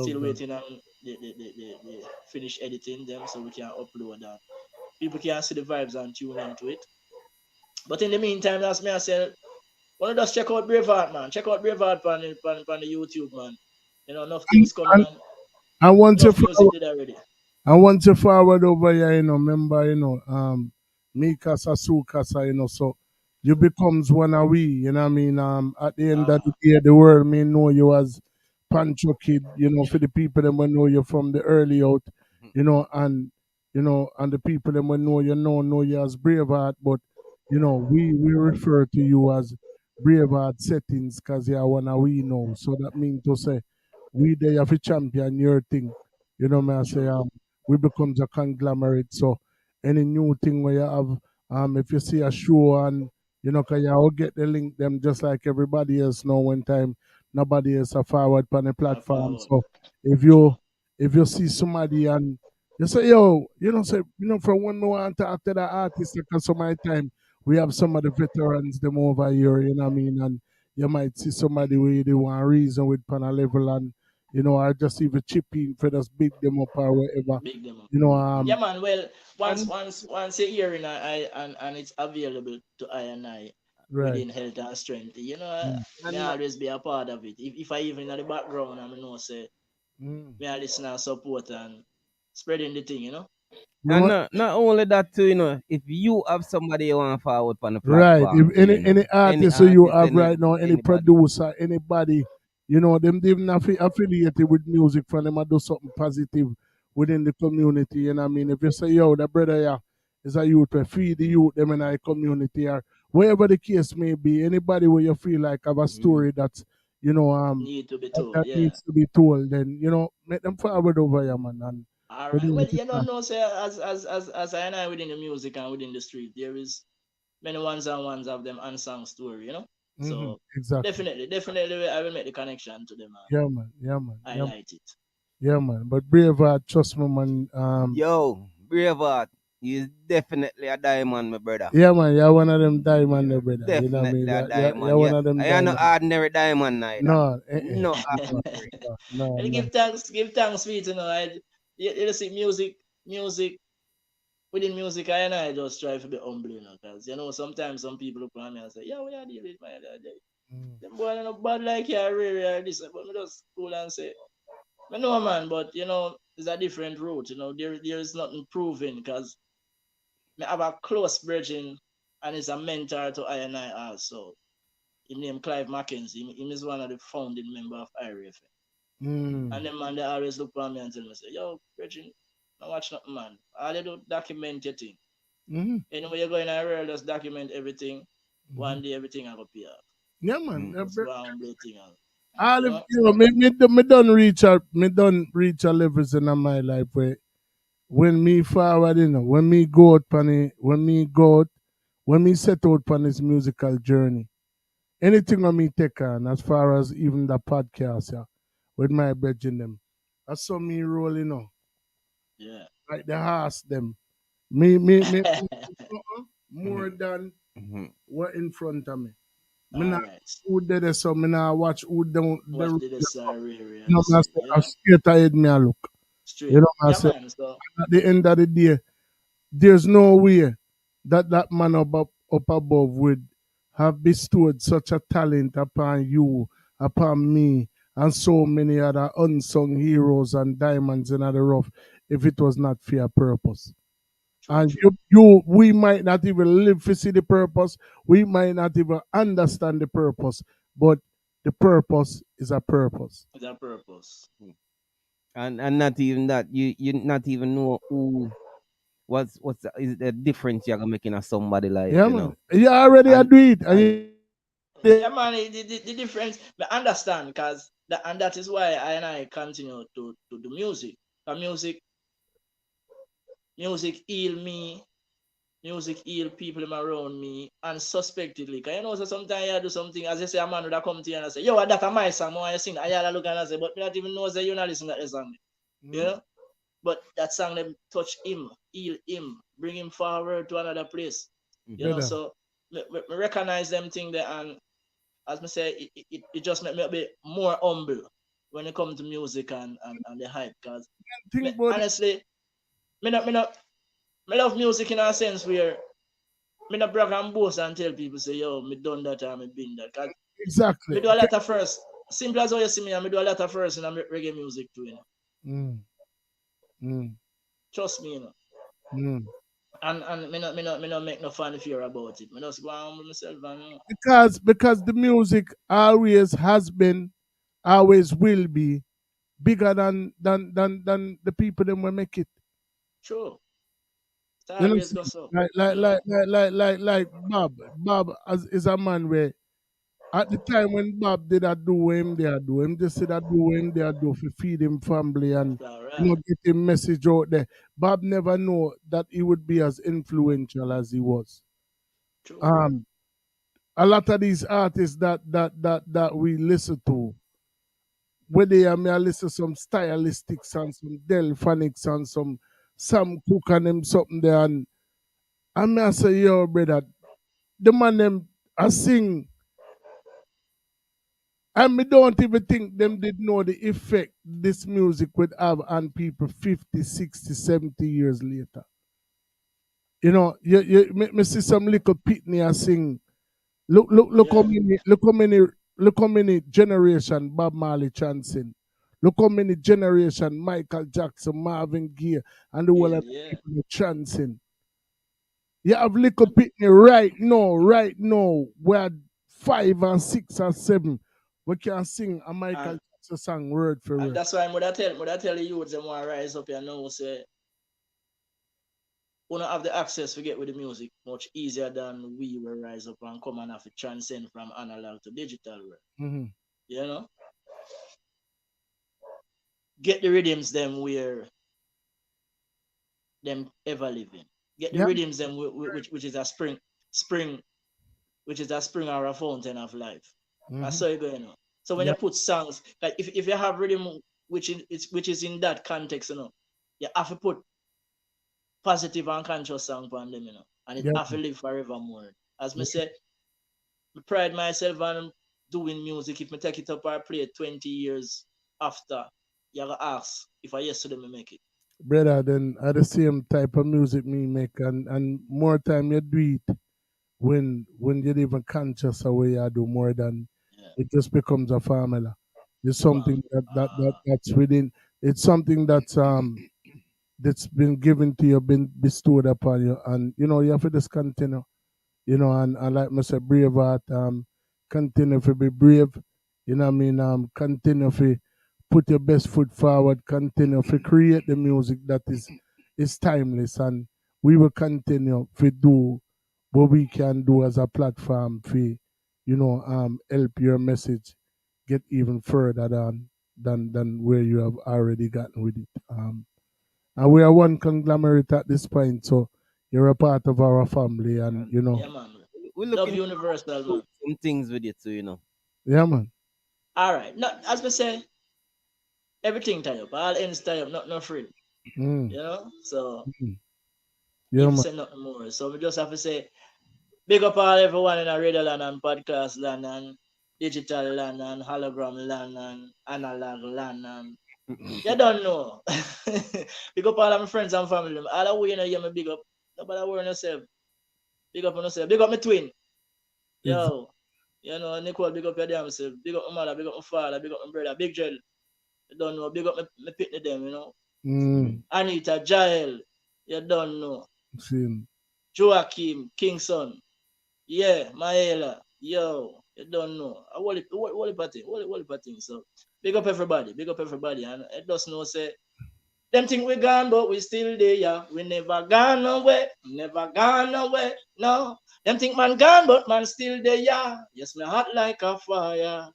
still waiting on the finished editing them so we can upload that. People can see the vibes and tune into it. But in the meantime, that's me I said, wanna just check out Braveheart, man. Check out Braveheart on the YouTube, man. You know, enough things coming on. I want enough music did already. I want to forward over here, you know, remember, you know, Mika Sasukasa, you know, so you becomes one of we, you know what I mean? At the end of the Uh-huh. day, the world may know you as Pancho Kid, you know, for the people that will know you from the early out, and the people that will know you as Braveheart, but we refer to you as Braveheart settings because you are one of we know. So that means to say we there have a champion your thing. You know me I say True. we becomes a conglomerate. So any new thing where you have if you see a show and cause you all get the link them just like everybody else know one time nobody else are forward on the Not platform. forward. So if True. you if you see somebody and you say, yo, say, from when we want to talk to the artist, because some of my time we have some of the veterans them over here, you know what I mean? And you might see somebody where they want reason with pan a level and or just even chip in for just beat them up or whatever. Big them up. You know, Yeah, man. Well, once and once once you're hearing and it's available to I and I right. within health and strength, Mm. may And always be a part of it. If I even in the background, I know say Mm. me I listen and support and spreading the thing. You And want not only that too, if you have somebody you want forward on the right. platform If too, any any artist who you artist, have right now, any anybody. producer, anybody, them even affiliated with music for them to do something positive within the community. You know what I mean? If you say, yo, the brother yeah, is a youth, we feed the youth them in our community or wherever the case may be, anybody where you feel like have a story that's Need to be that, told, that yeah. needs to be told, then make them forward over here, man. And All we right. do Well, what it you don't can. know, say as I and I within the music and within the street, there is many ones and ones of them unsung story. So Exactly. definitely, I will make the connection to them and Yeah, man. Yeah, man. Yeah, highlight it. yeah, man. But Braveheart, trust me, man. Yo, Braveheart, you definitely a diamond, my brother. Yeah, man. You're one of them diamond, there, brother. You know what I mean? Definitely a You're diamond. one Yeah, of them I am no diamond. ordinary diamond neither. No, No no, ordinary. no, And no. give thanks, sweet, you see, music within music, I and I just try to be humble, because sometimes some people look at me and say, yeah, we are dealing with my dad. Mm. Them boy are not bad like you, really, or this, but me just cool and say, I know, man, but it's a different route. There is nothing proven because I have a close brethren and is a mentor to I and I also. His name Clive Mackenzie. Him is one of the founding member of IRF. Mm. And them man they always look at me and tell me, say, yo, brethren, don't watch nothing, man. All they do document your thing. Mm-hmm. Anyway, you go in a world, just document everything. Mm-hmm. One day everything I go pay off. Yeah, man. Just go and play thing. All You of know? me done reach a levels in my life where when me forward, when me go out when me set out on this musical journey, anything on me take on as far as even the podcast, yeah, with my brethren them. I saw me rolling, Yeah. like the horse them. Me more than what in front of me. Me All not right. who did it, so me not watch who don't the What road did the just up. sorry You know, me I say? say, I straight ahead me I look. You Straight. know, me I Yeah, say, man. So at the end of the day, there's no way that man up above would have bestowed such a talent upon you, upon me, and so many other unsung heroes and diamonds in the rough if it was not for a purpose. true, And true. we might not even live to see the purpose. We might not even understand the purpose, but the purpose is a purpose. It's a purpose. And not even that, you not even know is the difference you're gonna make in a somebody life, Yeah, man. You already And do it. And and Yeah, man. The difference, I understand, and that is why I and I continue to do music. The music heal me. Music heal people around me unsuspectedly. Cause so sometimes you do something, as you say, a man would come to you and say, yo, that's my song, I sing. And you look and say, but me not even know that you're not listening to the song. You know? But that song them touch him, heal him, bring him forward to another place. better. So me recognize them thing there, and as me say, it just make me a bit more humble when it comes to music and the hype. Cause Think about it. honestly, me love music in a sense where me not brag and boast and tell people say, yo, me done that or me been that. Cause Exactly. me do a lot of first. Simple as how you see me, me do a lot of first in reggae music too. Mm, mm, Trust me. mm. And me not make no fanfare about it. Me just go on with myself and Because the music always has been, always will be bigger than the people that will make it. true. It's You know, always go so. like Bob. Bob is a man where at the time when Bob did that do him, they do him just did that do him, they do for feed him family and Alright. get him message out there. Bob never know that he would be as influential as he was. True. A lot of these artists that we listen to, where they are, may I listen some stylistics and some Delphonics and some Sam Cooke and them something there, and I may say, yo, brother, the man them I sing, and me don't even think them did know the effect this music would have on people 50, 60, 70 years later. You know, me see some little pitney I sing. Look how many generation Bob Marley chanting. Look how many generation Michael Jackson, Marvin Gaye, and the whole of the people chanting. You have little pitney right now, where 5 and 6 and 7 we can sing a Michael Jackson song word for And word. that's why I tell the youths them want to rise up here now say we don't have the access to get with the music much easier than we will rise up and come and have to transcend from analog to digital world. Mm-hmm. You know? Get the rhythms them where them ever living. Get the rhythms them which is a spring, which is a spring or a fountain of life. That's how you going on. So when you put songs, like if you have rhythm which is in that context, you know, you have to put positive and conscious song on them, you know, and it have to live forevermore. As me say, I pride myself on doing music. If I take it up or play it 20 years after, you gotta ask if I yesterday me make it. Brother, then at the same type of music me make, and more time you do it when you're even conscious of what you do more than it just becomes a formula. It's something that's within. It's something that's been given to you, been bestowed upon you, and you know you have to just continue. You know, and like Mr. Braveheart, continue to be brave. You know what I mean? Continue to put your best foot forward. Continue to create the music that is timeless, and we will continue to do what we can do as a platform for, help your message get even further than where you have already gotten with it. And we are one conglomerate at this point, so you're a part of our family, and Yeah, man. We Love looking universal, man. some things with it too, you know. Yeah, man. All right. No, as we say, everything tie up. All ends tie up, not no free. Mm. You know? So Yeah, if man. say nothing more. So we just have to say big up all everyone in a radio land and podcast land and digital land and hologram land and analog land and you don't know. Big up all of my friends and family. All the way you know you me big up. Nobody worry yourself. Big up on yourself. Big up my twin. Yo. You know, Nicole, big up your damn self. Big up my mother, big up my father, big up my brother, big Jell. You don't know. Big up my pitney them, you know. Anita, Jael. You don't know. Joachim, Kingston. Yeah, Maela. Yo, you don't know. What thing. So big up everybody. Big up everybody. And it does know say them think we gone, but we still there, yeah. We never gone away, never gone away, no. Them think man gone, but man still there, yeah. Yes, me hot like a fire.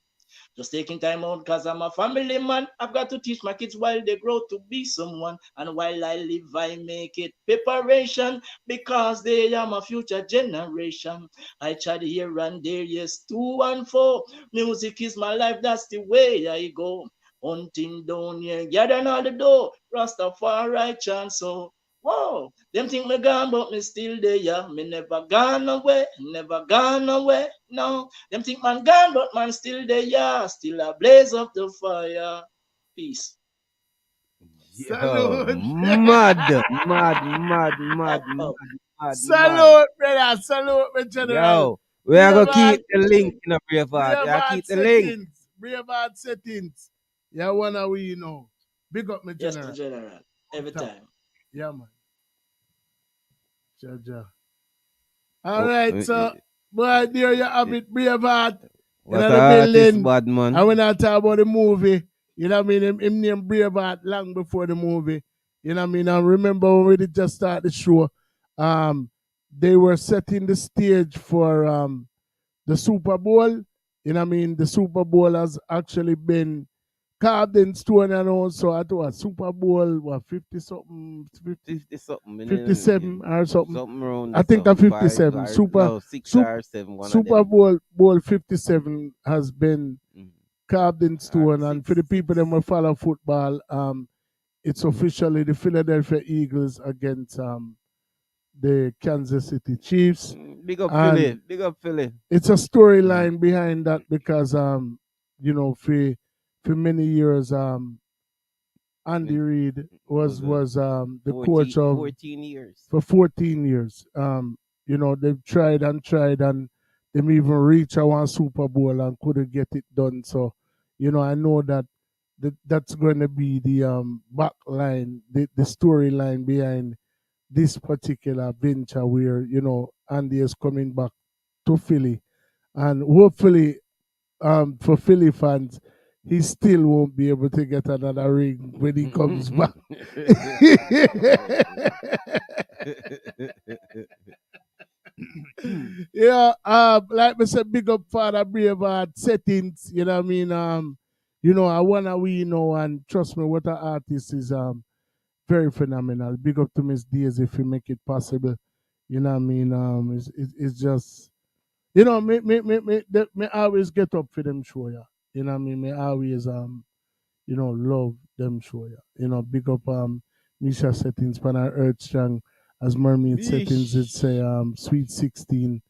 Just taking time out because I'm a family man. I've got to teach my kids while they grow to be someone. And while I live, I make it preparation because they are my future generation. I tried here and there, yes, 2 and 4. Music is my life, that's the way I go. Hunting down here, gathering all the door. Rastafari chant so. Whoa, them think me gone, but me still there, yeah. Me never gone away, never gone away, no. Them think man gone, but man still there, yeah. Still a blaze of the fire. Peace. Salute. Mad. Salute, brother. Salute, my general. Yo, we are going to keep the link in a Braveheart. Yeah, keep the link. Braveheart settings. Yeah, one of we know. Big up, my general. Yes, general. Every time. Yeah, man. Jaja. All right, so boy, there you have it, Braveheart. What In a the artist, building. bad man. And when I talk about the movie, you know what I mean? Him named Braveheart long before the movie. You know what I mean? I remember when we did just start the show, they were setting the stage for the Super Bowl. You know what I mean? The Super Bowl has actually been carved in stone and also I thought Super Bowl, what, 50 something, 50 something. 57 or something. Something around I think a 57. Five, Super, 6 Super, or 7. One Super of them. Bowl 57 has been carved in stone. And for the people that will follow football, it's officially the Philadelphia Eagles against the Kansas City Chiefs. Big up And Philly. Big up Philly. it's a storyline behind that because for many years Andy Reid was the 14, coach of 14 years. For 14 years. They've tried and they even reached a one Super Bowl and couldn't get it done. So, I know that's going to be the back line, the storyline behind this particular venture where, Andy is coming back to Philly. And hopefully, for Philly fans, he still won't be able to get another ring when he comes back. Yeah, like I said, big up Father Braveheart settings, you know what I mean? I wanna and trust me, what an artist is very phenomenal. Big up to Miss Daisy if you make it possible. You know what I mean? It's just me always get up for them show, yeah. You know what I mean? Me always love them show, yeah. Big up Misha settings pan our Earth Strong as Mermaid settings it say Sweet 16.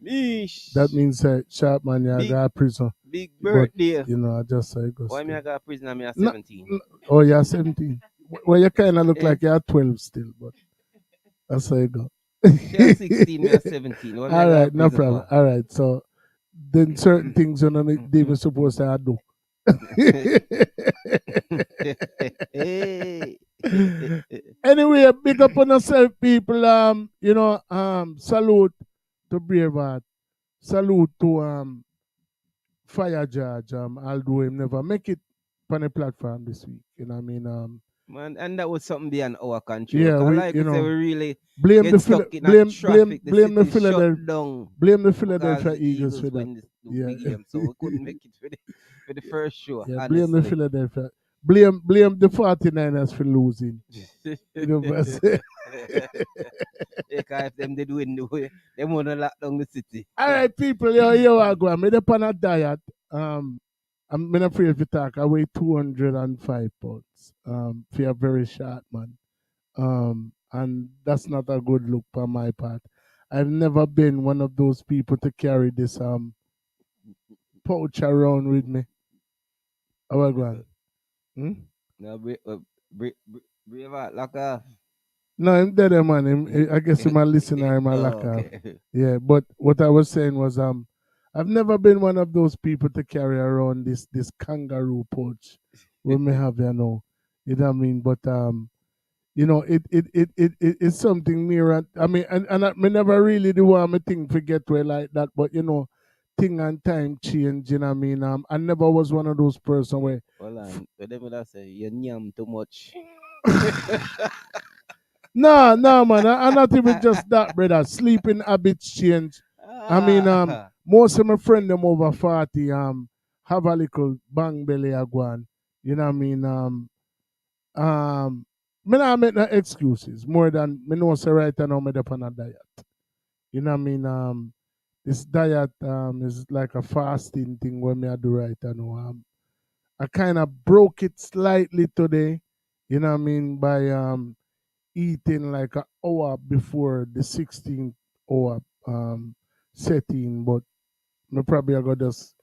That means sharp man you got prison. Big birthday. But, I just say go. Why me I got prison and me at 17? Oh, you're 17. Well, you kind of look like you're 12 still, but that's how you go. You're 16, me at 17. All right, no problem. All right, so then certain things you're not even supposed to do. Anyway, big up on yourself, people. Salute to Braveheart. Salute to Fire Judge. Although him never make it on the platform this week. You know what I mean? Man, and that was something beyond our control. Yeah, we really blame get the stuck in that traffic. blame the Philadelphia Philadelphia Eagles for that. Yeah. Game, so we couldn't make it for the first show. Yeah, honestly. blame the Philadelphia. Blame the 49ers for losing. You know what I'm saying? If them did win, they want to lock down the city. All right, people, yo, I go. I'm on a diet. I'm not afraid to talk. I weigh 205 pounds. For a very short man. And that's not a good look on my part. I've never been one of those people to carry this pouch around with me. How I go? No, Braveheart, lock off. No, I'm dead, man. I guess you're my listener, I'm a lock off. Yeah, but what I was saying was I've never been one of those people to carry around this kangaroo pouch. We may have, you know what I mean? But it's something near. I mean, and I never really do want my thing forget where like that. But thing and time change. You know what I mean? I never was one of those person where. Well, whatever that say, you yam too much. No, man. I'm not even just that, brother. Sleeping habits change. I mean, most of my friends them over 40 have a little bang belly agwan. You know what I mean? Me not make no excuses more than me know say right now me up on a diet. You know what I mean? This diet is like a fasting thing where me I do right now. I kind of broke it slightly today. You know what I mean? By eating like an hour before the 16th hour setting, but me probably I got just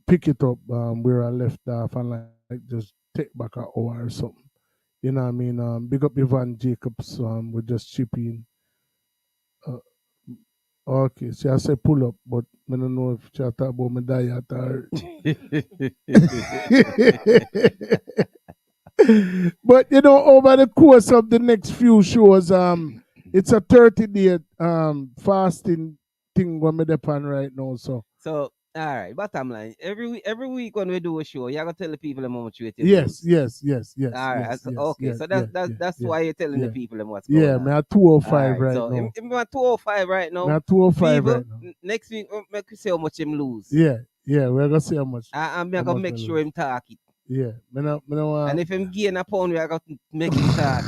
pick it up where I left off and like just take back an hour or something. You know what I mean? Big up Ivan Jacobs. We just chip in. Okay, so I say pull up, but I don't know if she talk about my diet or. But over the course of the next few shows, it's a 30-day fasting thing when me depend right now. So all right, bottom line, every week when we do a show, you gotta tell the people how much weight you yes, lose. yes, yes, yes, All right, yes, so, yes, okay, yes, so yes, that's yes, why you're telling the yeah, people them what's going yeah. on. Me at All 205 right, right so now. him at 205 right Me now. at 205 People, right now. next week, make we see how much him lose. Yeah, yeah. We're gonna see how much. I'm how gonna much make me sure lose. him talk it. Yeah, me no, And if him gain a pound, we are gonna make him talk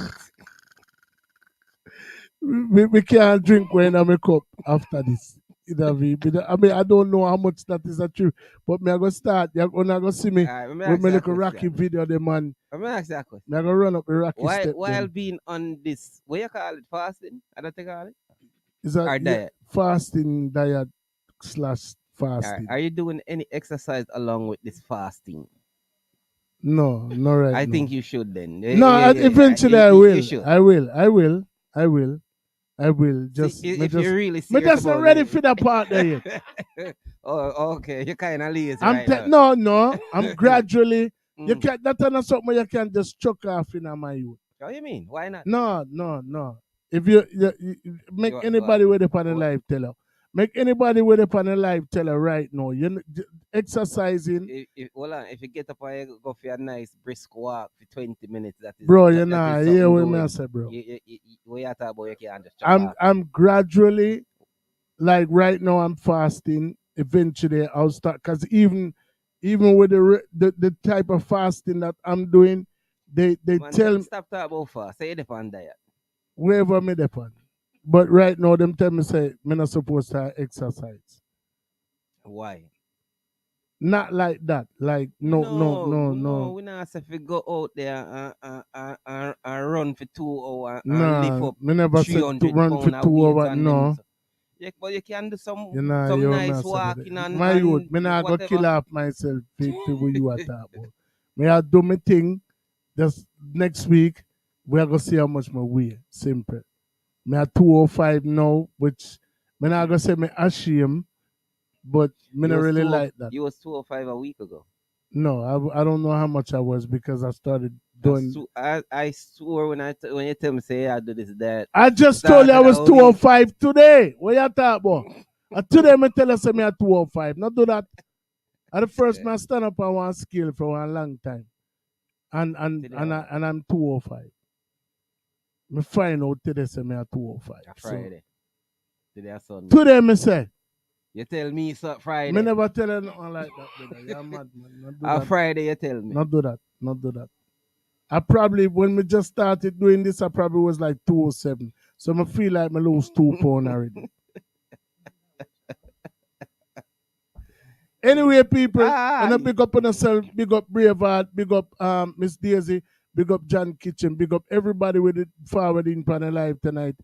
it. we can't drink when I'm a cup after this. I mean, I don't know how much that is a truth, but me I go start. You're gonna see me All right, let me with ask my you a little Rocky question. video, the man. Let me ask you a question. Me I go run up the Rocky step. While Them. being on this, what you call it, fasting? I don't think call it. Is that Or diet. fasting diet / All right. fasting? Are you doing any exercise along with this fasting? No, not right I now. think you should then. No, eventually I will. I will. I will. I will. I will. Just See, me if just you're really me serious just not about ready it. for that part there yet. Oh, okay. You're kind of lazy I'm right now. no. I'm gradually. You can't. That's not something you can just chuck off in my youth. What do you mean? Why not? No. If you make Go on. anybody with it on a live teller, make anybody with it on a live teller right now. Exercising, Hold on. If you get up and you go for a nice brisk walk for 20 minutes, that is bro. that You is know, something yeah, what doing. I say, bro. What you talk about, you can't just chop off. I'm gradually, like right now, I'm fasting. Eventually, I'll start because even with the type of fasting that I'm doing, they Man, tell me stop talking about fast. Say it on diet. wherever me depend. But right now, them tell me say me not supposed to exercise. Why? Not like that. Like no. We not say if we go out there and run for 2 hours and lift Nah, up me never said to 300 run for pound of 2 weight hours. on No. them. So. Yeah, but you can do some You know, you nice say that. walking and My youth, and me not go whatever. kill off myself for what you are talking about. Me I do my thing. Just next week, we are gonna see how much my weigh. Simple. Me at 205 now, which me not gonna say me ashamed, but me not really like that. You was 205 a week ago. No, I don't know how much I was because I started doing. I swore when you tell me say I do this that. I just told you I was 205 today. What you talk about? Today me tell you say me at 205. Not do that. At the first man stand up on one scale for a long time. And I'm 205. Me find out today say me at 205. Friday. Today or Sunday. Today me say. You tell me so Friday. Me never tell you nothing like that, brother. You're mad, man. On Friday you tell me. Not do that. I probably, when we just started doing this, I probably was like 207. So I feel like I lose 2 pounds already. Anyway, people, and I big up on yourself, big up Braveheart, big up Miss Daisy, big up John Kitchen, big up everybody with it forwarding panel live tonight.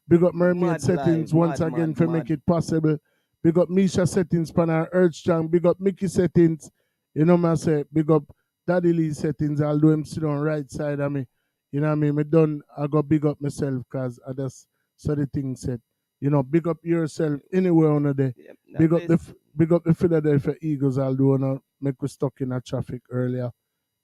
Big up Mermaid Mad Settings live, once mad, again mad, for mad. make it possible. Big up Misha Settings, Panel Earth Strong. Big up Mickey Settings. You know what I say? Big up Daddy Lee Settings. Although him sit on right side of me. You know what I mean? I got big up myself because I just saw the thing said. You know, big up yourself anywhere on the day. Big up the Philadelphia Eagles. Although not make we stuck in a traffic earlier.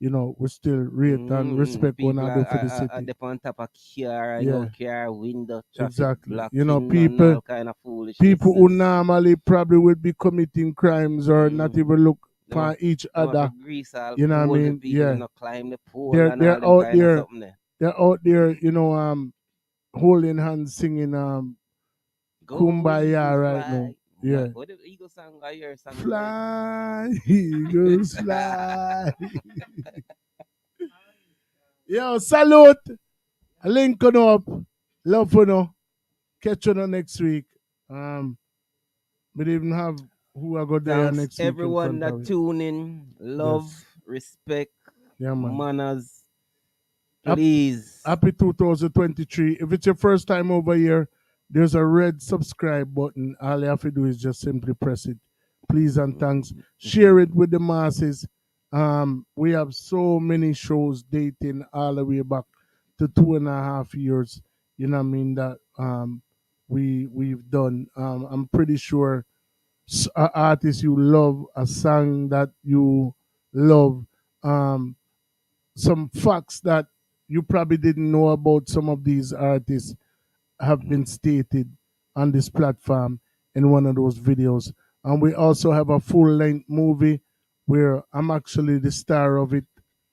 You know, we still rate and respect what I do for the city. They on top of car, car, window, traffic, exactly. blocking, You know, and all kind of foolishness. people who normally probably would be committing crimes or not even look for each other. You know what I mean? Yeah. Climb the pole they're out there. They're out there, you know, holding hands, singing Kumbaya right now. Yeah. What the Eagle song I hear? Fly, Eagles fly. Yo, salute. Link on up. Love for no. Catch you next week. We even have who are going there next week. Everyone that tune in, love, respect, manners. Please. Happy 2023. If it's your first time over here, there's a red subscribe button. All you have to do is just simply press it. Please and thanks. Share it with the masses. We have so many shows dating all the way back to 2.5 years. You know what I mean? That we've done. I'm pretty sure an artist you love, a song that you love, some facts that you probably didn't know about some of these artists. have been stated on this platform in one of those videos. And we also have a full length movie where I'm actually the star of it.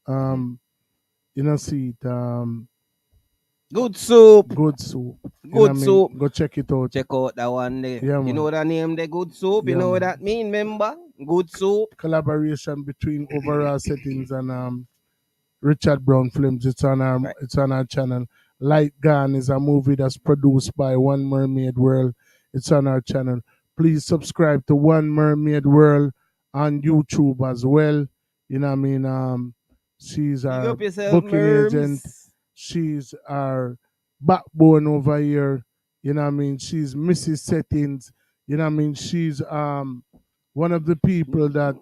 You know, see it. Good soup. Good soup. You know what I Good mean? soup. Go check it out. Check out that one there. Yeah, You man. know that name, the good soup. You Yeah, know what man. that mean, member? Good soup. Collaboration between Overall Settings and Richard Brown Films. It's on our channel. Light Gone is a movie that's produced by One Mermaid World. It's on our channel. Please subscribe to One Mermaid World on YouTube as well. You know what I mean? She's Big our up yourself, booking agent. Merms. She's our backbone over here. You know what I mean? She's Mrs. Settings. You know what I mean? She's one of the people that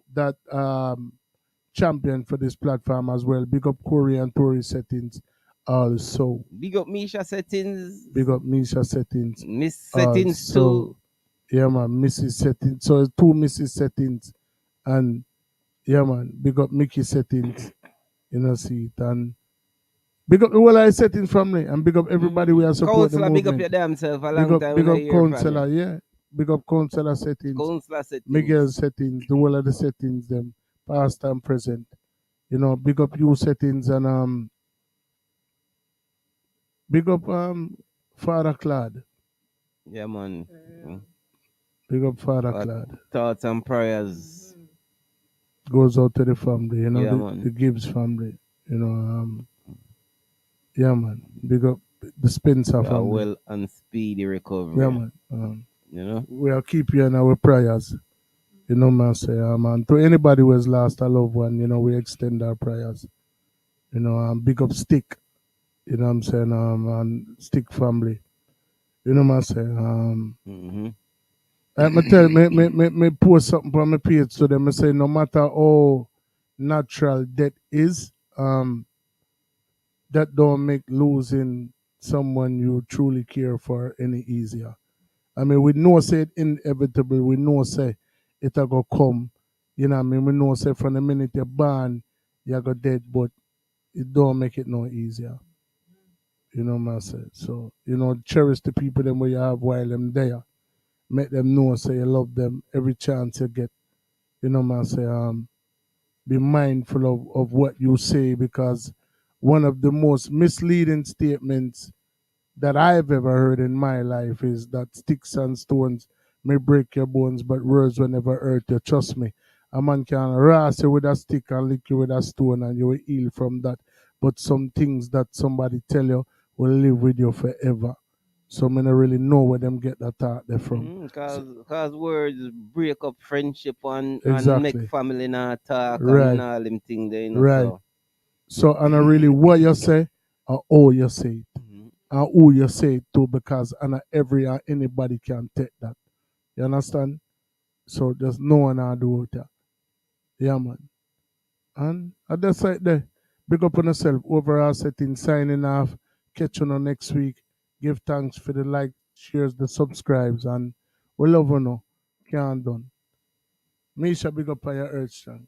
champion for this platform as well. Big up Corey and Tory Settings also. Big up Misha Settings. Big up Misha Settings. Miss Settings too. Yeah, man. Mrs. Settings. So it's two Mrs. Settings. And yeah, man. Big up Mickey Settings. You know, see it. And big up the whole I Settings family. And big up everybody we are supporting the Counselor, movement. big up your damn self. A long time Big we up not hear from Counselor, you. yeah. Big up Counselor Settings. Counselor Settings. Miguel Settings. The whole of the Settings, them. Past and present. You know, big up you Settings and big up Father Claude. Yeah, man. Big up Father Claude. Thoughts and prayers. Goes out to the family, you know, Yeah, the Gibbs family. You know, yeah, man. Big up the Spencer family. Well and speedy recovery. Yeah, man. You know? We'll keep you in our prayers. You know, man, say, man. To anybody who has lost a loved one, you know, we extend our prayers. You know, big up Stick. You know what I'm saying? And Stick family. You know what I'm saying? Me post something on my page to them. I say no matter how natural death is, that don't make losing someone you truly care for any easier. I mean, we know say it inevitable. We know say it a go come. You know what I mean? We know say from the minute you're born, you go dead, but it don't make it no easier. You know what I'm saying? So, you know, cherish the people them where you have while them there. Make them know say you love them every chance you get. You know what I'm saying? Be mindful of what you say, because one of the most misleading statements that I've ever heard in my life is that sticks and stones may break your bones, but words will never hurt you. Trust me. A man can ras you with a stick and lick you with a stone and you will heal from that. But some things that somebody tell you will live with you forever. So I don't really know where them get that thought they from. Because words break up friendship and Exactly. make family not talk Right. and all them things there, you know. Right. So and I really what you say or how you say it. And who you say it to, because and every and anybody can take that. You understand? So there's no one I do with that. Yeah, man. And I just like there. Big up on yourself. Overall Setting signing off. Catch you on next week. Give thanks for the like, shares, the subscribes, and we love you know. Can't done. Misha, big up on your urge, strong.